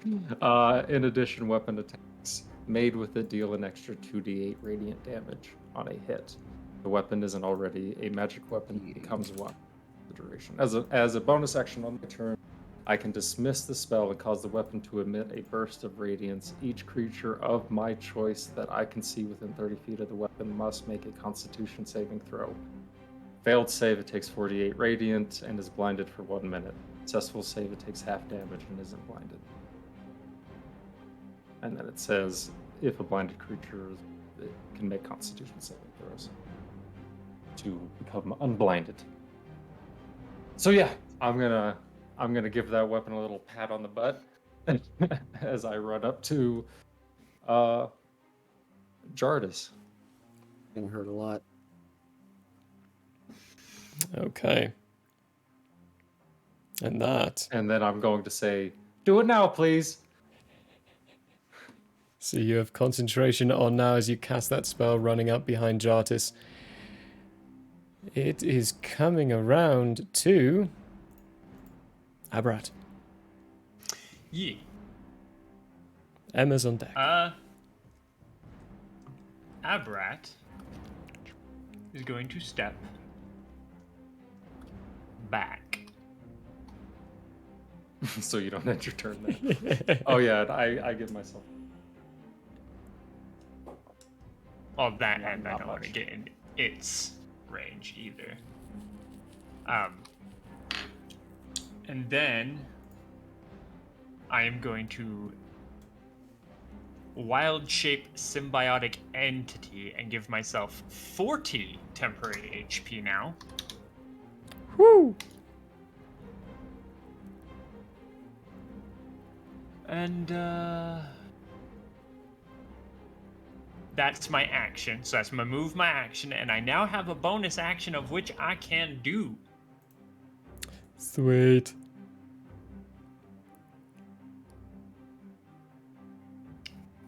In addition, weapon attacks made with it deal an extra 2d8 radiant damage on a hit. The weapon isn't already a magic weapon, it becomes one for the duration. As a bonus action on my turn, I can dismiss the spell and cause the weapon to emit a burst of radiance. Each creature of my choice that I can see within 30 feet of the weapon must make a Constitution saving throw. Failed save, it takes 48 radiant and is blinded for 1 minute. Successful save, it takes half damage and isn't blinded. And then it says, if a blinded creature can make Constitution saving throws to become unblinded. So yeah, I'm gonna give that weapon a little pat on the butt as I run up to Jardis. Gonna hurt a lot. Okay. And then I'm going to say, do it now, please. So you have concentration on now as you cast that spell, running up behind Jartis. It is coming around to Abrat. Yeah. Emma's on deck. Abrat is going to step back. So you don't end your turn then. Oh yeah, I give myself. Well, that and I don't want to get in its range either. And then I am going to wild shape symbiotic entity and give myself 40 temporary HP now. Woo! And that's my action. So that's my move, my action, and I now have a bonus action of which I can do. Sweet.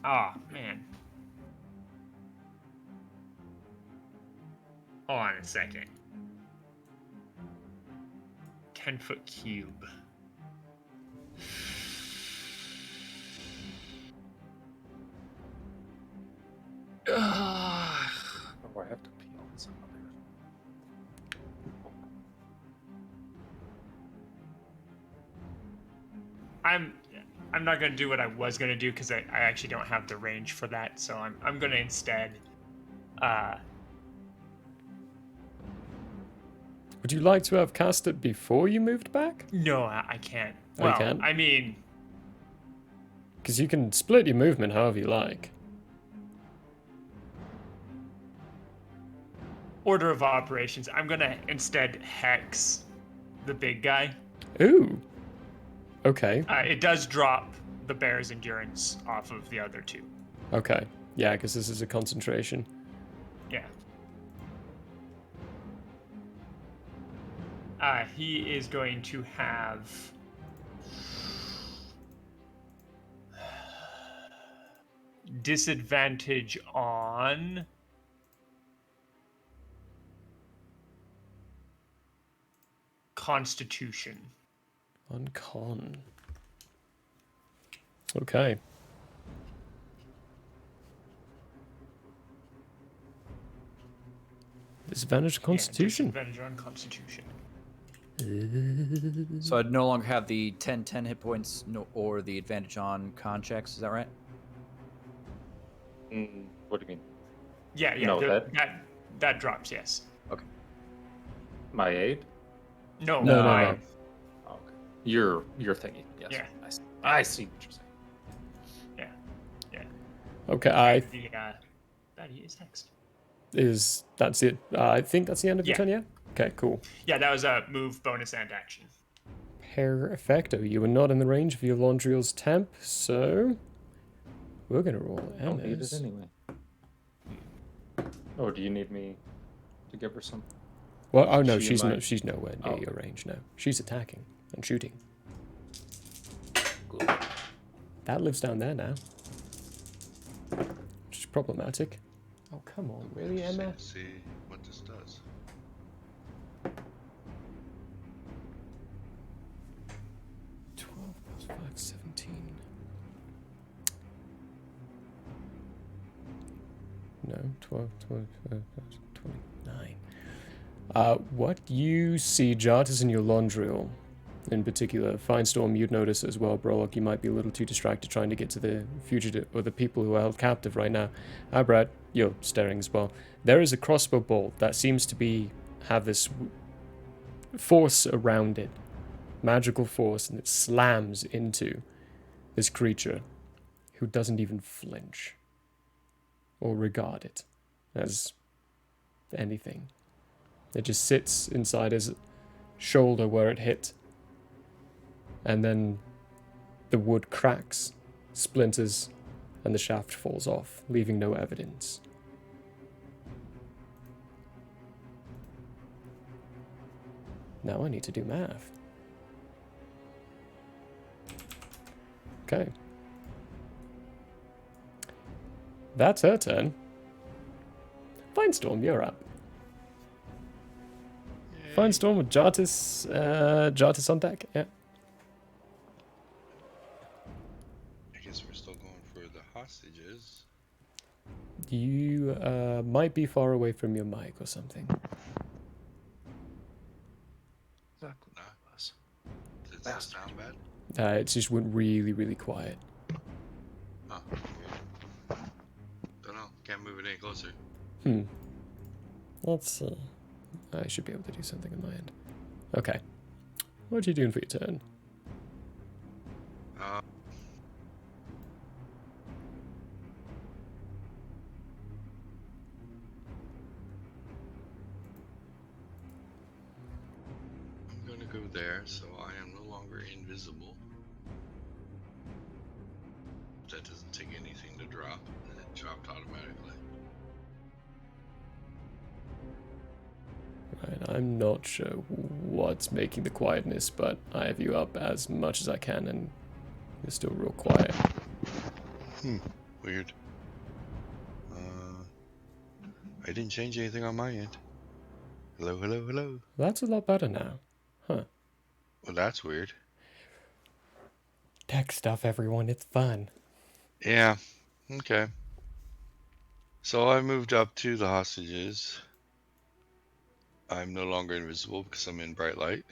Ah, man. Hold on a second. 10-foot cube. Oh, I have to pee on some other. I'm not gonna do what I was gonna do because I actually don't have the range for that, so I'm gonna instead Would you like to have cast it before you moved back? No, I can't. Oh, Well, you can't? I mean, Because you can split your movement however you like. order of operations. I'm gonna instead hex the big guy. Ooh. Okay. It does drop the bear's endurance off of the other two. Okay. Yeah, because this is a concentration. Yeah. He is going to have disadvantage on Constitution. On con. Okay. Disadvantage Constitution. Disadvantage on Constitution. So I'd no longer have the 10 hit points or the advantage on con checks, is that right? What do you mean? Yeah, No, that drops, yes. Okay. My aid? No. Okay. Your thingy. Yes. Yeah. I see what you're saying. Yeah. Okay, That he is hexed. That's it? I think that's the end of your Yeah. turn, yeah? Okay, cool. Yeah, that was a move, bonus, and action. Perfecto. You are not in the range of your Laundriel's temp, so we're going to roll Don't need it Emma's. anyway. Oh, do you need me to give her some? Well, oh no, She in my- she's nowhere near Oh. your range now. She's attacking and shooting. Good. That lives down there now. Which is problematic. Oh, come on, really, Emma? See what this does. +5, 17. No, 12, 29. What you see, Jartis, in your Laundriel, in particular, Finestorm, you'd notice as well, Brolock, you might be a little too distracted trying to get to the fugitive, or the people who are held captive right now. Brad, you're staring as well. There is a crossbow bolt that seems to have this force around it, magical force, and it slams into this creature who doesn't even flinch or regard it as anything. It just sits inside his shoulder where it hit, and then the wood cracks, splinters, and the shaft falls off, leaving no evidence. Now I need to do math. Okay. That's her turn. Finestorm, you're up. Finestorm with Jartis, Jartis on deck, yeah. I guess we're still going for the hostages. You might be far away from your mic or something. Exactly. Does that sound bad? It just went really, really quiet. Oh, weird. Don't know. Can't move it any closer. Let's see. I should be able to do something on my end. Okay. What are you doing for your turn? I'm gonna go there, so I am no longer invisible. That doesn't take anything to drop, and it dropped automatically. Right, I'm not sure what's making the quietness, but I have you up as much as I can, and you're still real quiet. Weird. I didn't change anything on my end. Hello, hello, hello. That's a lot better now. Huh. Well, that's weird. Tech stuff, everyone. It's fun. Yeah. Okay. So I moved up to the hostages. I'm no longer invisible because I'm in bright light.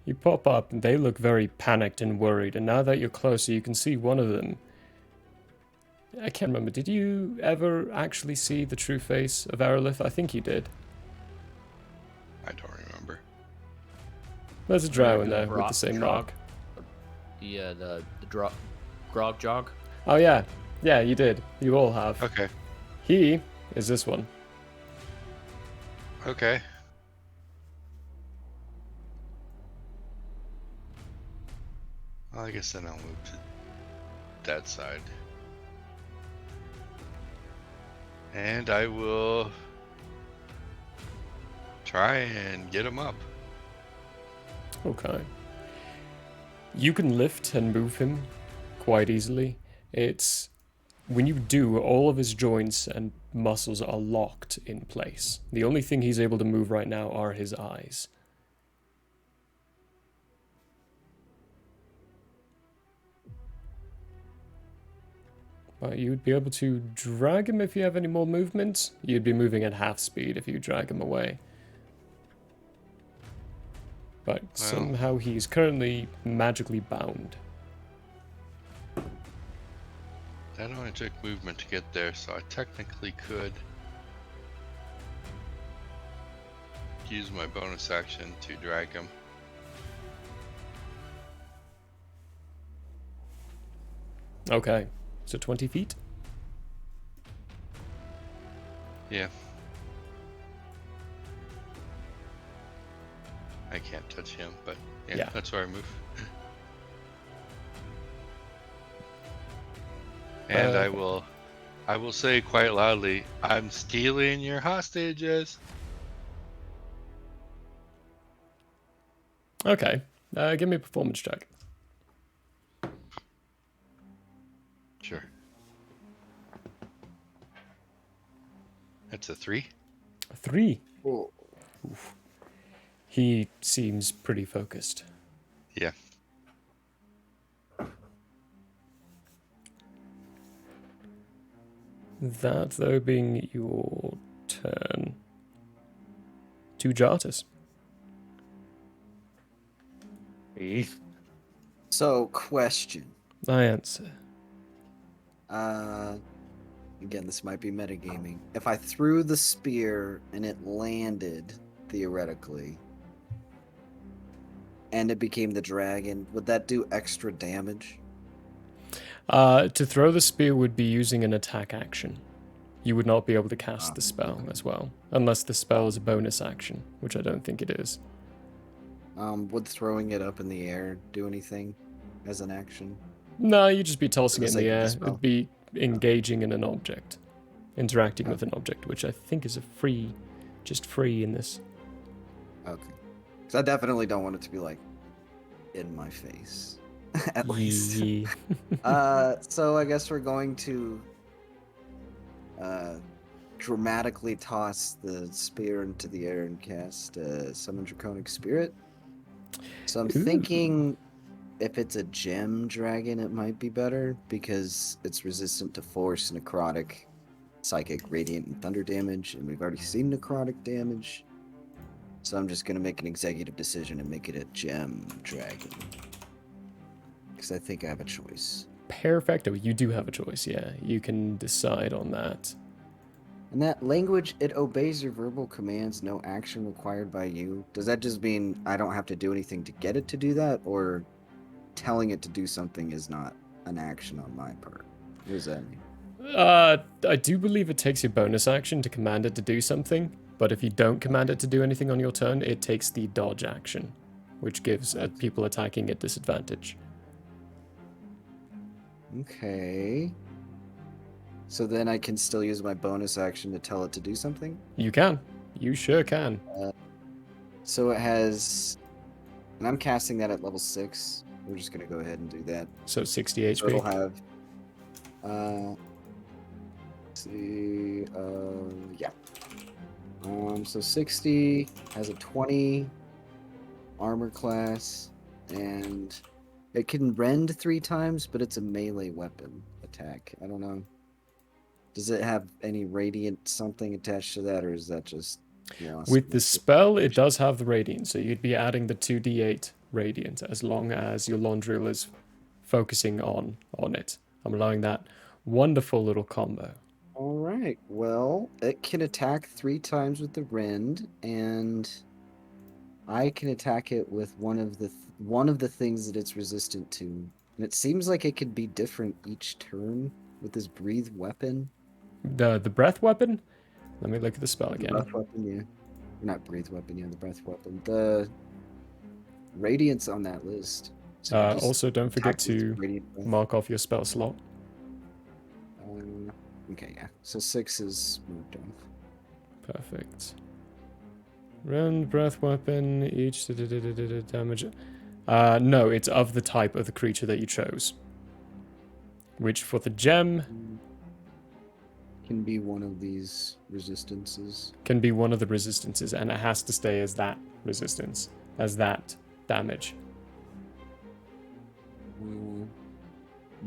You pop up, and they look very panicked and worried, and now that you're closer, you can see one of them. I can't remember, did you ever actually see the true face of Aerolith? I think you did. I don't remember. There's a drow in there with the same mark. Yeah, the grog jog. Oh yeah, yeah, you did. You all have. Okay. He is this one. Okay. Well, I guess then I'll move to that side. And I will try and get him up. Okay. You can lift and move him quite easily. It's when you do, all of his joints and muscles are locked in place. The only thing he's able to move right now are his eyes. But you'd be able to drag him if you have any more movement. You'd be moving at half speed if you drag him away. But somehow he's currently magically bound. That only took movement to get there, so I technically could use my bonus action to drag him. Okay, so 20 feet? Yeah. I can't touch him, but yeah. That's where I move. And I will say quite loudly, I'm stealing your hostages. Okay. Give me a performance check. Sure. That's a 3. A 3. Oh. Oof. He seems pretty focused. Yeah. That, though, being your turn. To Jartus. So, question. I answer. Again, this might be metagaming. If I threw the spear and it landed, theoretically, and it became the dragon, would that do extra damage? To throw the spear would be using an attack action. You would not be able to cast the spell as well, unless the spell is a bonus action, which I don't think it is. Would throwing it up in the air do anything as an action? No, you'd just be tossing For it the in the sake of the air. spell. It'd be engaging in an object. Interacting with an object, which I think is just free in this. Okay. Because I definitely don't want it to be, like, in my face. At least. So I guess we're going to dramatically toss the spear into the air and cast Summon Draconic Spirit. So I'm thinking if it's a gem dragon, it might be better because it's resistant to force, necrotic, psychic, radiant, and thunder damage, and we've already seen necrotic damage. So I'm just going to make an executive decision and make it a gem dragon. Because I think I have a choice. Perfecto. You do have a choice, yeah. You can decide on that. And that language, it obeys your verbal commands, no action required by you. Does that just mean I don't have to do anything to get it to do that? Or telling it to do something is not an action on my part? What does that mean? I do believe it takes your bonus action to command it to do something, but if you don't command it to do anything on your turn, it takes the dodge action, which gives people attacking it disadvantage. Okay. So then I can still use my bonus action to tell it to do something? You can. You sure can. So it has... And I'm casting that at level 6. We're just going to go ahead and do that. So 60 HP. So it'll have... let's see... yeah. So 60 has a 20 armor class, and it can rend 3 times, but it's a melee weapon attack. I don't know. Does it have any radiant something attached to that, or is that just... With the spell, it does have the radiant, so you'd be adding the 2d8 radiant as long as your Londril is focusing on it. I'm allowing that wonderful little combo. All right. Well, it can attack 3 times with the rend, and I can attack it with one of the things that it's resistant to. And it seems like it could be different each turn with this breathe weapon. The breath weapon? Let me look at the spell again. Breath weapon, yeah. Not breathe weapon, yeah, the breath weapon. The radiance on that list. So also, don't forget to mark off your spell slot. Okay, yeah. So 6 is moved off. Perfect. Rend, breath weapon, each damage. No, it's of the type of the creature that you chose. Which for the gem... Can be one of these resistances. Can be one of the resistances, and it has to stay as that resistance, as that damage.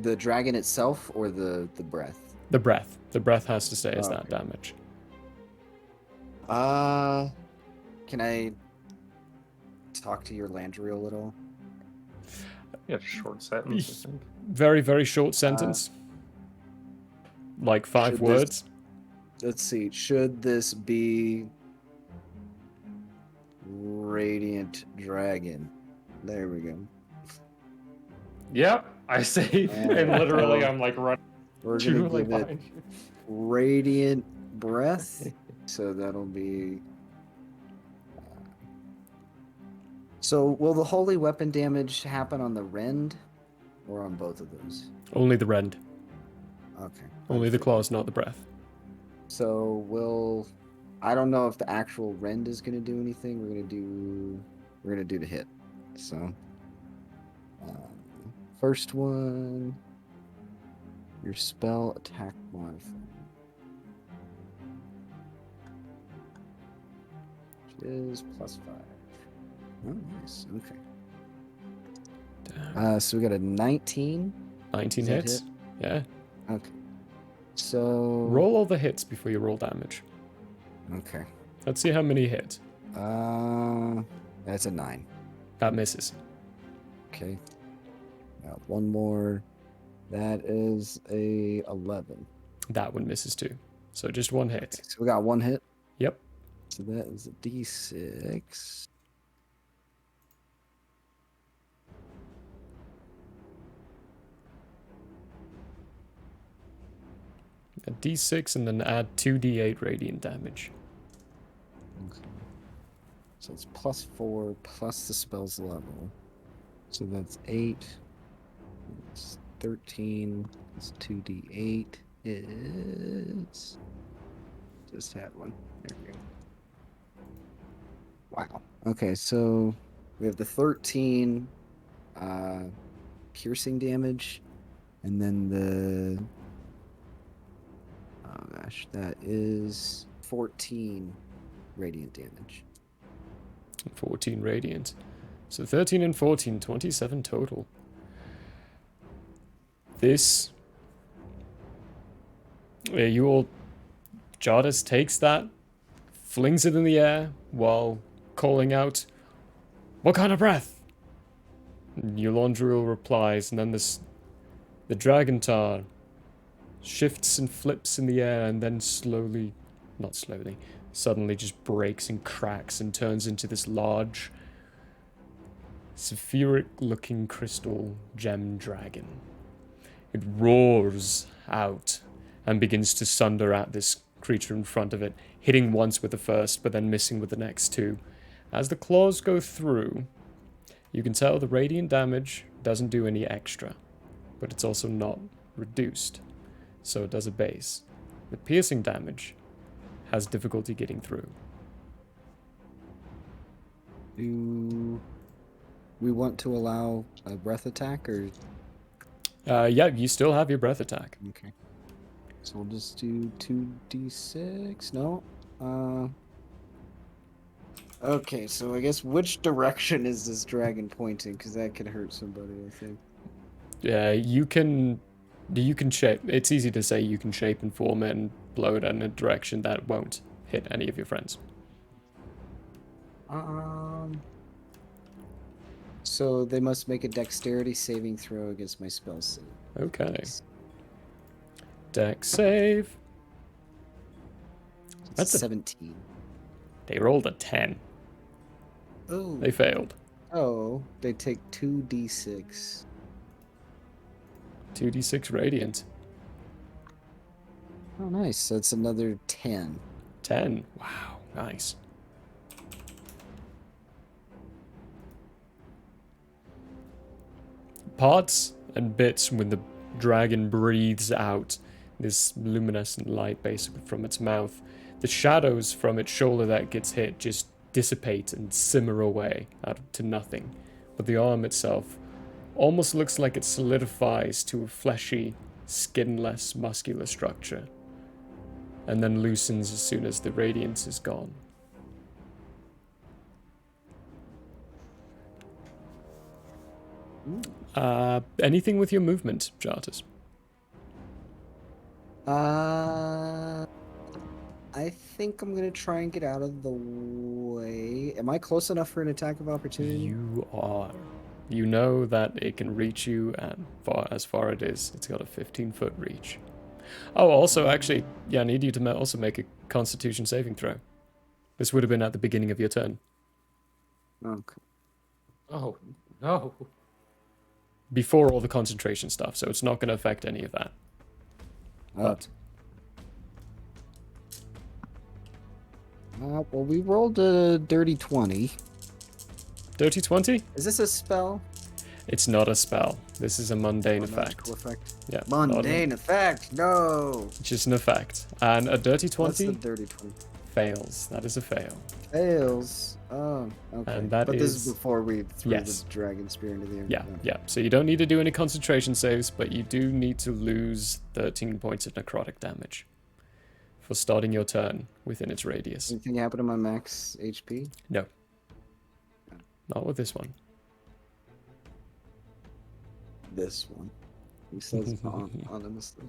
The dragon itself, or the breath? The breath. The breath has to stay as that damage. Can I talk to your Landry a little? You have a short sentence, I think. Very, very short sentence. Like 5 words. Let's see. Should this be Radiant Dragon? There we go. Yep, I say, and literally I'm like running. We're gonna give it Radiant breath, so that'll be. So will the holy weapon damage happen on the rend, or on both of those? Only the rend. Okay. Only the claws, not the breath. So I don't know if the actual rend is gonna do anything. We're gonna do the hit. So, first one, your spell attack modifier, which is +5. Oh, nice. Okay. So we got a 19. 19 Does that hits. hit? Yeah. Okay. So Roll all the hits before you roll damage. Okay. Let's see how many hit. That's a 9. That misses. Okay. Now one more. That is a 11. That one misses too. So just one hit. So we got one hit. Yep. So that is a D6. A D6 and then add 2d8 radiant damage. Okay. So it's +4 plus the spell's level. So that's 8. It's 13. It's 2d8 is. Just had one. There we go. Wow. Okay, so we have the 13 piercing damage, and then the. Oh gosh, that is 14 radiant damage. 14 radiant. So 13 and 14, 27 total. This... you all... Jardis takes that, flings it in the air, while calling out, "What kind of breath?" And Eulandriel replies, and then the dragon tar shifts and flips in the air, and then suddenly just breaks and cracks and turns into this large, Saphiric-looking crystal gem dragon. It roars out and begins to sunder at this creature in front of it, hitting once with the first, but then missing with the next two. As the claws go through, you can tell the radiant damage doesn't do any extra, but it's also not reduced, so it does a base. The piercing damage has difficulty getting through. Do we want to allow a breath attack, or? Yeah, you still have your breath attack. Okay. So we'll just do 2d6. No. Okay, so I guess which direction is this dragon pointing? Because that could hurt somebody, I think. Yeah, you can shape. It's easy to say you can shape and form it and blow it in a direction that won't hit any of your friends. So they must make a dexterity saving throw against my spell save. Okay. Dex save. That's 17. They rolled a 10. Oh. They failed. Oh, they take 2d6. 2d6 radiant. Oh, nice. So it's another 10. 10. Wow, nice. Parts and bits when the dragon breathes out this luminescent light basically from its mouth. The shadows from its shoulder that gets hit just dissipate and simmer away out to nothing. But the arm itself almost looks like it solidifies to a fleshy, skinless, muscular structure, and then loosens as soon as the radiance is gone. Anything with your movement, Jartus? I think I'm gonna try and get out of the way. Am I close enough for an attack of opportunity? You are. You know that it can reach you as far it is. It's got a 15-foot reach. Oh, also, actually, yeah, I need you to also make a Constitution saving throw. This would have been at the beginning of your turn. Okay. Oh, no. Before all the concentration stuff, so it's not going to affect any of that. But Well, we rolled a dirty 20. Dirty 20? Is this a spell? It's not a spell. This is a mundane effect. Magical effect. Yeah. Mundane effect. No. Just an effect. And a dirty 20 What's the dirty 20? fails. That is a fail. Fails. Oh, okay. And that but this is is- before we threw yes. the dragon spear into the air. Yeah, yeah. So you don't need to do any concentration saves, but you do need to lose 13 points of necrotic damage for starting your turn within its radius. Anything happen to my max HP? No. Not with this one. This one. He says anonymously.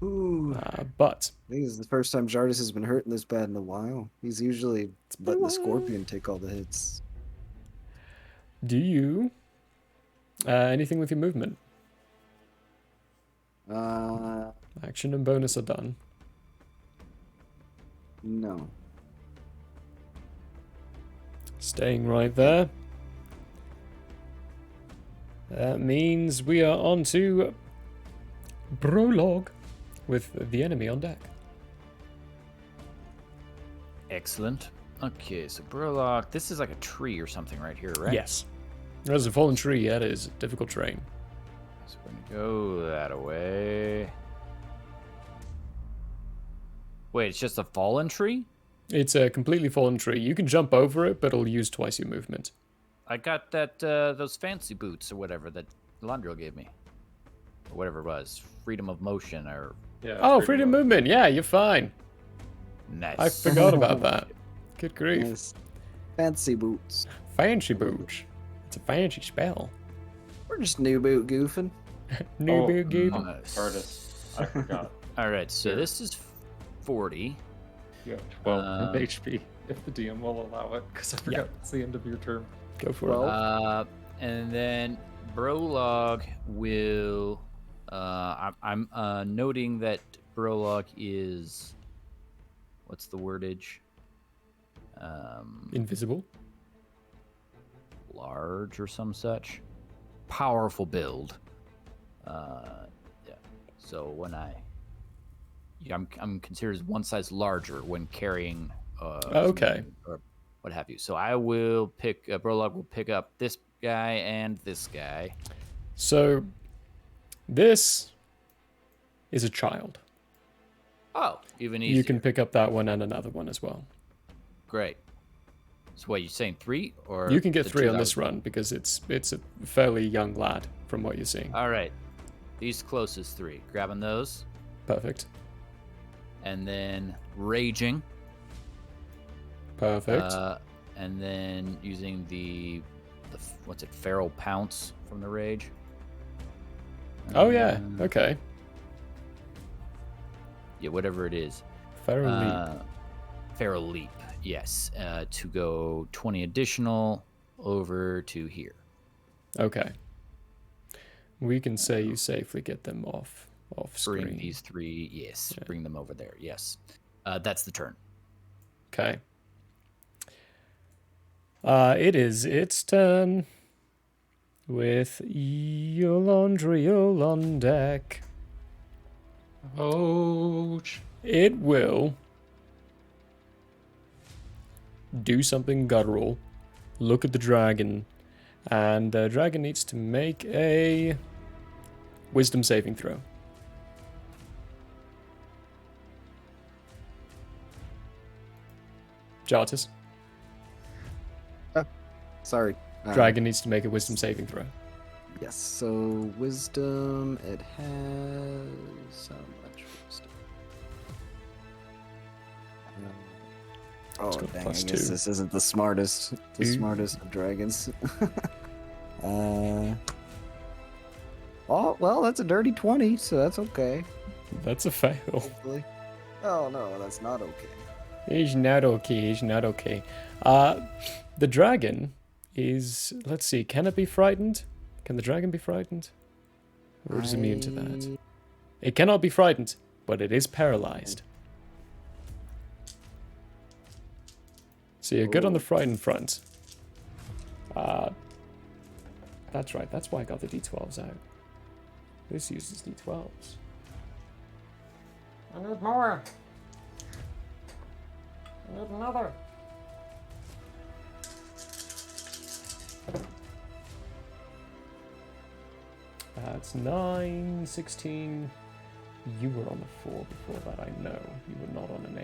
Ooh. But I think this is the first time Jardis has been hurting this bad in a while. He's usually letting the scorpion take all the hits. do you anything with your movement? Action and bonus are done. No. Staying right there. That means we are on to prologue with the enemy on deck. Excellent. Okay, so Burlock, this is like a tree or something right here, right? Yes. There's a fallen tree. Yeah, it is. Difficult terrain. So we're going to go that away. Wait, it's just a fallen tree? It's a completely fallen tree. You can jump over it, but it'll use twice your movement. I got that those fancy boots or whatever that Landriel gave me. Or whatever it was. Freedom of motion or... Yeah. Oh, freedom of movement. Yeah, you're fine. Nice. I forgot about that. Good grief. Nice. Fancy boots. Fancy boots. It's a fancy spell. We're just new boot goofing. New boot goofing. Artist. I forgot. Alright, so this is 40. You have 12 HP, if the DM will allow it, because I forgot it's the end of your turn. Go for it. And then Brolog will... I'm noting that Brolog is... What's the wordage? Invisible? Large or some such. Powerful build. Yeah. So when I'm considered as one size larger when carrying okay. or what have you. So I will pick Brolog will pick up this guy and this guy. So this is a child. Oh, even easier. You can pick up that one and another one as well. Great. So what, you saying 3 or You can get the 3 two on that this was- run because it's a fairly young lad from what you're seeing. All right. These closest 3. Grabbing those. Perfect. And then raging. Perfect. And then using the what's it, feral pounce from the rage. Oh yeah. Okay. Yeah, whatever it is. Feral leap. Feral leap. Yes. To go 20 additional over to here. Okay. We can say you safely get them off screen. Bring these 3. Yes. Yeah. Bring them over there. Yes. That's the turn. Okay. It is its turn. With Yolandriel on deck. Ouch. It will do something guttural. Look at the dragon. And the dragon needs to make a wisdom saving throw. Jartis. Sorry. Dragon needs to make a wisdom saving throw. Yes, so wisdom, it has... How much wisdom? Oh, dang, I guess +2. this isn't the smartest of dragons. Oh, well, that's a dirty 20, so that's okay. That's a fail. Hopefully. Oh, no, that's not okay. He's not okay, he's not okay. The dragon is... Let's see, can it be frightened? Can the dragon be frightened? Or is it immune to that? It cannot be frightened, but it is paralyzed. So you're good on the frightened front. That's right, that's why I got the d12s out. This uses D12s. I need more. I need another. That's 9, 16. You were on the 4 before that, I know. You were not on an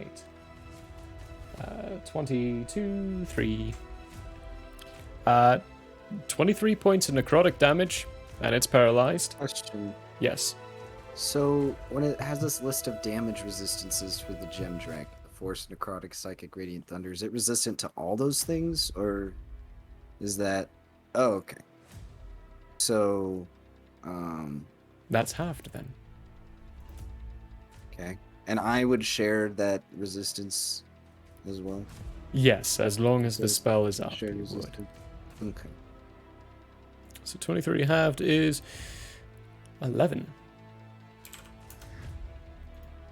8. 22, 3. 23 points of necrotic damage, and it's paralyzed. Question. Yes. So, when it has this list of damage resistances for the gem dragon, Force, Necrotic, Psychic, Radiant Thunder, is it resistant to all those things, or is that... Oh, okay. So, That's halved then. okay. And I would share that resistance as well? Yes, as long as the spell is up. Share You would. resistance. Okay. So 23 halved is 11.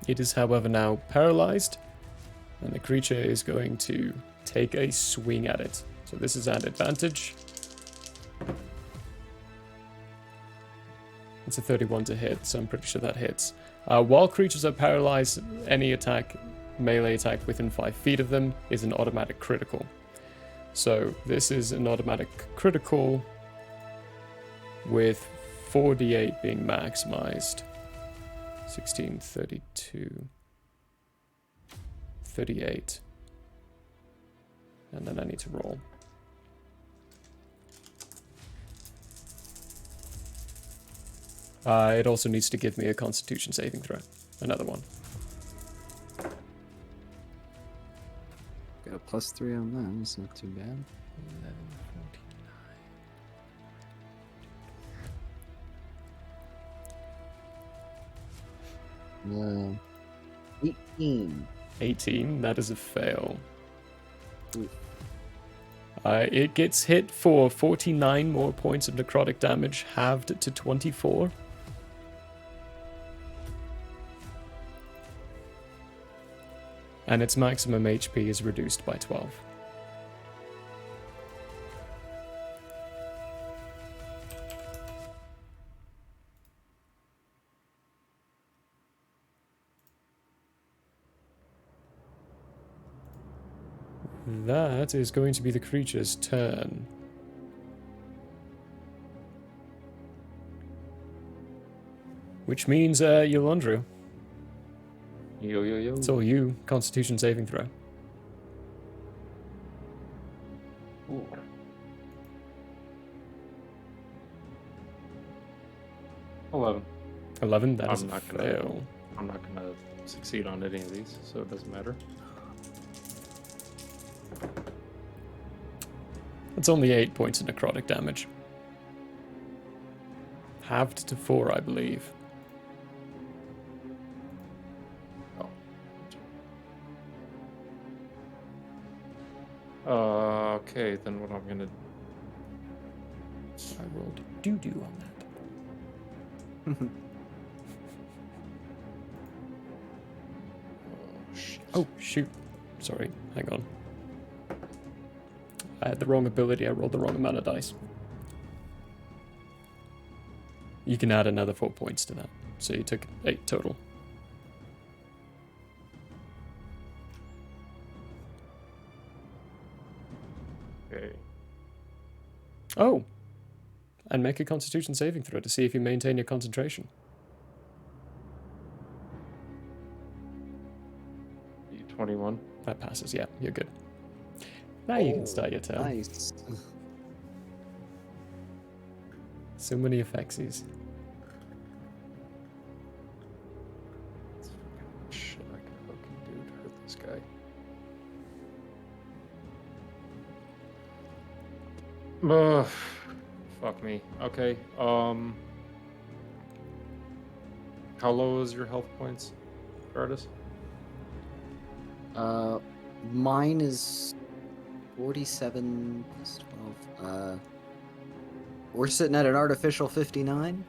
It is, however, now paralyzed, and the creature is going to take a swing at it. So this is at advantage. It's a 31 to hit, so I'm pretty sure that hits. While creatures are paralyzed, any attack, melee attack within 5 feet of them is an automatic critical. So this is an automatic critical with 4d8 being maximized. 16, 32, 38. And then I need to roll. It also needs to give me a Constitution saving throw. Another one. Got a +3 on that. That's not too bad. 11, 14. 18. 18, that is a fail. Oof. It gets hit for 49 more points of necrotic damage, halved to 24. And its maximum HP is reduced by 12. That is going to be the creature's turn. Which means, Yolandru. Yo. It's all you. Constitution saving throw. Ooh. 11. 11, that I'm is a not fail. I'm not gonna succeed on any of these, so it doesn't matter. It's only 8 points of necrotic damage. Halved to 4, I believe. Okay, then what I'm gonna... I rolled doo-doo on that. Oh, shoot. Sorry, hang on. I had the wrong ability, I rolled the wrong amount of dice. You can add another 4 points to that. So you took 8 total. Okay. Oh! And make a Constitution saving throw to see if you maintain your concentration. 21. That passes, yeah, you're good. Now you can start your turn. Nice. So many effectsies. Shit, I can fucking do to hurt this guy. Ugh, fuck me. Okay. How low is your health points, Artis? Mine is 47 plus 12. We're sitting at an artificial 59.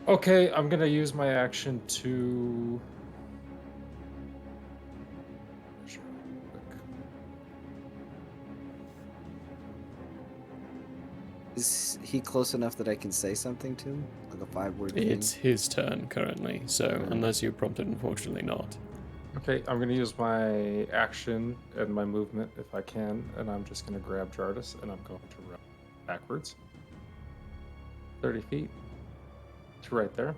Okay, I'm gonna use my action to... Is he close enough that I can say something to him? Like a 5-word thing? It's his turn currently, so unless you're prompted, unfortunately not. Okay, I'm going to use my action and my movement if I can, and I'm just going to grab Jardis, and I'm going to run backwards. 30 feet to right there.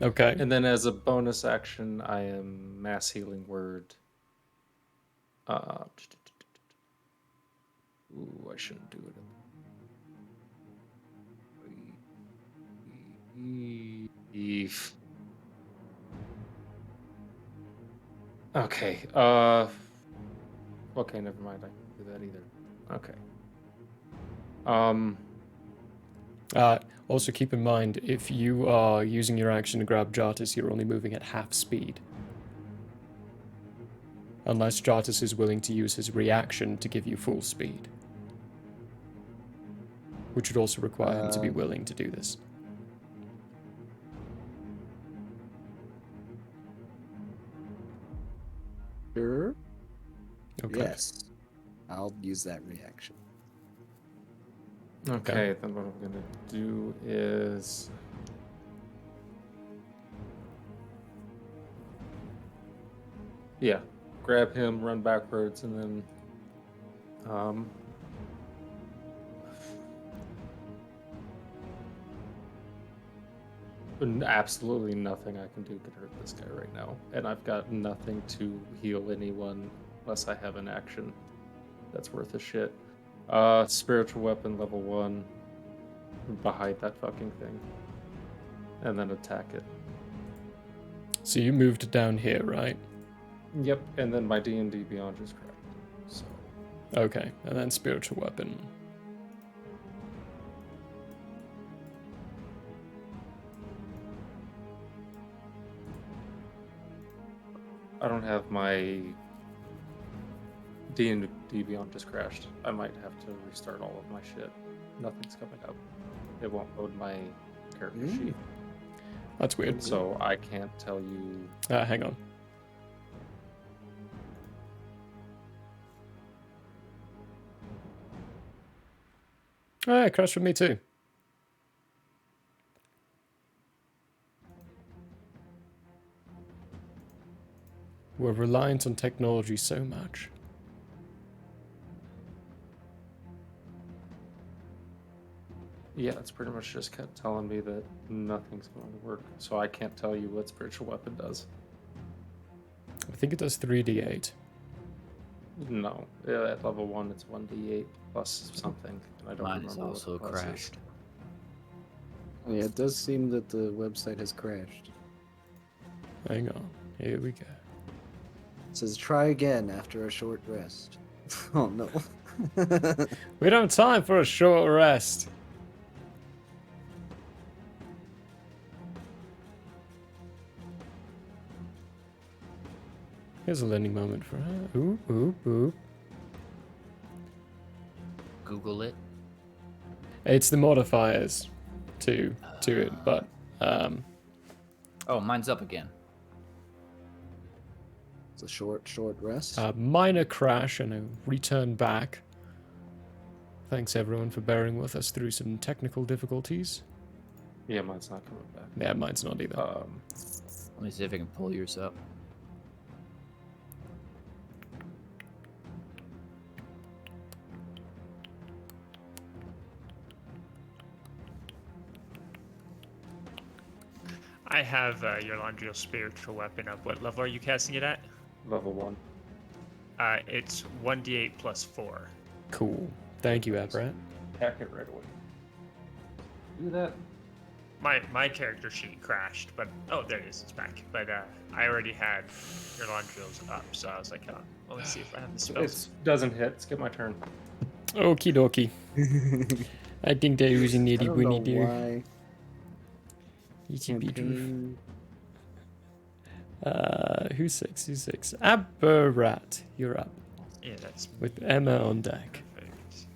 Okay. And then as a bonus action, I am mass healing word. Ooh, I shouldn't do it. Okay. Okay, never mind. I can't do that either. Okay. Also keep in mind, if you are using your action to grab Jartis, you're only moving at half speed. Unless Jartis is willing to use his reaction to give you full speed. Which would also require him to be willing to do this. Sure. Okay. Yes. I'll use that reaction. Okay, then what I'm gonna do is grab him, run backwards, and then absolutely nothing I can do could hurt this guy right now, and I've got nothing to heal anyone unless I have an action that's worth a shit. Spiritual weapon level 1 behind that fucking thing, and then attack it. So you moved down here, right? Yep, and then my D&D Beyond just cracked. So okay, and then spiritual weapon. I don't have my D&D Beyond just crashed. I might have to restart all of my shit. Nothing's coming up. It won't load my character sheet. That's weird. So I can't tell you. Hang on. Oh, it crashed for me too. We're reliant on technology so much. Yeah, it's pretty much just kept telling me that nothing's going to work. So I can't tell you what spiritual weapon does. I think it does 3d8. No, at level 1 it's 1d8 plus something. And I don't Mine remember is what also the plus is. crashed. Yeah, it does seem that the website has crashed. Hang on. Here we go. It says try again after a short rest. Oh no. We don't have time for a short rest. Here's a learning moment for her. Oop, oop, oop. Google it. It's the modifiers to it, but Oh, mine's up again. It's a short rest. a minor crash and a return back. Thanks everyone for bearing with us through some technical difficulties. Yeah, mine's not coming back. Yeah, mine's not either. Let me see if I can pull yours up. I have your Landriel spiritual weapon up. What level are you casting it at? Level 1. It's 1d8 plus 4. Cool. Thank you, Abrat. Hack it right away. Do that. My character sheet crashed, but oh, there it is. It's back. But I already had your Landriel's up, so I was like, oh, well, let's see if I have the spells. It doesn't hit. Skip my turn. Okie dokie. I think that was a nitty I don't winny know there. why. Campaign. Who's six? Abrat, you're up. Yeah, that's with Emma on deck. Perfect.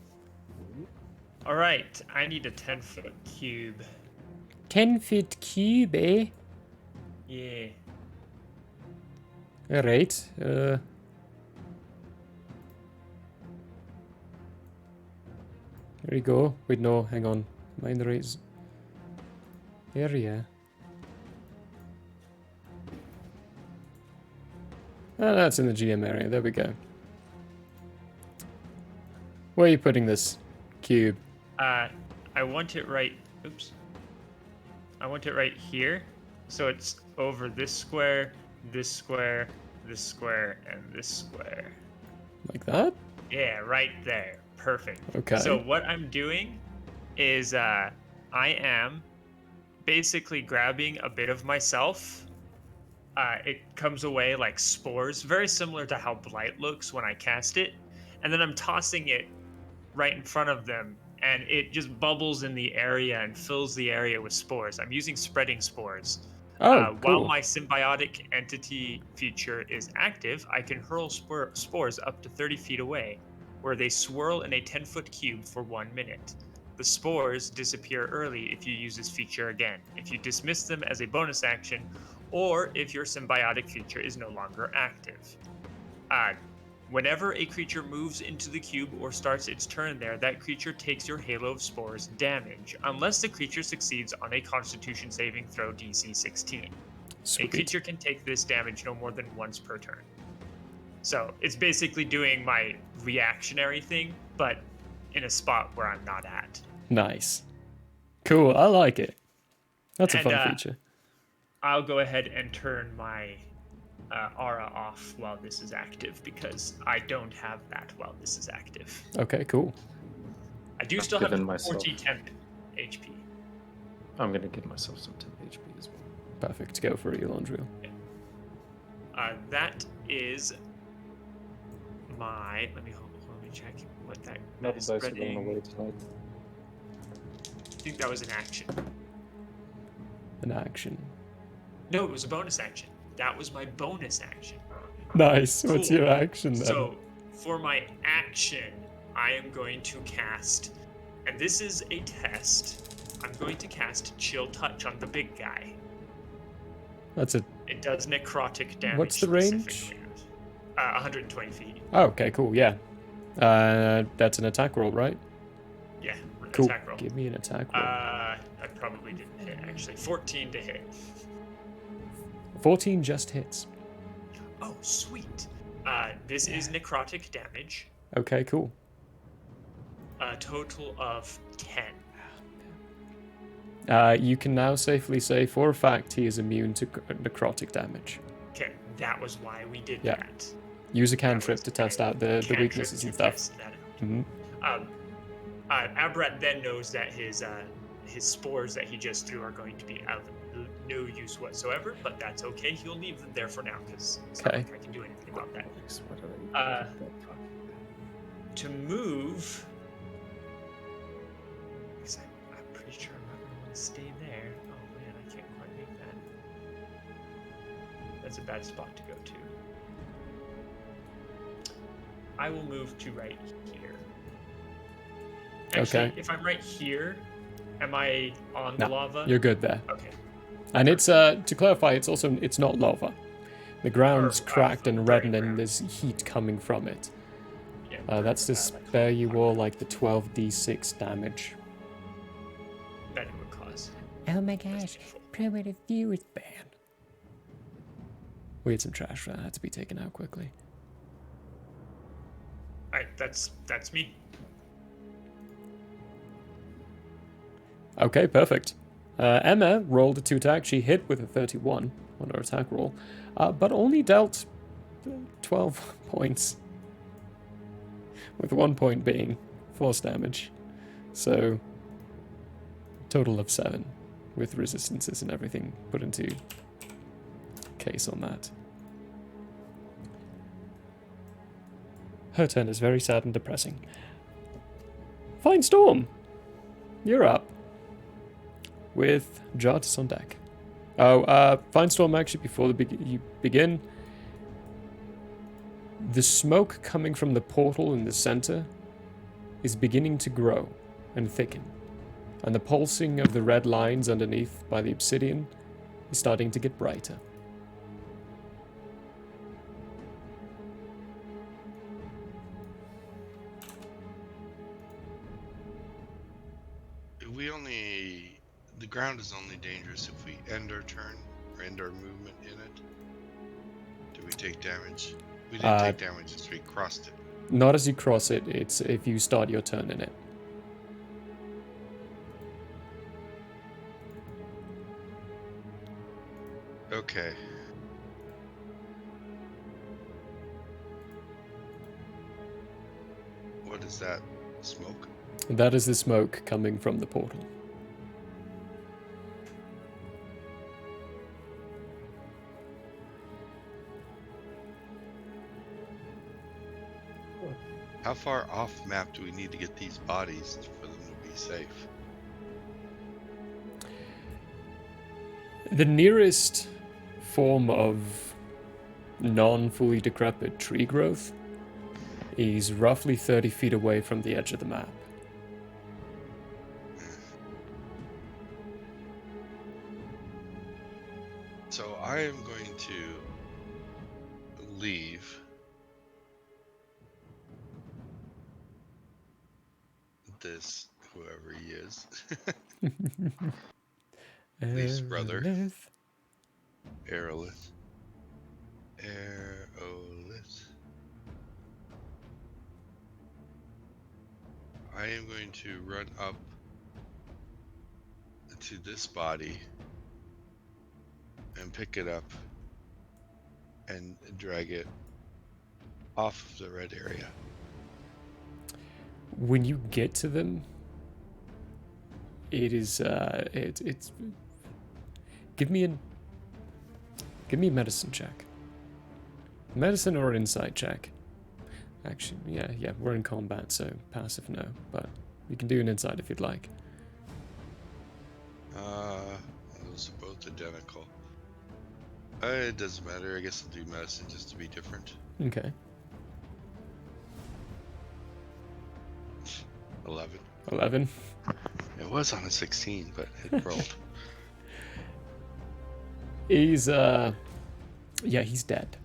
All right, I need a 10-foot cube. 10-foot cube, eh? Yeah. Alright. There you go. Wait, no, hang on. Am I in the right area? Ah, that's in the GM area. There we go. Where are you putting this cube? I want it right. Oops. I want it right here, so it's over this square, this square, this square, and this square. Like that? Yeah, right there. Perfect. Okay. So what I'm doing is I am basically grabbing a bit of myself. It comes away like spores, very similar to how Blight looks when I cast it. And then I'm tossing it right in front of them, and it just bubbles in the area and fills the area with spores. I'm using spreading spores. Oh, While cool. my symbiotic entity feature is active, I can hurl spores up to 30 feet away, where they swirl in a 10-foot cube for 1 minute. The spores disappear early if you use this feature again, if you dismiss them as a bonus action, or if your symbiotic feature is no longer active. Whenever a creature moves into the cube or starts its turn there, that creature takes your Halo of Spores damage, unless the creature succeeds on a Constitution saving throw DC 16. Sweet. A creature can take this damage no more than once per turn. So it's basically doing my reactionary thing, but in a spot where I'm not at. Nice. Cool, I like it. That's a fun feature. I'll go ahead and turn my aura off while this is active, because I don't have that while this is active. Okay, cool. I do still have 40 temp HP. I'm going to give myself some temp HP as well. Perfect. Go for it, Elandriel. That is my... Let me check what that is. Dice are going away tonight. I think that was an action. An action. No, it was a bonus action. That was my bonus action. Nice. What's your action then? So, for my action, I am going to cast, and this is a test, I'm going to cast Chill Touch on the big guy. That's a... It does necrotic damage. What's the range? 120 feet. Oh, okay, cool, yeah. That's an attack roll, right? Yeah, cool. Attack roll. Give me an attack roll. I probably didn't hit, actually. 14 to hit. 14 just hits. Oh, sweet. This is necrotic damage. Okay, cool. A total of 10. You can now safely say for a fact he is immune to necrotic damage. Okay, that was why we did Yeah. that. Use a cantrip to test out the weaknesses and stuff. Abrat then knows that his spores that he just threw are going to be of no use whatsoever, but that's okay. He'll leave them there for now, because it's not like I can do anything about that. To move, because I'm pretty sure I'm not going to want to stay there. Oh man, I can't quite make that. That's a bad spot to go to. I will move to right here. Actually, Okay. if I'm right here, am I on No, the lava? you're good there. Okay. And it's to clarify, it's not lava. The ground's cracked and reddened, and there's heat coming from it. That's to spare you all like the 12d6 damage. That it would cause. Oh my gosh, primitive view is banned. We had some trash for that had to be taken out quickly. Alright, that's me. Okay, perfect. Emma rolled a 2 attack. She hit with a 31 on her attack roll, but only dealt 12 points, with 1 point being force damage. So, total of 7, with resistances and everything put into case on that. Her turn is very sad and depressing. Fine Storm, you're up. With Jartis on deck. Fine Storm, actually, before you begin, the smoke coming from the portal in the center is beginning to grow and thicken, and the pulsing of the red lines underneath by the obsidian is starting to get brighter. ground is only dangerous if we end our turn or end our movement in it. Do we take damage? We didn't take damage as we crossed it. Not as you cross it, it's if you start your turn in it. Okay. What is that? Smoke? That is the smoke coming from the portal. How far off map do we need to get these bodies for them to be safe? The nearest form of non-fully decrepit tree growth is roughly 30 feet away from the edge of the map. So I am going to leave this, whoever he is, Lee's brother, Aerolith. I am going to run up to this body and pick it up and drag it off of the red area. When you get to them, it is it's give me a medicine check. Medicine or an insight check. Actually, yeah, we're in combat, so passive no, but you can do an insight if you'd like. Those are both identical. It doesn't matter. I guess I'll do medicine just to be different. Okay. 11. 11. It was on a 16, but it rolled. He's he's dead.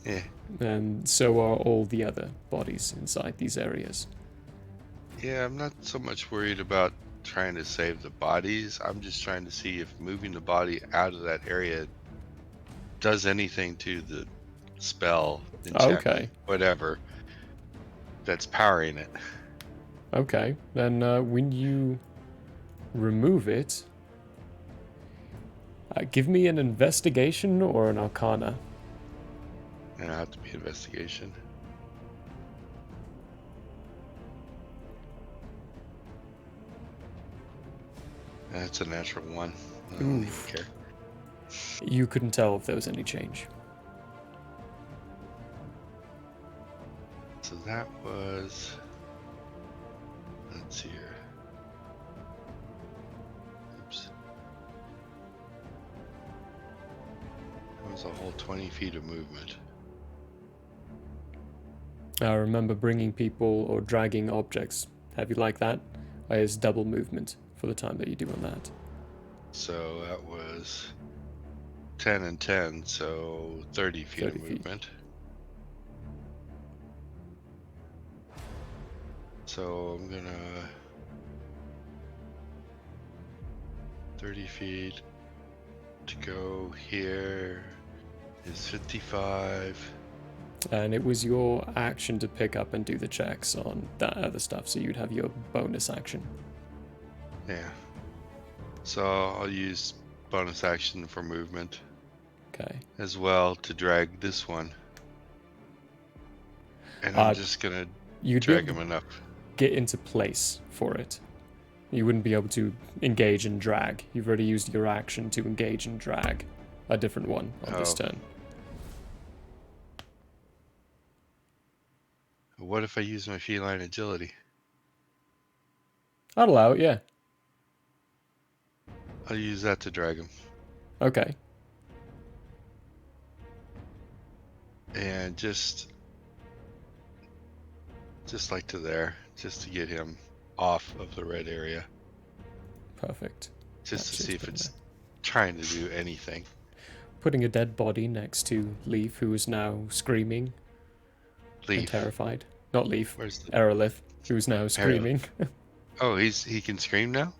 Yeah. And so are all the other bodies inside these areas. Yeah, I'm not so much worried about trying to save the bodies. I'm just trying to see if moving the body out of that area does anything to the spell, enchantment, whatever, that's powering it. Okay, then when you remove it, give me an investigation or an arcana. It'll have to be investigation. That's a natural 1. I don't even care. You couldn't tell if there was any change. So that was... Let's see here. Oops. That was a whole 20 feet of movement. I remember bringing people or dragging objects. Have you like that? It's double movement for the time that you do on that. So that was 10 and 10, so 30 feet 30 of movement. So I'm gonna 30 feet to go here is 55. And it was your action to pick up and do the checks on that other stuff, so you'd have your bonus action. Yeah. So I'll use bonus action for movement. Okay. As well to drag this one. And I'm just gonna drag him enough. Get into place for it. You wouldn't be able to engage and drag. You've already used your action to engage and drag a different one on this turn. What if I use my feline agility? I'd allow it, yeah. I'll use that to drag him. Okay. And just like to there, just to get him off of the red area. Perfect. Just to see if it's trying to do anything. Putting a dead body next to Leaf, who is now screaming. Leaf. And terrified. Not Leaf. Where's the... Aerolith, who's now screaming. Oh, he can scream now?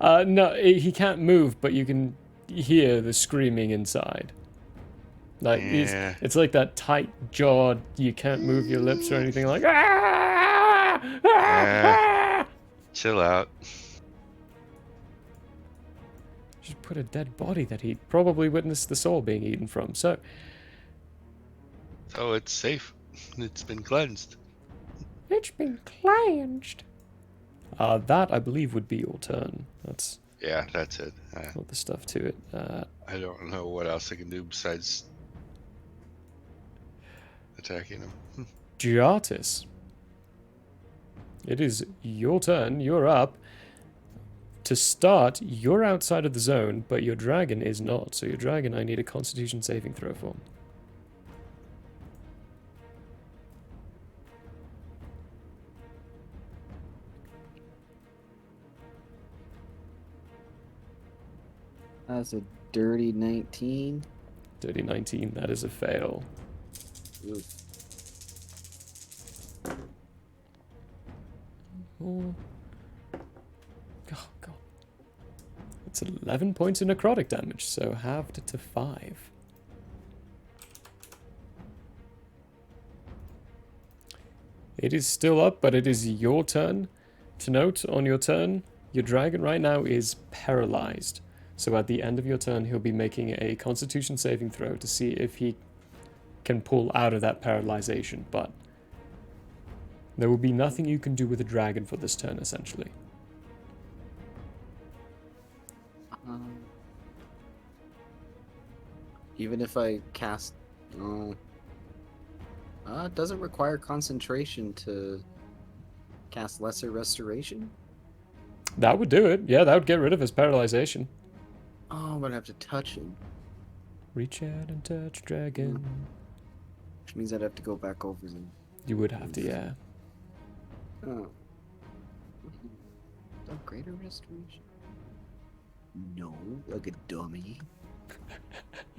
No, he can't move, but you can hear the screaming inside. Like Yeah. it's like that tight jawed. You can't move your lips or anything. Like ah, ah, ah. Chill out. Just put a dead body that he probably witnessed the soul being eaten from. So Oh, it's safe. It's been cleansed. it's been cleansed. That I believe would be your turn. That's Yeah, that's it. all the stuff to it. I don't know what else I can do besides attacking him. Giartis. It is your turn. You're up. To start, you're outside of the zone, but your dragon is not. So your dragon, I need a Constitution saving throw for. That's a dirty 19. Dirty 19, that is a fail. Oof. Oh, God. It's 11 points of necrotic damage, so halved to 5. It is still up, but it is your turn. To note, on your turn, your dragon right now is paralyzed. So at the end of your turn, he'll be making a Constitution saving throw to see if he can pull out of that paralyzation, but there will be nothing you can do with a dragon for this turn, essentially. Even if I cast... it doesn't require concentration to cast Lesser Restoration? That would do it. Yeah, that would get rid of his paralyzation. Oh, I'm gonna have to touch him. Reach out and touch dragon. Which means I'd have to go back over them. You would have to, yeah. Oh. A greater restoration? No, like a dummy.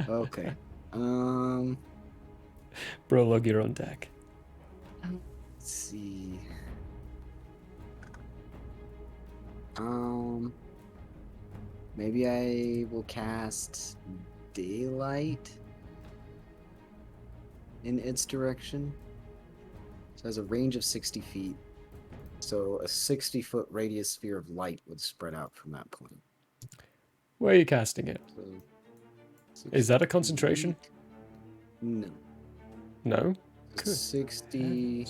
Okay. Bro, log your own deck. Let's see. Maybe I will cast Daylight in its direction. So it has a range of 60 feet. So a 60-foot radius sphere of light would spread out from that point. Where are you casting it? So Is that a concentration? No. No? 60.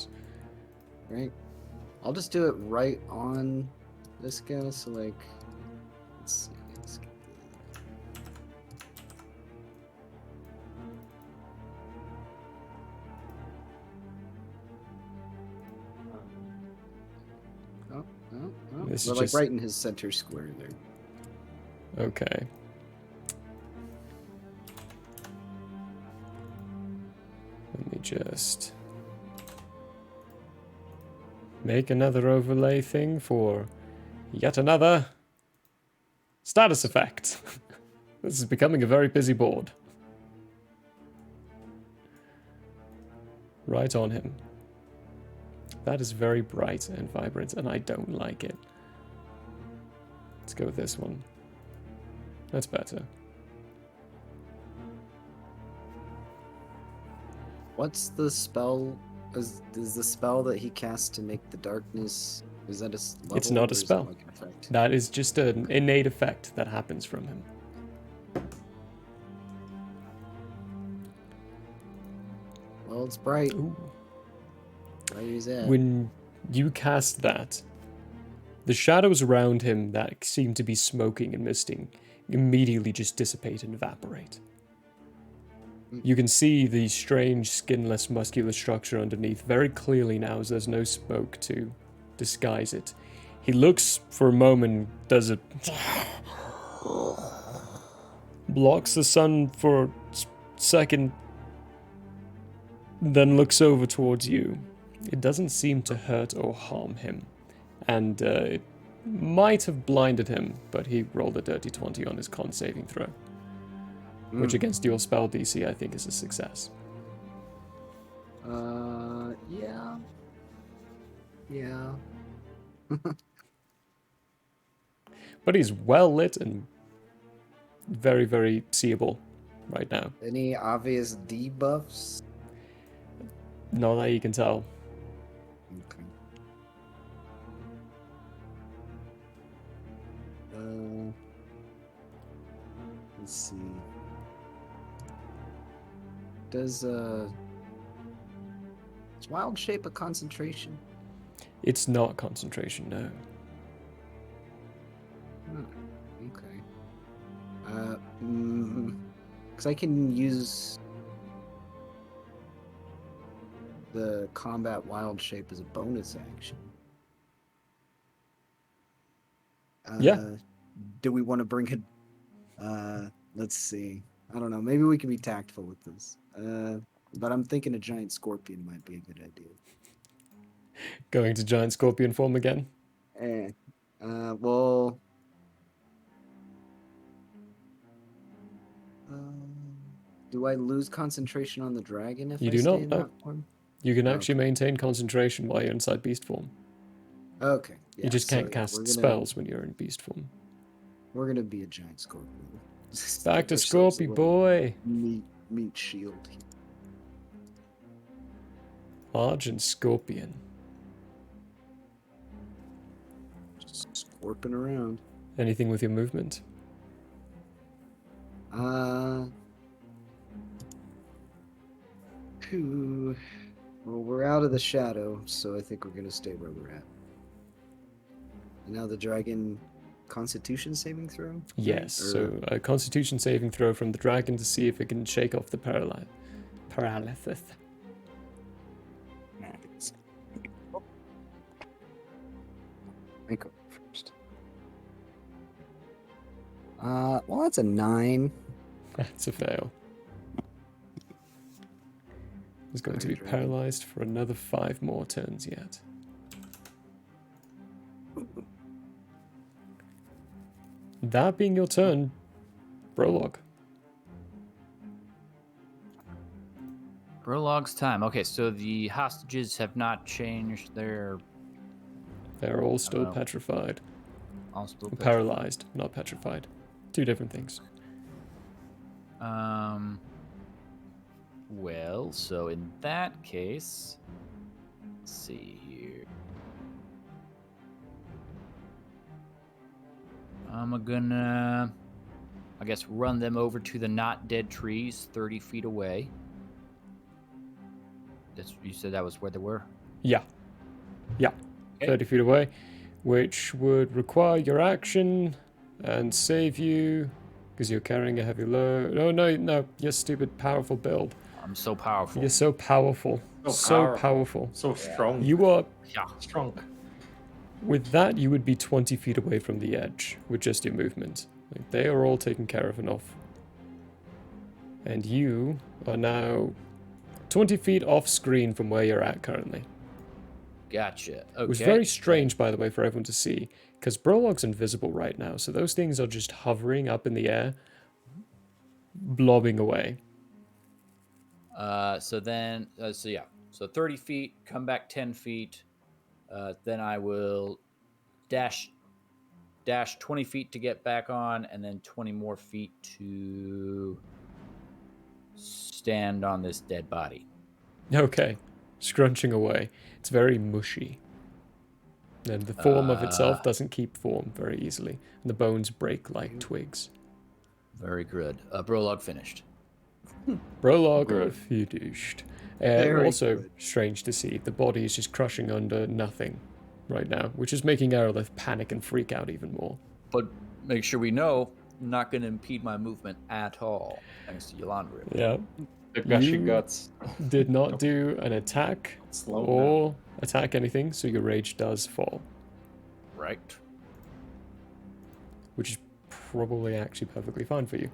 Right? I'll just do it right on this guy. So, like, let's see. Let's get Oh. This We're is like just... right in his center square there. Okay. Let me just make another overlay thing for yet another status effect. This is becoming a very busy board. Right on him. That is very bright and vibrant, and I don't like it. Let's go with this one. That's better. What's the spell? Is the spell that he casts to make the darkness? Is that a level? It's not or a is that spell. like an effect? That is just an innate effect that happens from him. Well, it's bright. Ooh. Bright as that. When you cast that, the shadows around him that seem to be smoking and misting immediately just dissipate and evaporate. You can see the strange, skinless, muscular structure underneath very clearly now, as there's no smoke to disguise it. He looks for a moment, does it... blocks the sun for a second, then looks over towards you. It doesn't seem to hurt or harm him, and it might have blinded him, but he rolled a dirty 20 on his con saving throw, which against your spell DC I think is a success. Yeah. Yeah. But he's well lit and very, very seeable right now. Any obvious debuffs? Not that you can tell. Okay. Let's see. Does is wild shape a concentration? It's not concentration, no. Okay. Because I can use the combat wild shape as a bonus action. Yeah. Do we want to bring it? Let's see. I don't know. Maybe we can be tactful with this. But I'm thinking a giant scorpion might be a good idea. Going to giant scorpion form again? Well. Do I lose concentration on the dragon if You I do stay not, in no. that form? You can actually maintain concentration while you're inside beast form. Okay. Yeah, You just can't so, cast we're gonna- spells when you're in beast form. We're gonna be a giant scorpion. Back to Give ourselves a Scorpy little boy. Meat shield. Argent scorpion. Just scorping around. Anything with your movement? Well, we're out of the shadow, so I think we're gonna stay where we're at. And now the dragon constitution saving throw? right? Yes, Or- so a constitution saving throw from the dragon to see if it can shake off the paralysis. I go first. Well, that's a 9. That's a fail. He's going to be Dragon. paralyzed for another 5 more turns yet. That being your turn, Prologue. Prologue's time. Okay, so the hostages have not changed their... They're all still petrified. All still Paralyzed, not petrified. 2 different things. Well, so in that case, let's see here. I'm gonna, I guess, run them over to the not dead trees 30 feet away. You said that was where they were? Yeah. Yeah. Okay. 30 feet away, which would require your action and save you because you're carrying a heavy load. Oh, no, you're stupid, powerful build. I'm so powerful. You're so powerful. So powerful. So strong. You are... Strong. With that, you would be 20 feet away from the edge with just your movement. Like, they are all taken care of enough. And you are now 20 feet off screen from where you're at currently. Gotcha. Okay. It was very strange, by the way, for everyone to see, because Prologue's invisible right now, so those things are just hovering up in the air, blobbing away. So 30 feet, come back 10 feet. Then I will dash 20 feet to get back on, and then 20 more feet to stand on this dead body. Okay, scrunching away. It's very mushy. And the form of itself doesn't keep form very easily, and the bones break like twigs. Very good. Prologue finished. Prologue finished. Very Also, good. strange to see, the body is just crushing under nothing right now, which is making Aerolith panic and freak out even more. But make sure we know, not going to impede my movement at all, thanks to Yolandra. Yeah. The gushy You guts. Did not do an attack Slow or attack anything, so your rage does fall. Right. Which is probably actually perfectly fine for you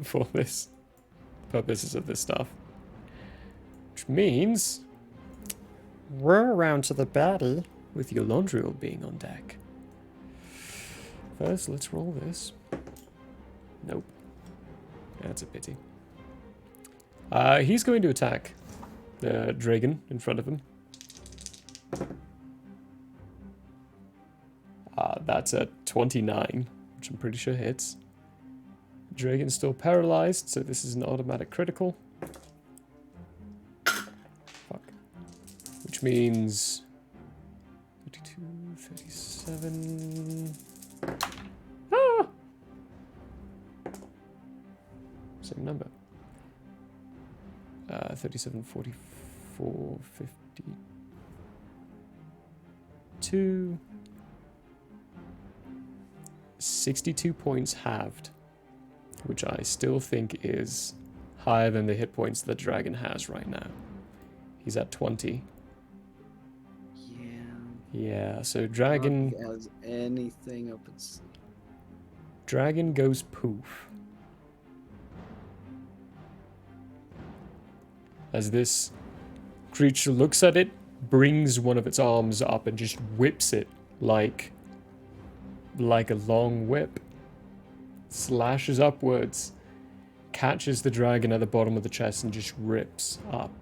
for this purposes of this stuff. Which means we're around to the baddie with Yolandriel being on deck. First, let's roll this. Nope. That's a pity. He's going to attack the dragon in front of him. That's a 29, which I'm pretty sure hits. Dragon's still paralyzed, so this is an automatic critical. Fuck. Which means 32, 37. Ah! Same number. 37, 44, 52. 62 points halved, which I still think is higher than the hit points the dragon has right now. He's at 20. Yeah, so dragon... He has anything up its... Dragon goes poof. As this creature looks at it, brings one of its arms up and just whips it like a long whip. Slashes upwards, catches the dragon at the bottom of the chest and just rips up.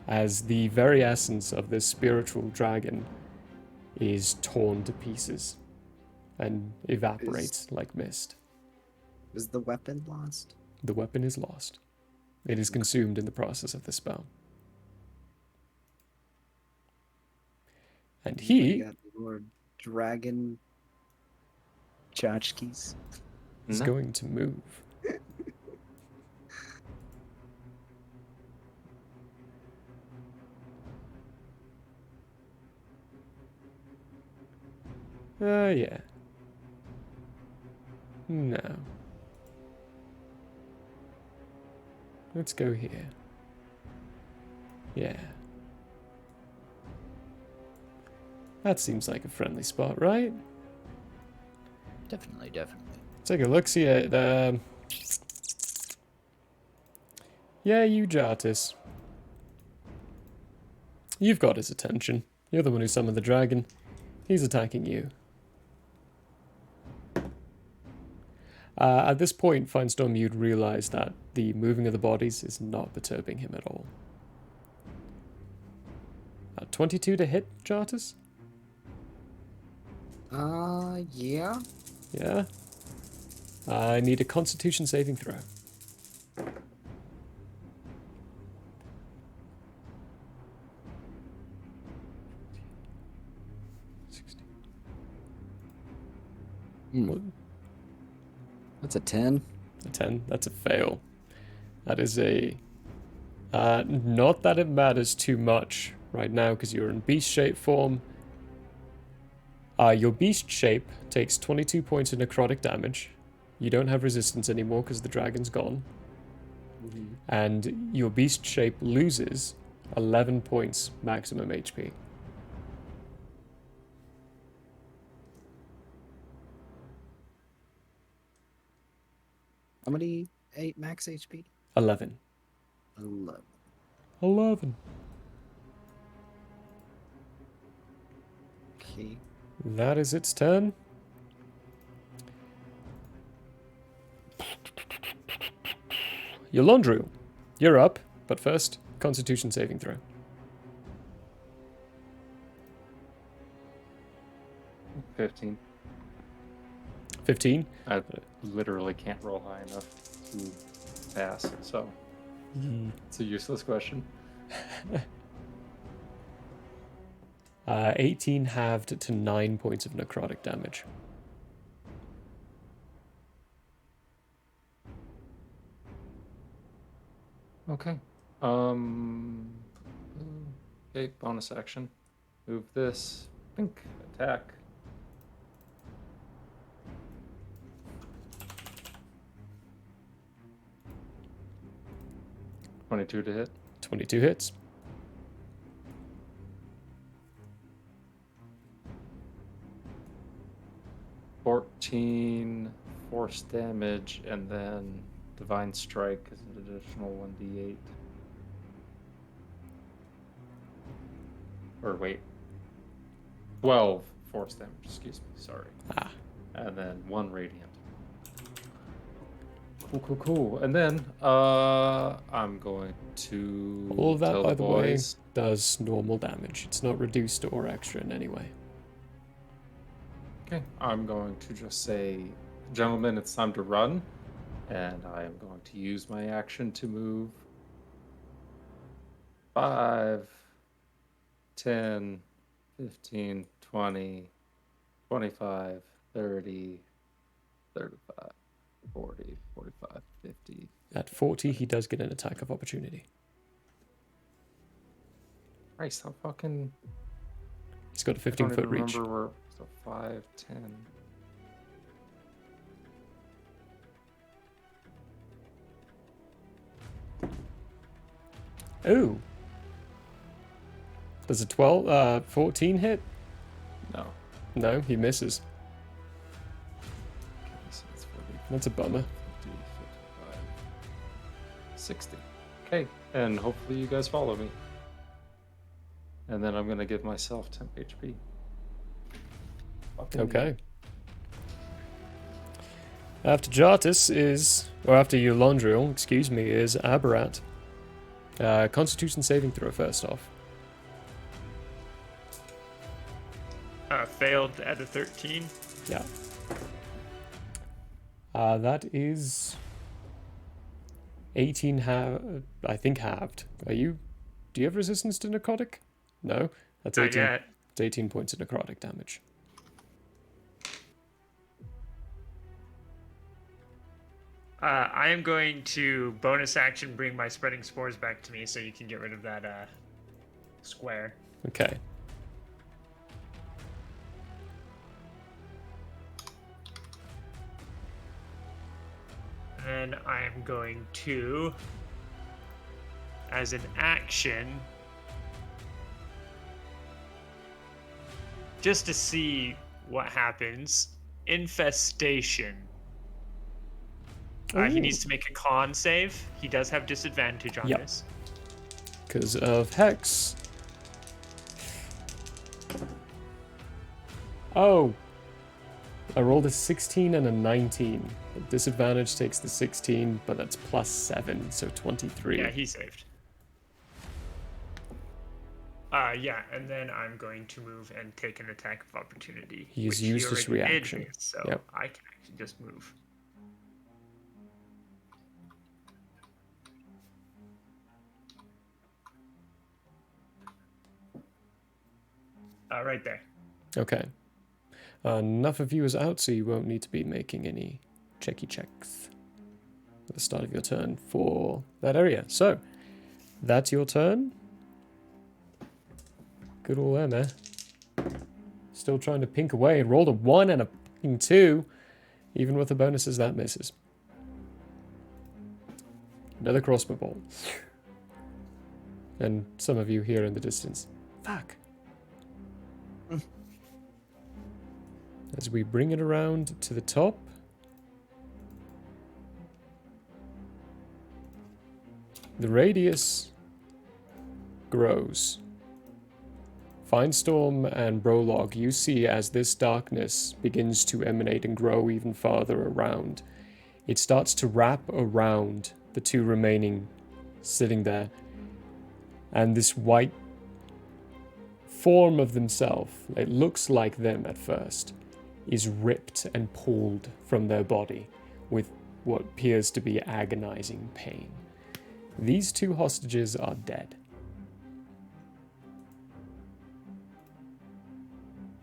As the very essence of this spiritual dragon is torn to pieces and evaporates like mist. Is the weapon lost? The weapon is lost. It is consumed in the process of the spell. And he... got your dragon tchotchkes. is going to move. Yeah. No. Let's go here. Yeah. That seems like a friendly spot, right? Definitely, definitely. Take a look-see at, yeah, you, Jartis. You've got his attention. You're the one who summoned the dragon. He's attacking you. At this point, Finestorm, you'd realize that the moving of the bodies is not perturbing him at all. 22 to hit, Jartis? Yeah. Yeah? I need a Constitution saving throw. That's a 10. A 10? That's a fail. That is a... not that it matters too much right now, because you're in beast shape form. Your beast shape takes 22 points of necrotic damage. You don't have resistance anymore because the dragon's gone. Mm-hmm. And your beast shape loses 11 points maximum HP. How many max HP? 11. 11. Okay. That is its turn. Yolondru, you're up, but first, Constitution saving throw. 15. 15? I literally can't roll high enough to pass, so it's a useless question. 18 halved to 9 points of necrotic damage. Okay. Okay, bonus action. Move this. Pink. Attack. $22 to hit. 22 hits. $14 force damage, and then Divine Strike is an additional 1d8. Or wait. 12 force damage, excuse me, sorry. And then 1 radiant. Cool. And then I'm going to All of that, tell by the way, boys. does normal damage. It's not reduced or extra in any way. Okay, I'm going to just say, gentlemen, it's time to run. And I am going to use my action to move 5, 10, 15, 20, 25, 30, 35, 40, 45, 50. At 40, he does get an attack of opportunity. Christ, how fucking... He's got a I don't 15-foot even reach. remember where... So 5, 10... Ooh. Does a 14 hit? No. No, he misses. Okay, so it's 40, That's a bummer. 50, 55, 60. Okay, and hopefully you guys follow me. And then I'm going to give myself 10 HP. Fucking Okay. After Jartis is, or after Eulandriel, excuse me, is Aberrat. Constitution saving throw first off. Failed at a 13. Yeah. That is 18 I think halved. Do you have resistance to necrotic? No? That's Not 18. yet. It's 18 points of necrotic damage. I am going to bonus action bring my spreading spores back to me so you can get rid of that square. Okay. And I am going to, as an action, just to see what happens, infestation. He needs to make a con save. He does have disadvantage on this. Because of Hex. Oh. I rolled a 16 and a 19. The disadvantage takes the 16, but that's plus 7, so 23. Yeah, he saved. Yeah, and then I'm going to move and take an attack of opportunity. He's which used he his already did, reaction. so Yep. I can actually just move. Right there. Okay. Enough of you is out, so you won't need to be making any checky checks at the start of your turn for that area. So, that's your turn. Good old Emma. Still trying to pink away and rolled a 1 and a fucking 2. Even with the bonuses, that misses. Another crossbow bolt. And some of you here in the distance. Fuck. As we bring it around to the top. The radius grows. Finestorm and Brolog, you see as this darkness begins to emanate and grow even farther around. It starts to wrap around the two remaining sitting there. And this white form of themselves, it looks like them at first, is ripped and pulled from their body with what appears to be agonizing pain. These two hostages are dead.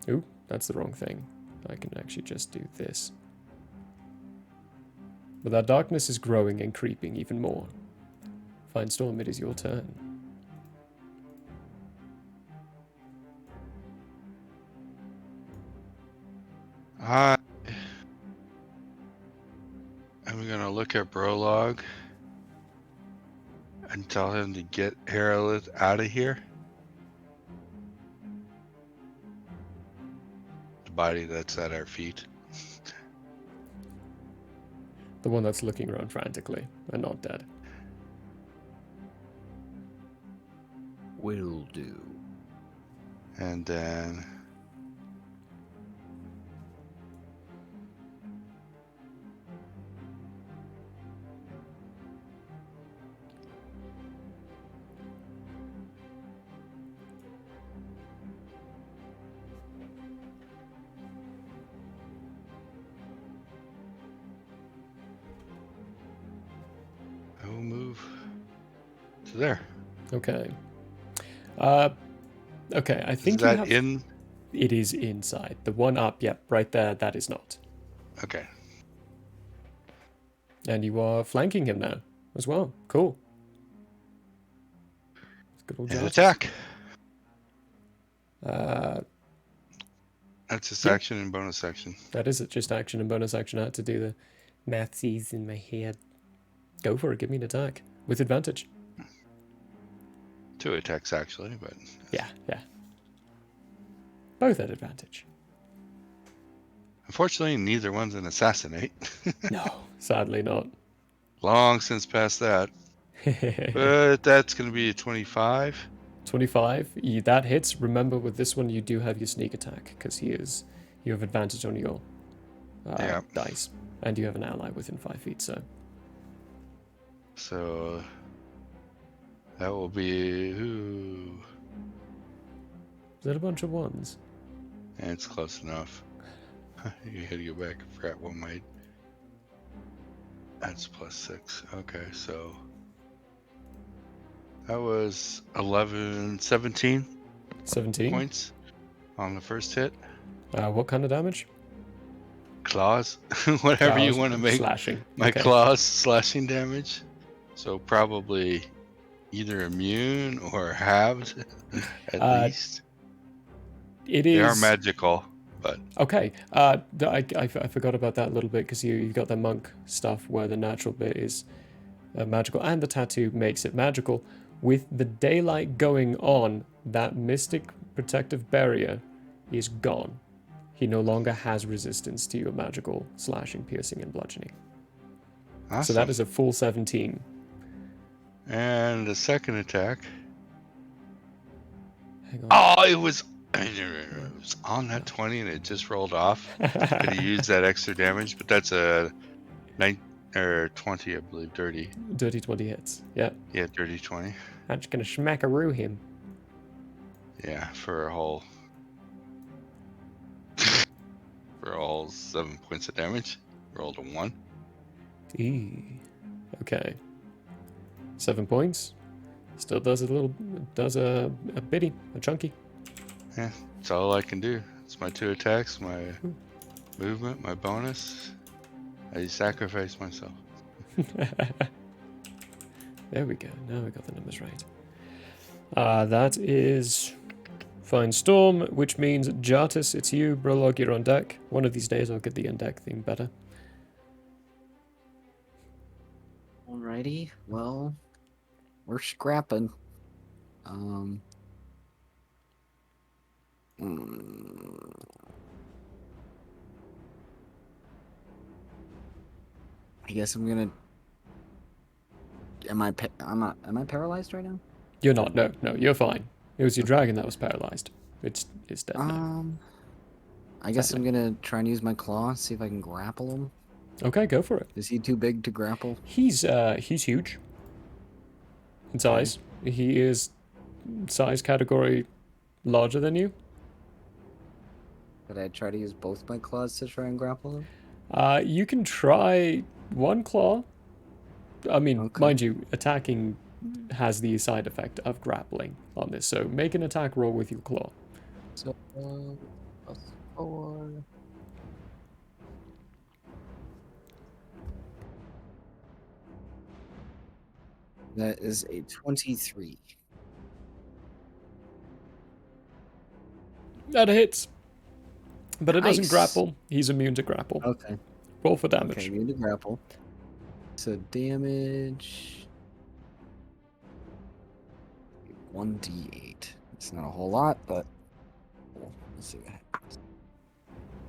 Ooh, that's the wrong thing. I can actually just do this. But that darkness is growing and creeping even more. Finestorm, it is your turn. I'm gonna look at Brolog and tell him to get Herolith out of here. The body that's at our feet. The one that's looking around frantically and not dead. Will do. And then to there. Okay. Okay, I think Is you that have... in? It is inside. The one up, yep, right there, that is not. Okay. And you are flanking him now as well. Cool. Good old And Jarvis. attack. That's just yeah. action and bonus action. That is it, just action and bonus action. I had to do the mathsies in my head. Go for it, give me an attack. With advantage. 2 attacks, actually, but... Yeah. Both at advantage. Unfortunately, neither one's an assassinate. No, sadly not. Long since past that. But that's going to be a 25. 25, that hits. Remember, with this one, you do have your sneak attack, because you have advantage on your dice. And you have an ally within 5 feet, so... So... that will be... Ooh. Is that a bunch of ones? And it's close enough. You had to go back. I forgot what my... That's +6. Okay, so... That was 17 points on the first hit. What kind of damage? Claws. Whatever you want to make. Slashing. My Okay. claws slashing damage. So probably either immune or halved at least. It is... They are magical, but... Okay. I forgot about that a little bit, because you got the monk stuff where the natural bit is magical, and the tattoo makes it magical. With the daylight going on, that mystic protective barrier is gone. He no longer has resistance to your magical slashing, piercing, and bludgeoning. Awesome. So that is a full 17. And the second attack. Hang on. Oh, it was on that 20 and it just rolled off. Could have used that extra damage, but that's a 20, I believe, dirty. Dirty 20 hits. Yeah. Yeah, dirty 20. I'm just gonna schmackaroo him. Yeah, for a whole 7 points of damage. Rolled a 1. Okay. 7 points. Still does a bitty, a chunky. Yeah, that's all I can do. It's my 2 attacks, my movement, my bonus. I sacrifice myself. There we go. Now we got the numbers right. That is Fine Storm, which means Jartis, it's you. Brolog, you're on deck. One of these days I'll get the on-deck thing better. Alrighty, well, we're scrapping. I guess I'm gonna. Am I paralyzed right now? You're not. No, you're fine. It was your dragon that was paralyzed. It's dead now. I guess I'm gonna try and use my claw, see if I can grapple him. Okay, go for it. Is he too big to grapple? He's huge in size. He is size category larger than you. Could I try to use both my claws to try and grapple him? You can try one claw. I mean, mind you, attacking has the side effect of grappling on this, so make an attack roll with your claw. So, +4. That is a 23. That hits. But it doesn't Nice. grapple. He's immune to grapple. Okay. Roll for damage. Okay, immune to grapple. So damage 1d8. It's not a whole lot, but let's see what happens.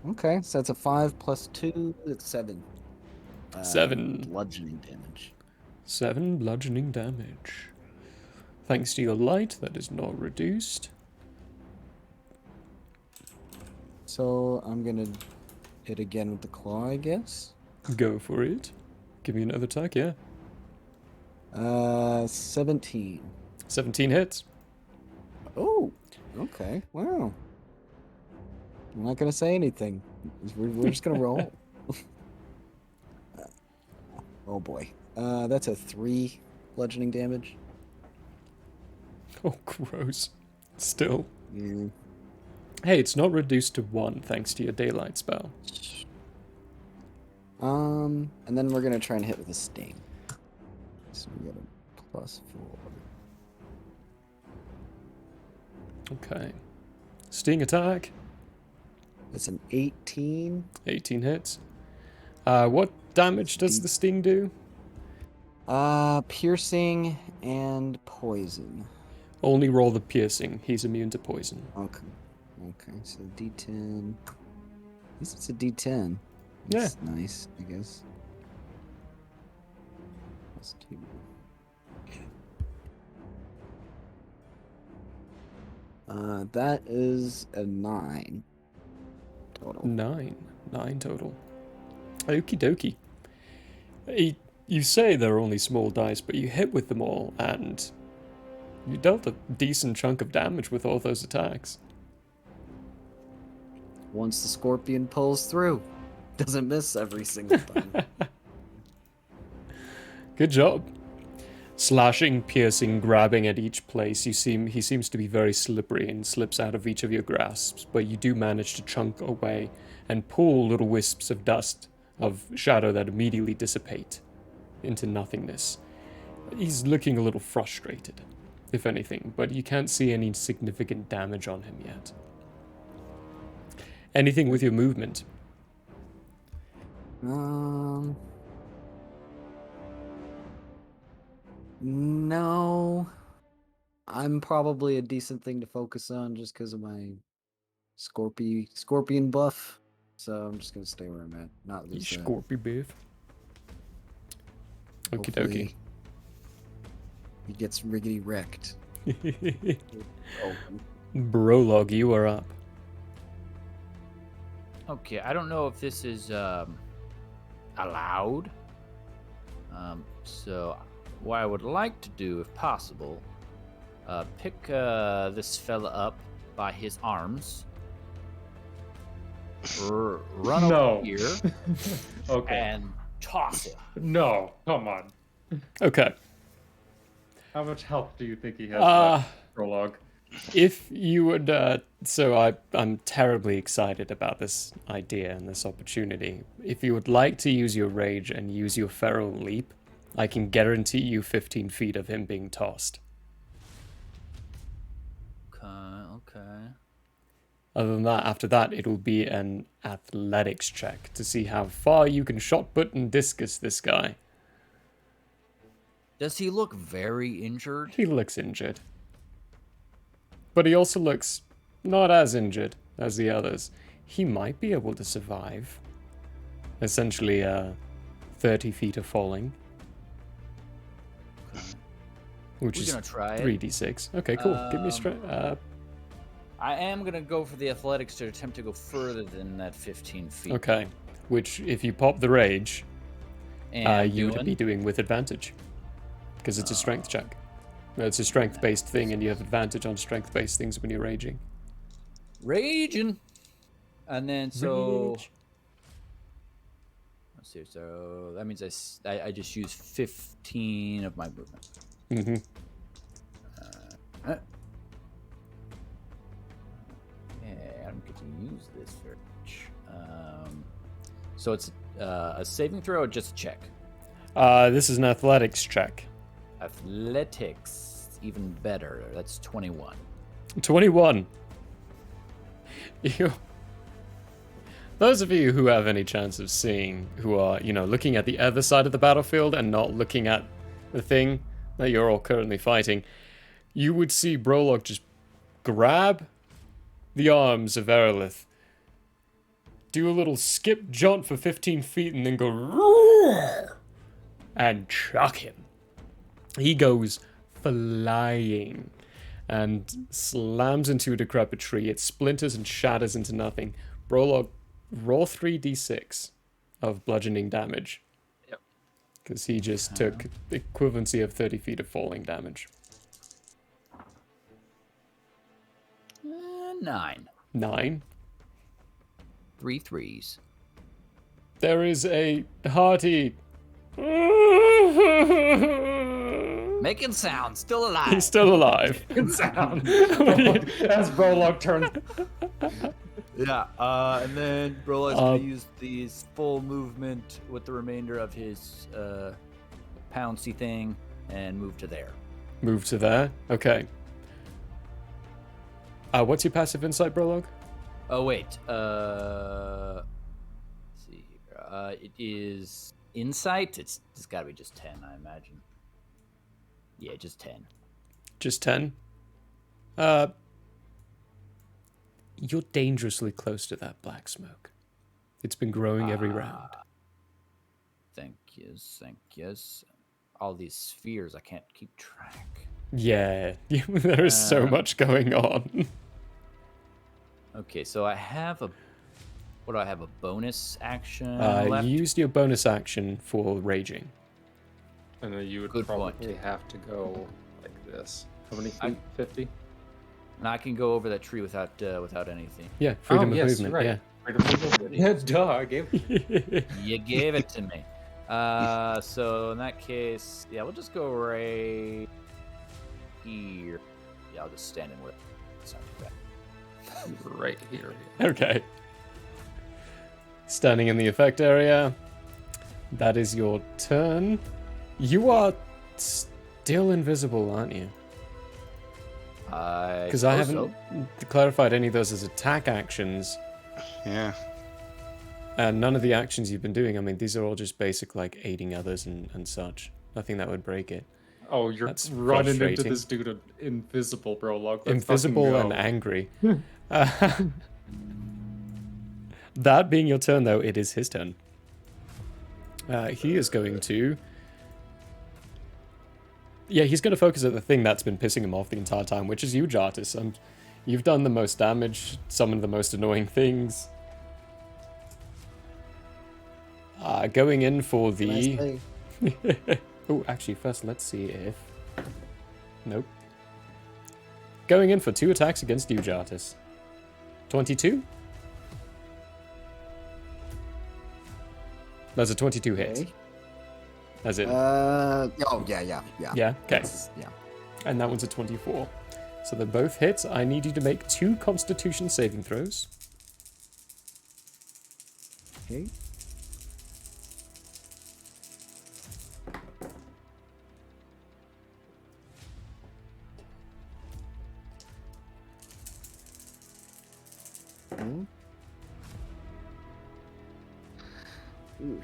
Okay, so that's a 5 plus 2. It's 7. 7 bludgeoning damage. 7 bludgeoning damage. Thanks to your light, that is not reduced. So I'm gonna hit again with the claw, I guess. Go for it. Give me another attack, yeah. 17. 17 hits. Oh, okay. Wow. I'm not gonna say anything. We're just gonna roll. Oh boy. That's a 3 bludgeoning damage. Oh, gross. Still. Mm. Hey, it's not reduced to 1 thanks to your daylight spell. And then we're gonna try and hit with a sting. So we get a +4. Okay. Sting attack. It's an 18. 18 hits. What damage does the sting do? Piercing and poison. Only roll the piercing. He's immune to poison. Okay. Okay, so D10. At least it's a D10. Yeah. That's nice, I guess. +2. That is a 9 total. 9 total. Okie dokie. You say they're only small dice, but you hit with them all, and you dealt a decent chunk of damage with all those attacks. Once the scorpion pulls through, doesn't miss every single time. Good job. Slashing, piercing, grabbing at each place, he seems to be very slippery and slips out of each of your grasps, but you do manage to chunk away and pull little wisps of dust, of shadow that immediately dissipate into nothingness. He's looking a little frustrated, if anything, but you can't see any significant damage on him yet. Anything with your movement? No. I'm probably a decent thing to focus on just because of my scorpion buff. So I'm just gonna stay where I'm at. Not lose that. Scorpion buff. Okie dokie. Hopefully he gets riggedy wrecked. Brolog, you are up. Okay, I don't know if this is allowed. So what I would like to do, if possible, pick this fella up by his arms, run over here, Okay. and toss him. No, come on. Okay. How much health do you think he has left, Prologue? If you would, I'm terribly excited about this idea and this opportunity. If you would like to use your rage and use your feral leap, I can guarantee you 15 feet of him being tossed. Okay. Other than that, after that, it'll be an athletics check to see how far you can shot put and discus this guy. Does he look very injured? He looks injured. But he also looks not as injured as the others. He might be able to survive. Essentially, 30 feet of falling. Which is gonna try it. 3d6. Okay, cool. Give me strength. I am going to go for the athletics to attempt to go further than that 15 feet. Okay. Which, if you pop the rage, And you would be doing with advantage. Because it's a strength check. It's a strength-based thing, and you have advantage on strength-based things when you're raging. Raging! And then so... Rage. Let's see, so that means I just use 15 of my movement. Mm-hmm. Yeah, I don't get to use this very much. So it's a saving throw or just a check? This is an athletics check. Athletics, even better. That's 21. 21. Those of you who have any chance of seeing, who are, looking at the other side of the battlefield and not looking at the thing that you're all currently fighting, you would see Brolog just grab the arms of Erilith, do a little skip jaunt for 15 feet, and then go roar, and chuck him. He goes flying and slams into a decrepit tree. It splinters and shatters into nothing. Brolog, roll 3d6 of bludgeoning damage. Yep. Because he just took the equivalency of 30 feet of falling damage. 9. 9. 3 threes. There is a hearty... Make Making sound, still alive. He's still alive. Good sound. As Brolog turns. Yeah, and then Brolog's gonna use his full movement with the remainder of his pouncy thing and move to there. Move to there? Okay. What's your passive insight, Brolog? Oh, wait. Let's see here. It is insight. It's gotta be just 10, I imagine. Yeah, just 10. Just 10? You're dangerously close to that black smoke. It's been growing every round. Thank yous. All these spheres, I can't keep track. Yeah, there is so much going on. Okay, so I have a... What do I have? A bonus action You left? used your bonus action for raging. And then you would Good probably point. have to go like this. How many feet? 50? And I can go over that tree without anything. Yeah, freedom of yes, movement, right. yeah. Freedom of movement. Yeah, duh, I gave it. You gave it to me. So in that case, yeah, we'll just go right here. Yeah, I'll just stand in with it. It's not too bad. Right here. Okay. Standing in the effect area. That is your turn. You are still invisible, aren't you? Because I haven't clarified any of those as attack actions. Yeah. And none of the actions you've been doing, I mean, these are all just basic, like, aiding others and such. Nothing that would break it. Oh, you're That's running into frustrating. this dude invisible, bro. Let's Invisible fucking and go. angry. That being your turn, though, it is his turn. He is going to... Yeah, he's going to focus at the thing that's been pissing him off the entire time, which is you, Jartis. You've done the most damage, summoned the most annoying things. Going in for the... Oh, actually, first let's see if... Nope. Going in for 2 attacks against you, Jartis. 22? That's a 22 hit. Okay. As in... Oh, yeah. Yeah, okay. Yeah. And that one's a 24. So they're both hits. I need you to make 2 Constitution saving throws. Okay. Ooh.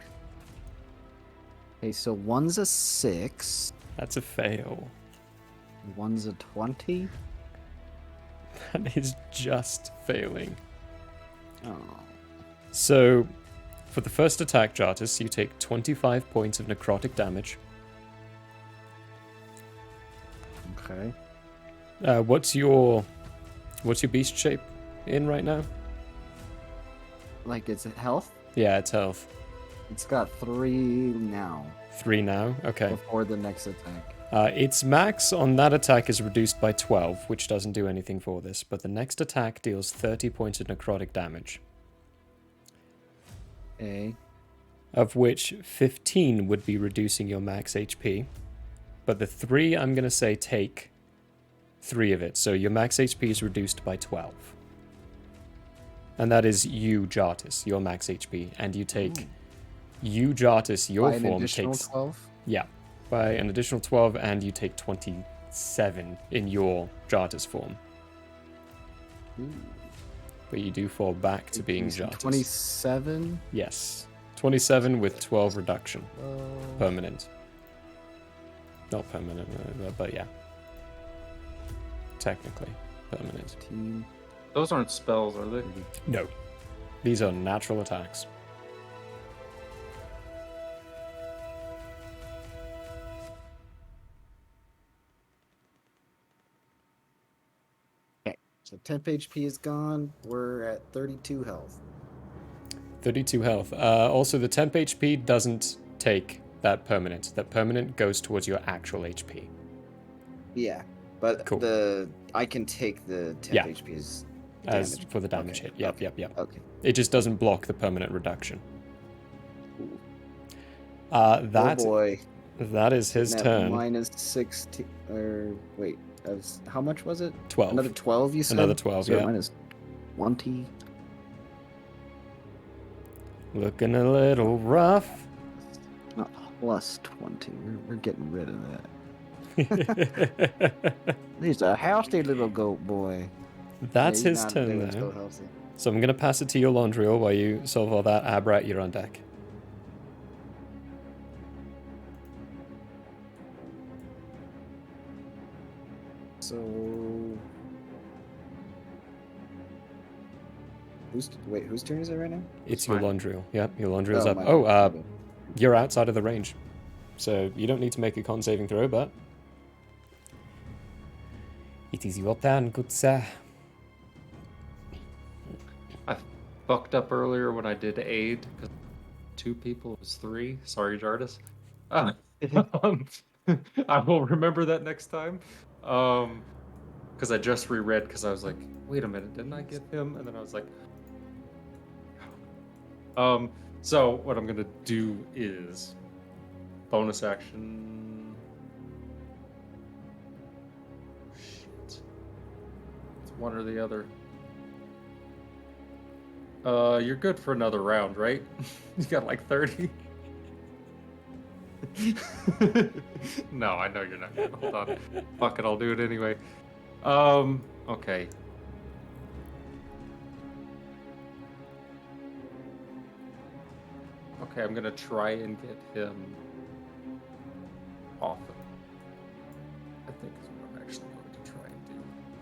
Okay, so one's a 6. That's a fail. One's a 20. That is just failing. Oh. So, for the first attack, Jartis, you take 25 points of necrotic damage. Okay. What's your beast shape in right now? Like, it's health? Yeah, it's health. It's got 3 now. 3 now? Okay. Before the next attack. Its max on that attack is reduced by 12, which doesn't do anything for this, but the next attack deals 30 points of necrotic damage. Okay. Of which 15 would be reducing your max HP. But the 3, I'm going to say, take 3 of it. So your max HP is reduced by 12. And that is you, Jartis, your max HP. And you take... You, Jartis, your By an form additional takes... 12? Yeah. By an additional 12, and you take 27 in your Jartis form. Ooh. But you do fall back to being Jartis. 27? Yes. 27 with 12 reduction. Permanent. Not permanent, but yeah. Technically permanent. Those aren't spells, are they? No. These are natural attacks. Okay. So temp HP is gone. We're at 32 health. 32 health. Also, the temp HP doesn't take that permanent. That permanent goes towards your actual HP. Yeah, but Cool. I can take the temp Yeah. HP as As damage. for the damage Okay, hit. Yep, okay, yep. Okay. It just doesn't block the permanent reduction. Ooh. That Oh boy. That is his Sitting at turn. Minus 16. Or wait, how much was it? 12. Another 12, you said? Another 12, so yeah. Minus 20. Looking a little rough. Not plus 20. We're getting rid of that. He's a healthy little goat boy. That's Yeah, his he's not turn, doing though. so healthy. So I'm going to pass it to your Laundriel while you solve all that. Abrat, you're on deck. So... whose turn is it right now? It's your Laundriel. Yep, your Laundriel's Oh, up. my Oh, bad. you're outside of the range. So you don't need to make a con saving throw, but... It is your turn, good sir. I fucked up earlier when I did aid, because 2 people was 3. Sorry, Jardis. I will remember that next time. Because I just reread, because I was like, wait a minute, didn't I get him? And then I was like... So what I'm gonna do is bonus action. Shit. It's one or the other. You're good for another round, right? You got like 30. No, I know you're not good. Hold on. Fuck it, I'll do it anyway. Okay. Okay, I'm gonna try and get him off of it. I think is what I'm actually going to try and do.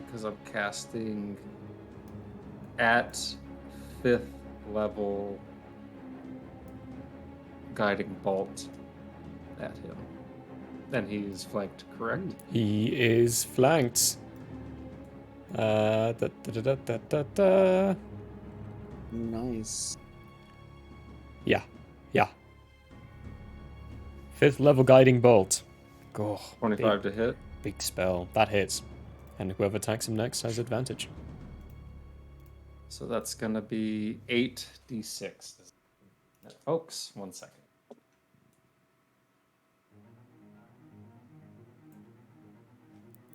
Because I'm casting at 5th level guiding bolt at him. And he's flanked, correct? He is flanked. Da. Nice. Yeah. 5th level guiding bolt. Go. 25 to hit. Big spell. That hits. And whoever attacks him next has advantage. So that's gonna be 8d6. Folks, 1 second.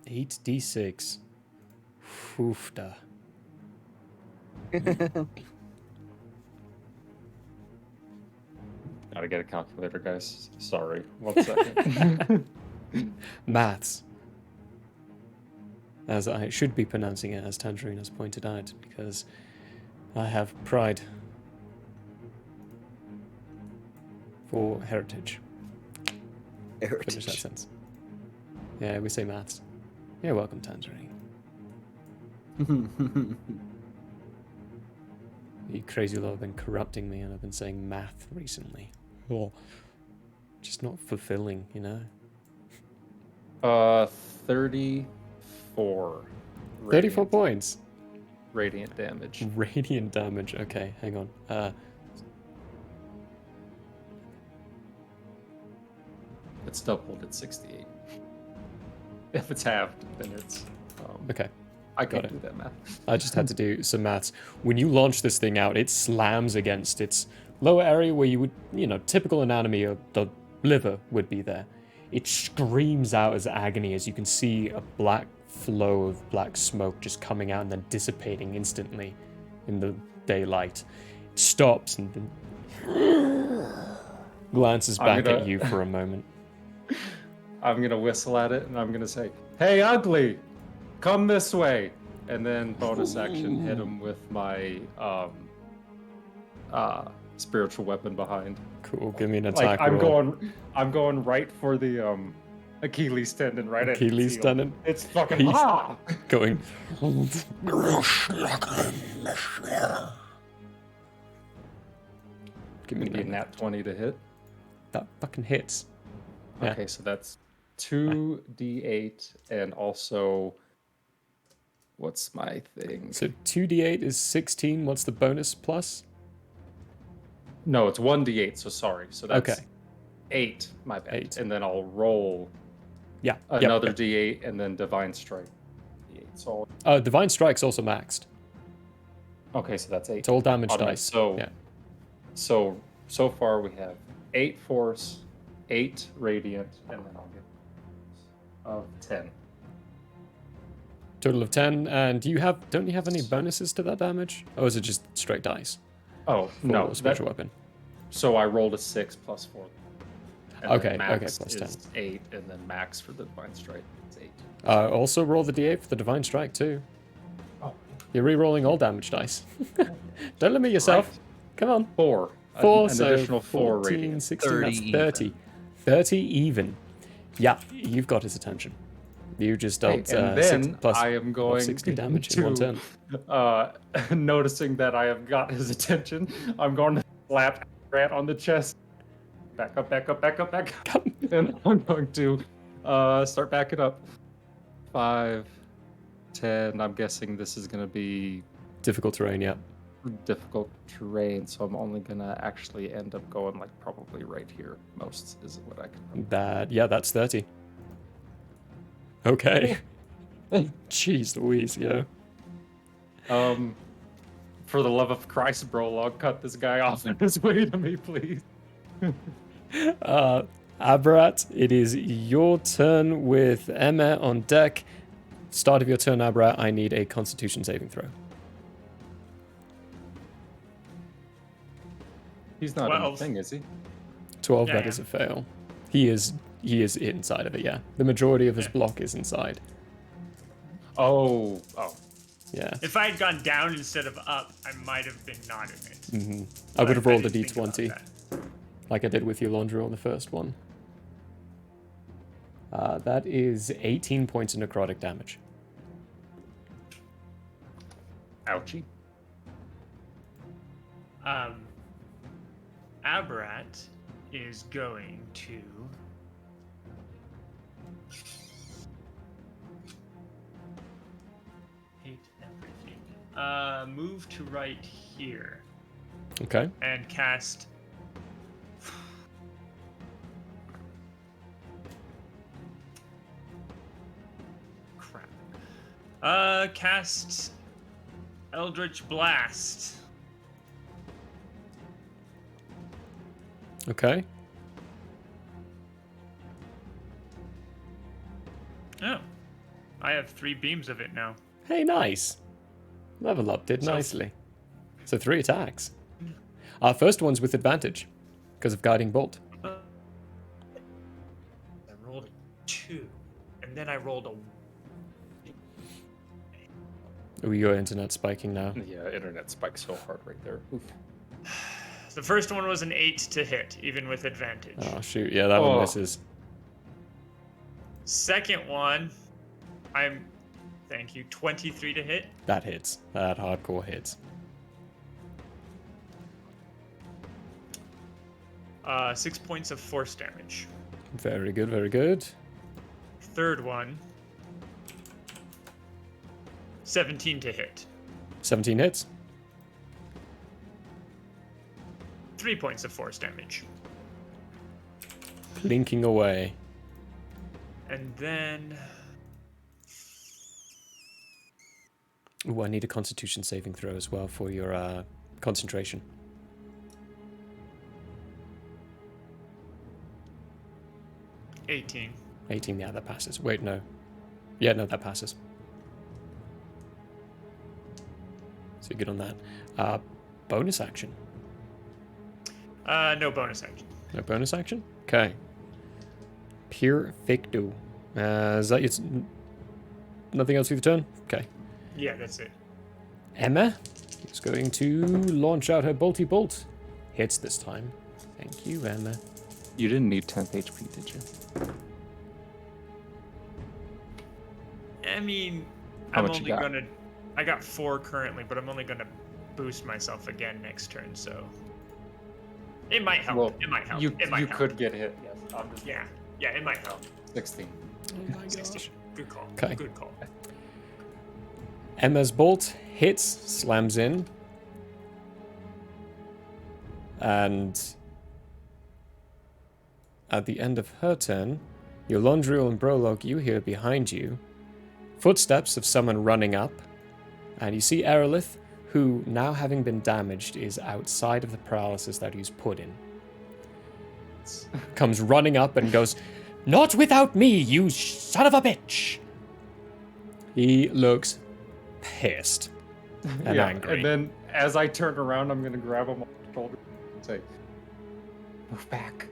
Eight d6. Oofda. Gotta get a calculator, guys. Sorry. 1 second. Maths. As I should be pronouncing it, as Tangerine has pointed out, because I have pride for heritage. Finish that sentence. Yeah, we say maths. You're welcome, Tangerine. You crazy lot have been corrupting me, and I've been saying math recently. Oh, just not fulfilling, you know? 34. 34 points. Radiant damage. Radiant damage. Okay, hang on. It's doubled at 68. If it's halved, then it's... okay. I Got can't it. do that math. I just had to do some maths. When you launch this thing out, it slams against its lower area where you would, typical anatomy of the liver would be there. It screams out as agony as you can see a black flow of black smoke just coming out and then dissipating instantly in the daylight. It stops and then glances back at you for a moment. I'm gonna whistle at it and I'm gonna say, "Hey, ugly, come this way," and then bonus action hit him with my spiritual weapon behind. Cool, give me an attack I'm roll. going right for the Achilles tendon, right at his Achilles heel. tendon? It's fucking He's ah! going. Give me a nat 20 to hit. That fucking hits. Yeah. Okay, so that's 2d8 and also what's my thing? So 2d8 is 16. What's the bonus plus? No, it's 1d8, so sorry. So that's Okay. 8, my bad. 8. And then I'll roll another d8 and then Divine Strike. D8. So Divine Strike's also maxed. okay, so that's 8. It's all damage Automatic. dice. So yeah. so far we have 8 force, 8 radiant, and then I'll get of 10. Total of 10, and don't you have any bonuses to that damage? Or is it just straight dice? Oh, for no. Special weapon. So I rolled a 6 plus 4. And Okay, then max plus 10. is 8, and then max for the Divine Strike is 8. Also roll the d8 for the Divine Strike, too. Oh. You're re-rolling all damage dice. Don't limit yourself. Right. Come on. 4. 4, an so additional 4 14, radiant. 16, that's 30 30. even. 30 even. Yeah, you've got his attention. You just dealt And then 6 plus I am going 60 damage in one turn. Noticing that I have got his attention, I'm going to slap Grant on the chest. Back up, back up, back up, back up. And I'm going to start backing up. 5, 10. I'm guessing this is going to be difficult terrain, yeah. Difficult terrain, so I'm only going to actually end up going like probably right here. Most is what I can. That's 30. Okay. Jeez Louise, yeah. For the love of Christ, bro, log cut this guy off on his way to me, please. Abrat, it is your turn with Emma on deck. Start of your turn, Abrat, I need a Constitution saving throw. He's not in the thing, is he? 12, Yeah, that yeah. is a fail. He is inside of it, yeah. The majority of his block is inside. Oh. Yeah. If I had gone down instead of up, I might have been not in it. Mm-hmm. I would have rolled a didn't think about d20, that. like I did with your laundry on the first one. That is 18 points of necrotic damage. Ouchie. Aberrat is going to hate everything. Move to right here Okay. and cast crap. Cast Eldritch Blast. Okay. Oh. I have 3 beams of it now. Hey, nice. Level up did nicely. So 3 attacks. Our first one's with advantage because of Guiding Bolt. I rolled a 2, and then I rolled a. Oh, your internet spiking now. Yeah, internet spiked so hard right there. Oof. The first one was an 8 to hit, even with advantage. Oh, shoot. Yeah, that one misses. Second one, thank you, 23 to hit. That hits. That hardcore hits. 6 points of force damage. Very good, very good. Third one, 17 to hit. 17 hits. 3 points of force damage. Plinking away. And then Ooh, I need a Constitution saving throw as well for your concentration. 18. 18, yeah, that passes. Wait, no. Yeah, no, that passes. So you're good on that. Bonus action. No bonus action. No bonus action? Okay. Perfecto. Is that your... Nothing else for your turn? Okay. Yeah, that's it. Emma is going to launch out her bolty bolt. Hits this time. Thank you, Emma. You didn't need 10th HP, did you? I mean, How I'm much you only got? gonna. I got 4 currently, but I'm only gonna boost myself again next turn, so it might help. Well, it might help. You it might help. could get hit, yes. I'm just Yeah, it might help. 16. Oh my gosh. Good call. Okay. Good call. Emma's bolt hits, slams in. And at the end of her turn, Yolondriel and Brolog, you hear behind you footsteps of someone running up. And you see Erelith, who, now having been damaged, is outside of the paralysis that he's put in. comes running up and goes, "Not without me, you son of a bitch!" He looks pissed and angry. And then as I turn around, I'm gonna grab him on the shoulder and say, "Move back."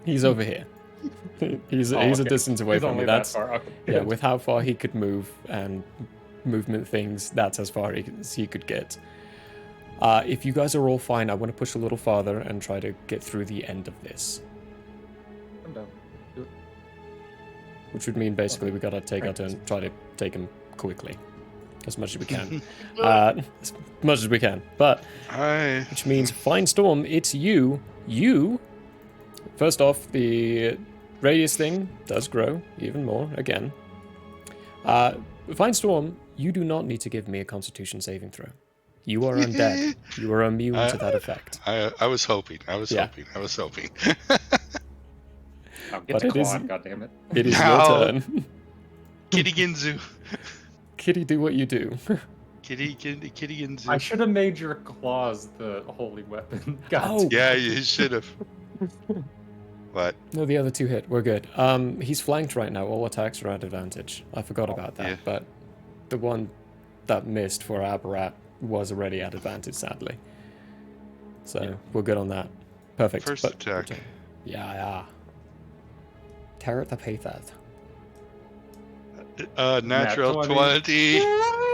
He's over here. He's a distance away He's from only me. that That's far. Okay, yeah. good. With how far he could move and movement things, that's as far as he could get. If you guys are all fine, I want to push a little farther and try to get through the end of this. I'm down. Do it. Which would mean basically we gotta take our turn, try to take him quickly, as much as we can, as much as we can. But which means Fine Storm, it's you. You. First off, the radius thing does grow even more again. Fine Storm, you do not need to give me a Constitution saving throw. You are undead. You are immune to that effect. I was hoping. I was Yeah. hoping. I'll get But to it is- Claude, goddammit. It is Now. your turn. Kitty Ginzu. Kitty, do what you do. Kitty Ginzu. I should have made your claws the holy weapon. God. Oh. Yeah, you should have. What? No, the other two hit. We're good. He's flanked right now. All attacks are at advantage. I forgot about that, yeah. but the one that missed for Aberrat was already at advantage, sadly. So we're good on that. Perfect. First But- attack. Yeah. Tear at the paythat. Natural Nat 20.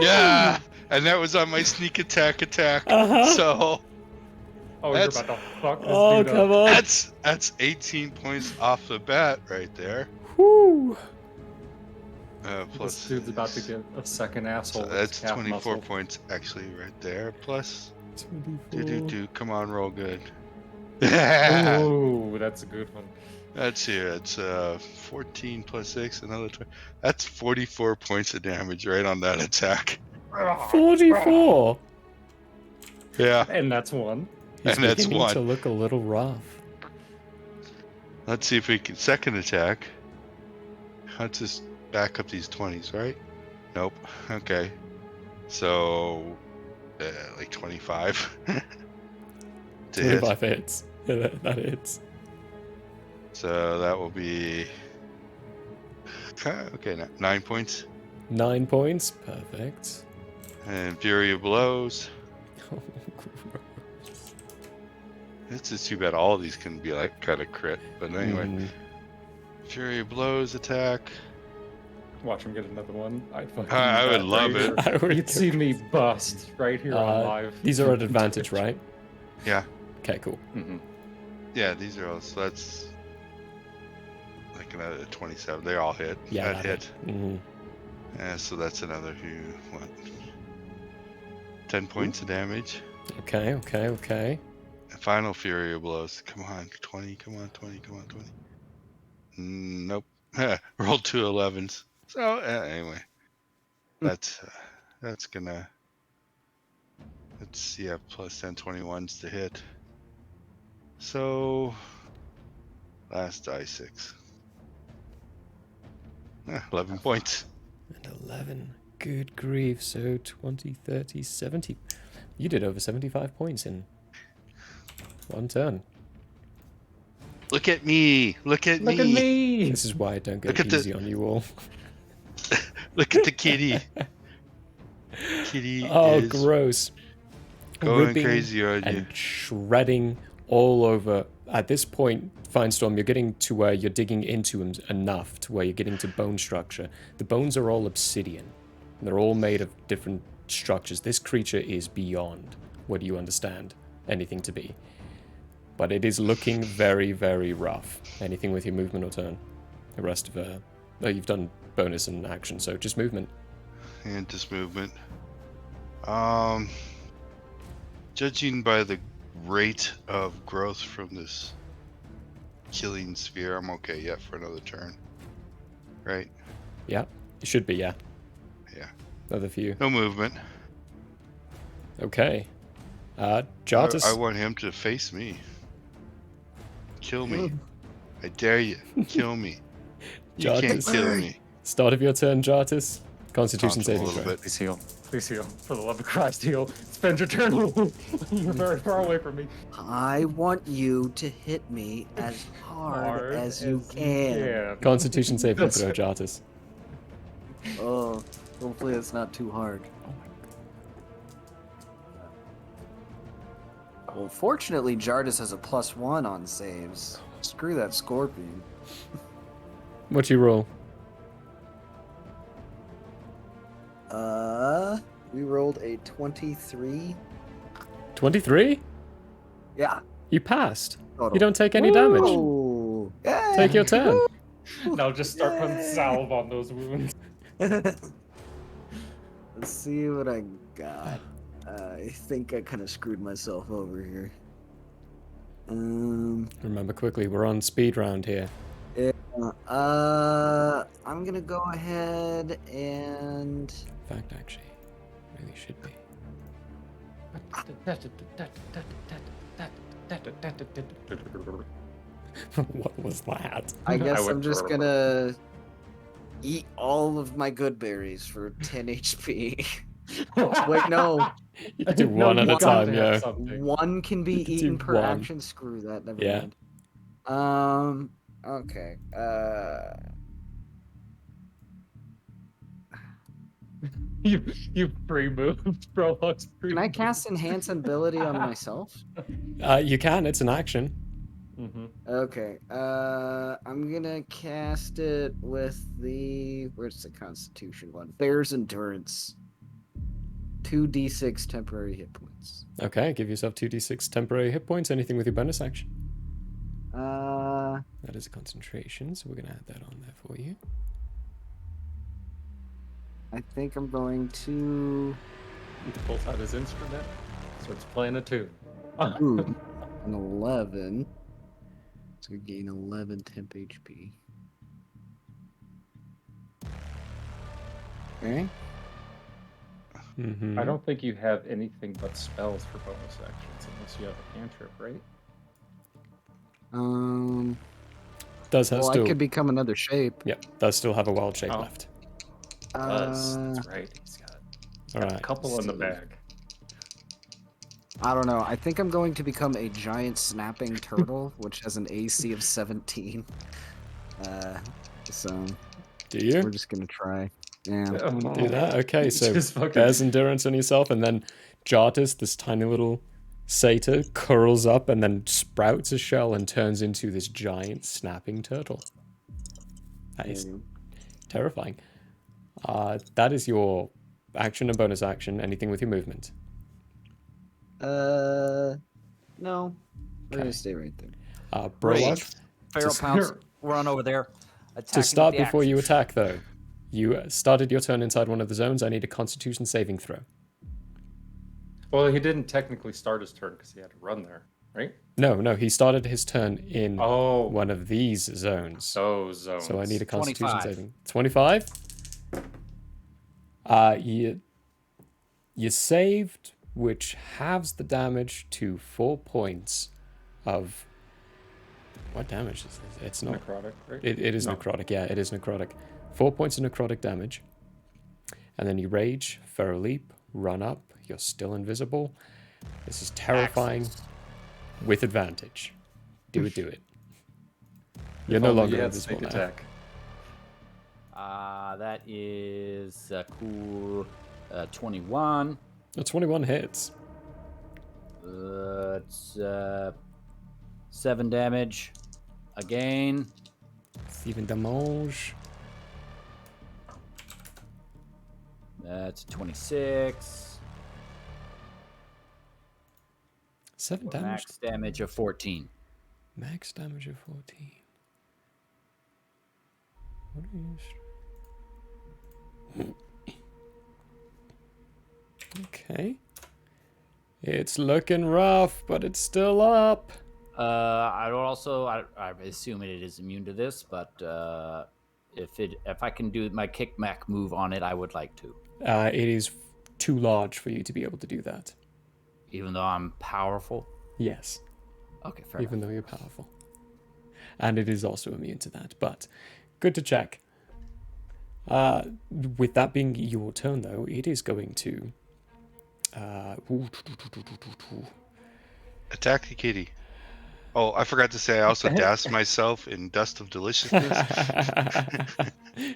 Yeah, and that was on my sneak attack. Uh-huh. So Oh, that's- you're about to fuck this Oh, dude come up. on. that's 18 points off the bat right there. Whoo! Plus This dude's about to get a second asshole. so with that's calf 24 muscle. points actually right there. Plus 24. do. Come on, roll good. Oh, that's a good one. That's here. It's 14 plus 6, another 20. That's 44 points of damage right on that attack. 44! Yeah, And that's one. He's and that's beginning one. to look a little rough. Let's see if we can second attack. Let's just back up these 20s, right? Nope. Okay. So like 25. To hit. 25 hits. Yeah, that hits. So that will be okay. 9 points. 9 points. Perfect. And Fury of Blows. Oh, It's just too bad all of these can be like kind of crit. But anyway, Mm. Fury of Blows attack. Watch him get another one. I'd fucking I would that love right it. here. I would You'd see me bust right here on live. These are at advantage, right? Yeah. Okay, cool. Mm-hmm. Yeah, these are all. So that's like another 27. They all hit. Yeah, that hit. Mm-hmm. Yeah, so that's another what? 10 points of damage. Okay. And final Fury of Blows. Come on, 20. Come on, 20. Nope. Rolled 2 11s. So anyway, that's gonna. Let's plus 10 21s to hit. So last die 6. 11 points. And 11. Good grief. So 20, 30, 70. You did over 75 points in one turn. Look at me! Look at Look me! at me! This is why I don't Look go at the- easy on you all. Look at the kitty. Kitty Oh, is gross. going Ripping crazy on you. and shredding all over. At this point, Finestorm, you're getting to where you're digging into them enough to where you're getting to bone structure. The bones are all obsidian. They're all made of different structures. This creature is beyond what you understand anything to be. But it is looking very, very rough. Anything with your movement or turn? The rest of you've done bonus and action, so just movement. And just movement. Judging by the rate of growth from this killing sphere, I'm okay yet for another turn. Right? Yeah, it should be, yeah. Yeah. Another few. No movement. Okay. Jartis. I want him to face me. Kill me. I dare you. Kill me. You can't Jartis. kill me. Start of your turn, Jartis. Constitution Taunts him a saving little throw. bit. Please heal. Please heal. For the love of Christ, heal. Spend your turn. You're very far away from me. I want you to hit me as hard as you can. Constitution saving That's throw, it. Jartis. Oh, hopefully it's not too hard. Well, fortunately, Jartis has a +1 on saves. Screw that scorpion. What you roll? We rolled a 23. 23? Yeah. You passed. Total. You don't take any damage. Ooh. Yeah. Take your turn. Now just start putting salve on those wounds. Let's see what I got. I think I kind of screwed myself over here. Remember quickly, we're on speed round here. Yeah, I'm gonna go ahead and. In fact, actually, really should be. What was that? I guess I'm just gonna eat all of my good berries for 10 HP. Wait, no. You can do one at a time, yeah. One can be You can eaten do per one. action. Screw that. Never Yeah. mind. Okay. You pre-moved, bro. Can I cast Enhance Ability on myself? You can. It's an action. Okay. I'm gonna cast it with the where's the Constitution one? Bear's Endurance. 2d6 temporary hit points. Okay, give yourself 2d6 temporary hit points. Anything with your bonus action. That is a concentration, so we're gonna add that on there for you. I think I'm going to. He pulls out his instrument, starts playing a tune. Ooh, an 11. So we gain 11 temp HP. Okay. Mm-hmm. I don't think you have anything but spells for bonus actions unless you have a cantrip, right? Does have Well, still. I could become another shape. Yep, does still have a wild shape Oh. left. That's right. He's got All a right. couple in the bag. I don't know. I think I'm going to become a giant snapping turtle, which has an AC of 17. So. Do you? We're just gonna try. Yeah. Do that. Okay, so Just fucking- Bear's Endurance on yourself, and then Jartis, this tiny little satyr, curls up and then sprouts a shell and turns into this giant snapping turtle. That is terrifying. That is your action and bonus action. Anything with your movement? No. We're gonna stay right there. Brolog, Feral Pounce, run over there. to start before you attack, though, you started your turn inside one of the zones. I need a Constitution saving throw. Well, he didn't technically start his turn because he had to run there, right? No, he started his turn in Oh. one of these zones. Those zones. So I need a Constitution 25. saving. 25? You saved, which halves the damage to 4 points of... What damage is this? It's not... Necrotic, right? It is No. necrotic, yeah, it is necrotic. 4 points of necrotic damage. And then you rage, Feral Leap, run up, you're still invisible. This is terrifying. With advantage. Do it. You're no longer invisible now. Attack. That is cool. 21. 21 hits. It's 7 damage. Again. 7 damage. That's 26. 7 damage. Max damage of 14. Max damage of 14. What are you... Okay. It's looking rough, but it's still up. I assume it is immune to this, but if I can do my kickback move on it, I would like to. It is too large for you to be able to do that. Even though I'm powerful? Yes. Okay, fair Even though you're powerful. And it is also immune to that, but good to check. With that being your turn, though, it is going to. Attack the kitty. Oh, I forgot to say I also doused myself in dust of deliciousness.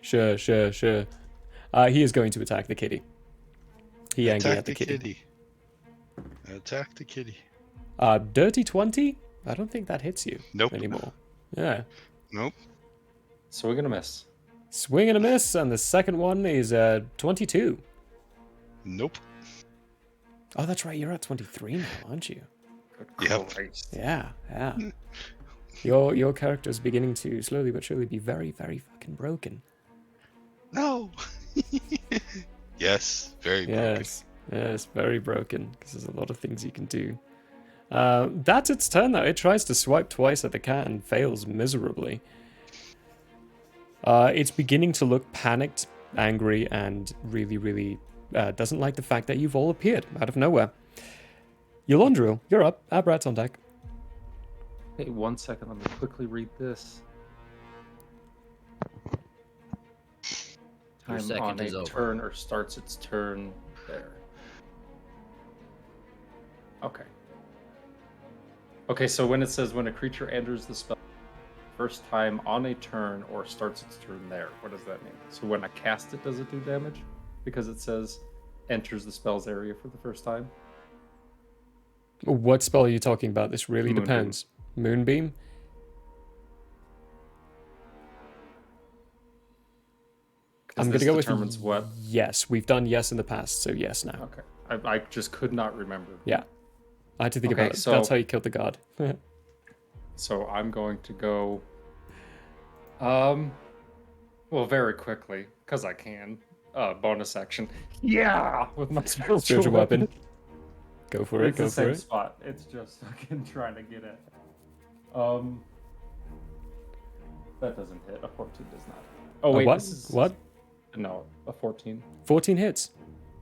Sure. He is going to attack the kitty. He angry Attack at the kitty. Attack the kitty. Dirty 20? I don't think that hits you anymore. Yeah. Nope. Swing and a miss. Swing and a miss, and the second one is 22. Nope. Oh, that's right. You're at 23 now, aren't you? Yep. Yeah. Your character is beginning to slowly but surely be very, very fucking broken. No. Yes, very broken. Yes, very broken, because there's a lot of things you can do. That's its turn, though. It tries to swipe twice at the cat and fails miserably. It's beginning to look panicked, angry, and really, really doesn't like the fact that you've all appeared out of nowhere. Yolondril, you're up. Abrat's on deck. Hey, 1 second. Let me quickly read this. Your Time second on is a over. turn or starts its turn there. Okay, so when it says when a creature enters the spell first time on a turn or starts its turn there, what does that mean? So when I cast it, does it do damage? Because it says enters the spell's area for the first time? What spell are you talking about? This really Moonbeam. depends. Moonbeam? I'm going to go with determines what. yes. We've done yes in the past, so yes now. Okay. I just could not remember. Yeah. I had to think about it. So, That's how you killed the guard. So I'm going to go well, very quickly, because I can. Bonus action. Yeah! With my spiritual weapon. Go for it, It's go the for same it. spot. It's just fucking trying to get it. That doesn't hit. A 14 does not. Oh wait, what? this is What? No, a 14. 14 hits.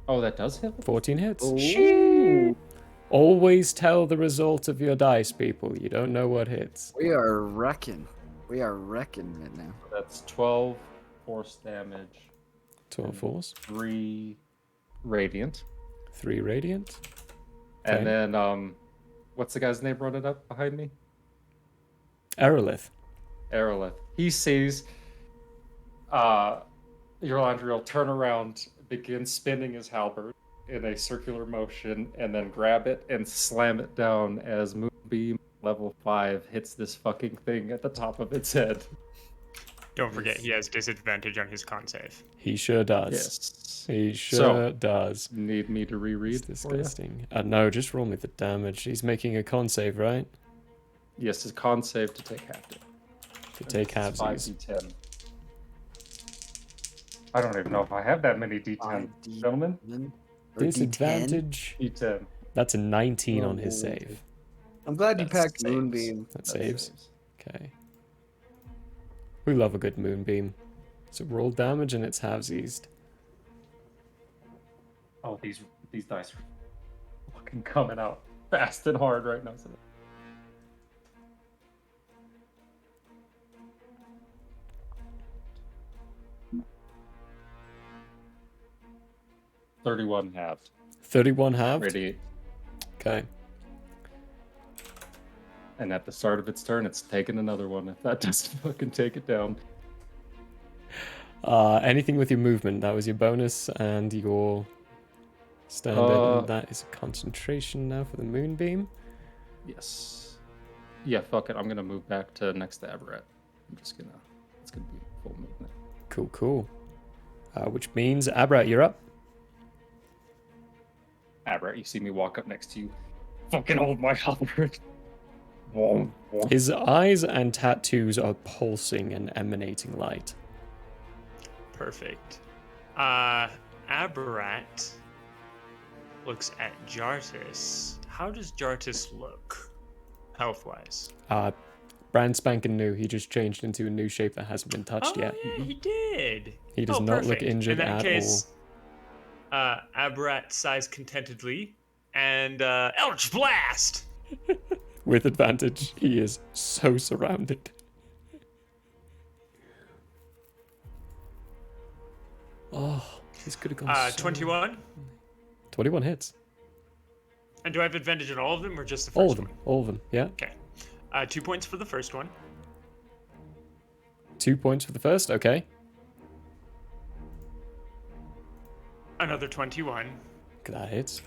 Oh, that does hit? 14 hits. Ooh. Always tell the result of your dice, people. You don't know what hits. We are wrecking. We are wrecking right now. That's 12 force damage. 12 force. 3 radiant. 3 radiant. And then, what's the guy's name running up behind me? Aerolith. Aerolith. He sees Yolondril turn around, begin spinning his halberd in a circular motion, and then grab it and slam it down as Moonbeam level 5 hits this fucking thing at the top of its head. Don't forget, he has disadvantage on his con save. He sure does. Yes. He sure So, does. Need me to reread? It's disgusting. No, just roll me the damage. He's making a con save, right? Yes, his con save to take half damage. To take half. 5d10. I don't even know if I have that many d10, gentlemen. Disadvantage. D10. That's a 19 on his save. I'm glad you That packed saves. Moonbeam. That saves. Okay. We love a good moonbeam. So roll damage and it's halvesies. Oh, these dice are fucking coming out fast and hard right now. 31 halved. 31 halved? Radiate. Okay. And at the start of its turn, it's taking another one. If that doesn't fucking take it down. Anything with your movement. That was your bonus and your standard. And that is a concentration now for the moonbeam. Yes. Yeah, fuck it. I'm gonna move back to next to Aberrat. It's gonna be full movement. Cool. Which means, Abrat, you're up. Aberrat, you see me walk up next to you. Fucking hold my halberd. His eyes and tattoos are pulsing and emanating light. Perfect. Aberrat looks at Jartis. How does Jartis look, health-wise? Brand spanking new. He just changed into a new shape that hasn't been touched yet. Yeah, he did. He does not look perfect. injured In that at case, Aberrat sighs contentedly and Eldritch Blast! With advantage. He is so surrounded. Oh, this could have gone. 21. 21 hits. And do I have advantage on all of them or just the first All of them. one? All of them. Yeah. Okay. 2 points for the first one. 2 points for the first. Okay. Another 21. That hits.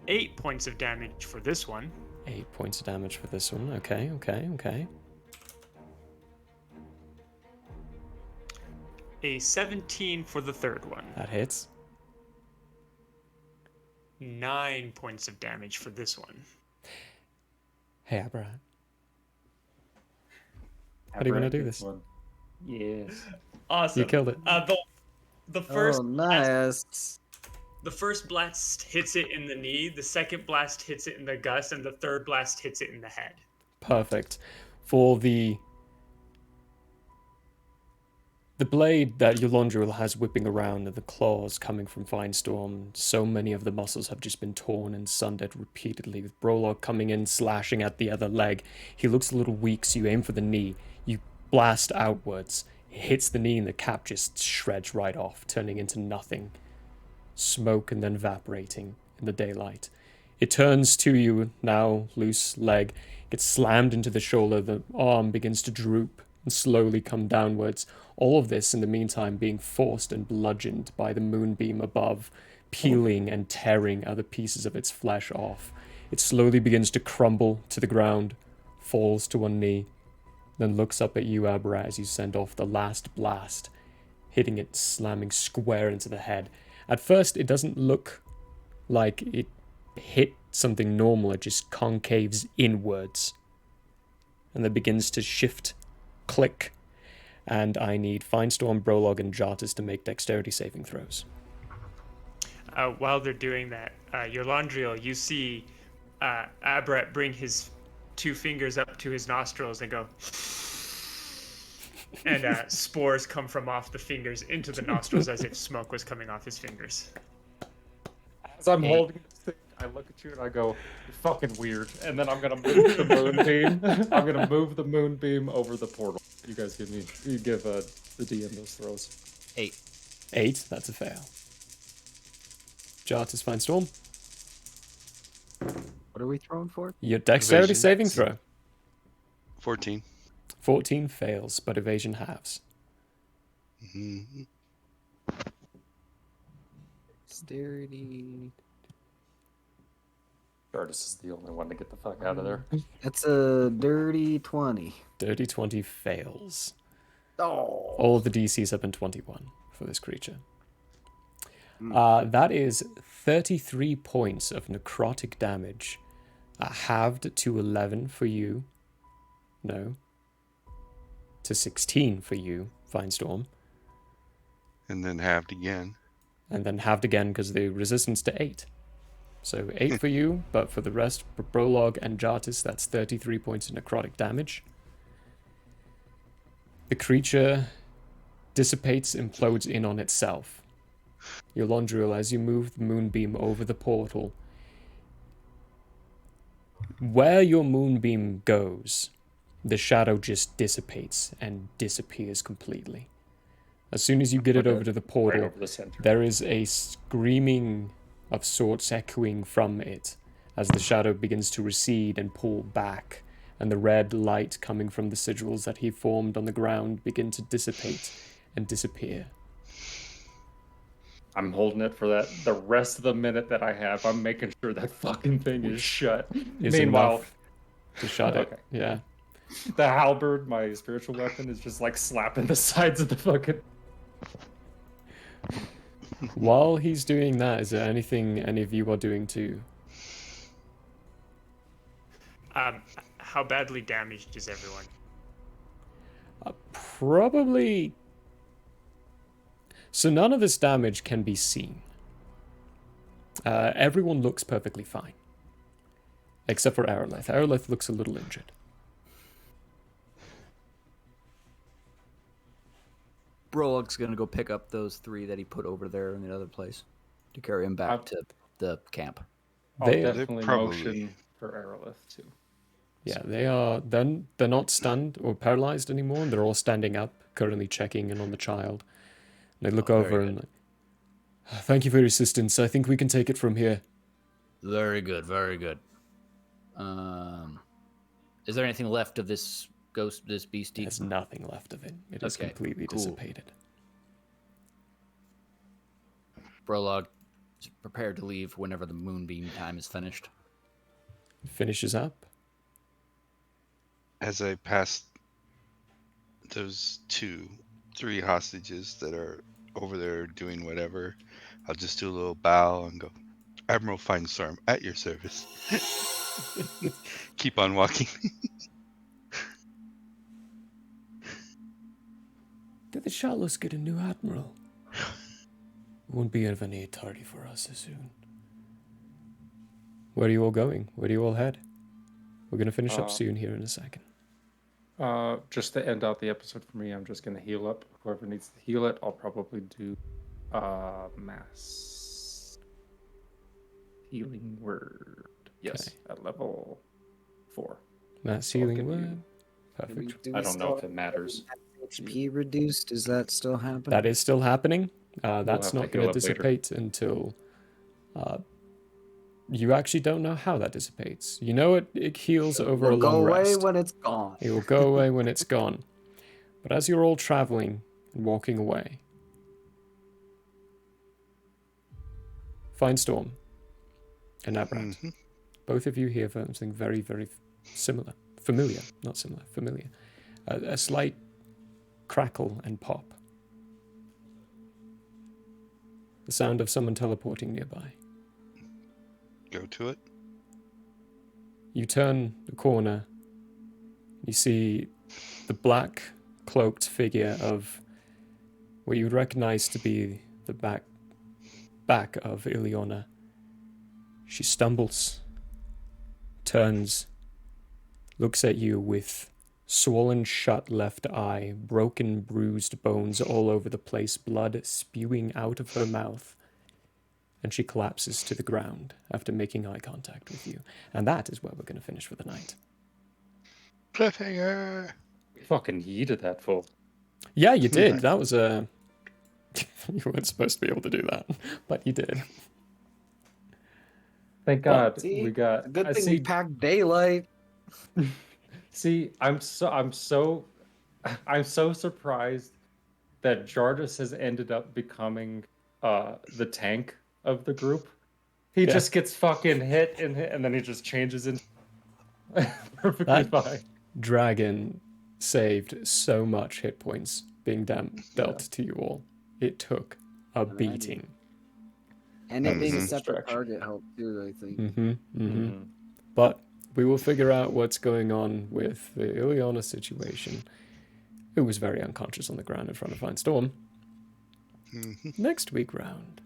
8 points of damage for this one. 8 points of damage for this one. Okay. A 17 for the third one. That hits. 9 points of damage for this one. Hey, Abraham. How do you want to do this? Yes. Awesome. You killed it. The first nice. The first blast hits it in the knee, the second blast hits it in the gut, and the third blast hits it in the head. Perfect. For the blade that Yolondril has whipping around and the claws coming from Finestorm, so many of the muscles have just been torn and sundered repeatedly, with Brolog coming in, slashing at the other leg. He looks a little weak, so you aim for the knee. You blast outwards. It hits the knee and the cap just shreds right off, turning into nothing. Smoke and then evaporating in the daylight. It turns to you now, loose leg, gets slammed into the shoulder, the arm begins to droop and slowly come downwards. All of this in the meantime being forced and bludgeoned by the moonbeam above, peeling and tearing other pieces of its flesh off. It slowly begins to crumble to the ground, falls to one knee, then looks up at you, Abra, as you send off the last blast, hitting it, slamming square into the head. At first, it doesn't look like it hit something normal. It just concaves inwards. And then begins to shift, click. And I need Finestorm, Brolog, and Jartis to make dexterity saving throws. While they're doing that, Yolondriel, you see Abrat bring his 2 fingers up to his nostrils and go... and spores come from off the fingers into the nostrils as if smoke was coming off his fingers. As I'm holding this thing, I look at you and I go, "You're fucking weird." And then I'm gonna move the moonbeam. I'm gonna move the moonbeam over the portal. You guys give the DM those throws. 8. 8, that's a fail. Jartis, Finestorm. What are we throwing for? Your dexterity Evasion. saving throw. 14. 14 fails, but evasion halves. Mm-hmm. Dexterity. Jartis is the only one to get the fuck out of there. That's a dirty 20. Dirty 20 fails. Oh. All of the DCs have been 21 for this creature. That is 33 points of necrotic damage. Halved to 11 for you. No. To 16 for you, Finestorm. And then halved again. And then halved again because the resistance to 8. So 8 for you, but for the rest, for Brolog and Jartis, that's 33 points of necrotic damage. The creature dissipates, implodes in on itself. Yolondriel, as you move the moonbeam over the portal, where your moonbeam goes, the shadow just dissipates and disappears completely. As soon as you get it over to the portal, over the center. there is a screaming of sorts echoing from it as the shadow begins to recede and pull back, and the red light coming from the sigils that he formed on the ground begin to dissipate and disappear. I'm holding it for the rest of the minute that I have. I'm making sure that fucking thing is shut. Is Meanwhile, enough to shut it. Yeah. The halberd, my spiritual weapon, is just like slapping the sides of the fucking... While he's doing that, is there anything any of you are doing too? How badly damaged is everyone? Probably... So none of this damage can be seen. Everyone looks perfectly fine. Except for Aerolith. Aerolith looks a little injured. Brolog's gonna go pick up those 3 that he put over there in the other place to carry him back to the camp. I'll definitely motion for Aerolith too. Yeah, they're not stunned or paralyzed anymore, and they're all standing up, currently checking in on the child. They look over and like, thank you for your assistance. I think we can take it from here. Very good, very good. Is there anything left of this ghost, this beastie? There's nothing left of it. It is completely dissipated. Prologue is prepared to leave whenever the moonbeam time is finished. Finishes up. As I pass those 3 hostages that are over there doing whatever, I'll just do a little bow and go, Admiral Finestorm, at your service. Keep on walking. Did the Charlos get a new admiral? Won't be of any tardy for us so soon. Where are you all going? Where do you all head? We're going to finish up soon here in a second. Just to end out the episode for me, I'm just going to heal up. Whoever needs to heal it, I'll probably do mass healing word. Yes, at level 4. Mass healing word. Perfect. I don't know if it matters. HP reduced. Is that still happening? That is still happening. That's We'll not have to going heal to up later. dissipate until... you actually don't know how that dissipates. You know it heals over a long go away rest. when it's gone. It will go away when it's gone. But as you're all traveling and walking away, Finestorm and Abrat, both of you hear something very, very similar. Familiar, not similar, familiar. A slight crackle and pop. The sound of someone teleporting nearby. Go to it. You turn the corner. You see the black cloaked figure of what you would recognize to be the back of Ileana. She stumbles, turns, looks at you with swollen shut left eye, broken, bruised bones all over the place, blood spewing out of her mouth. And she collapses to the ground after making eye contact with you. And that is where we're going to finish for the night. Cliffhanger! We fucking yeeted that fool. Yeah, you did. That was a... you weren't supposed to be able to do that, but you did. Thank God we got... Good thing we packed daylight. See, I'm so surprised that Jardis has ended up becoming the tank of the group. He just gets fucking hit and then he just changes into perfectly fine. Dragon saved so much hit points being dealt to you all. It took a beating. And it being a separate target helped too, I think. But we will figure out what's going on with the Ileana situation, who was very unconscious on the ground in front of Finestorm, next week round.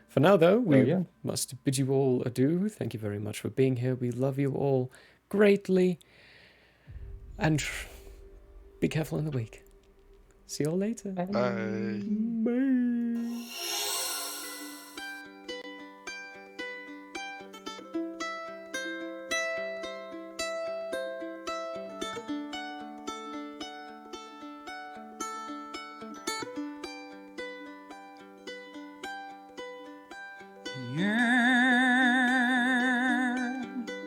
For now, though, we must bid you all adieu. Thank you very much for being here. We love you all greatly. And be careful in the week. See you all later. Bye. Bye.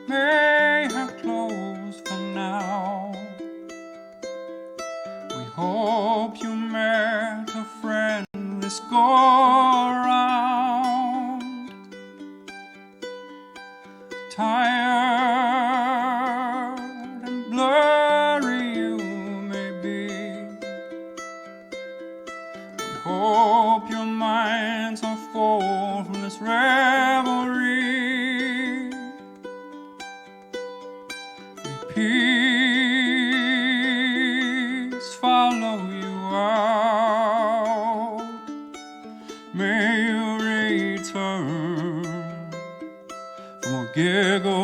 May have closed for now. We hope you met a friend this go around. Tired and blurry you may be. We hope your minds are full from this revelry. Peace follow you out. May you return for more giggles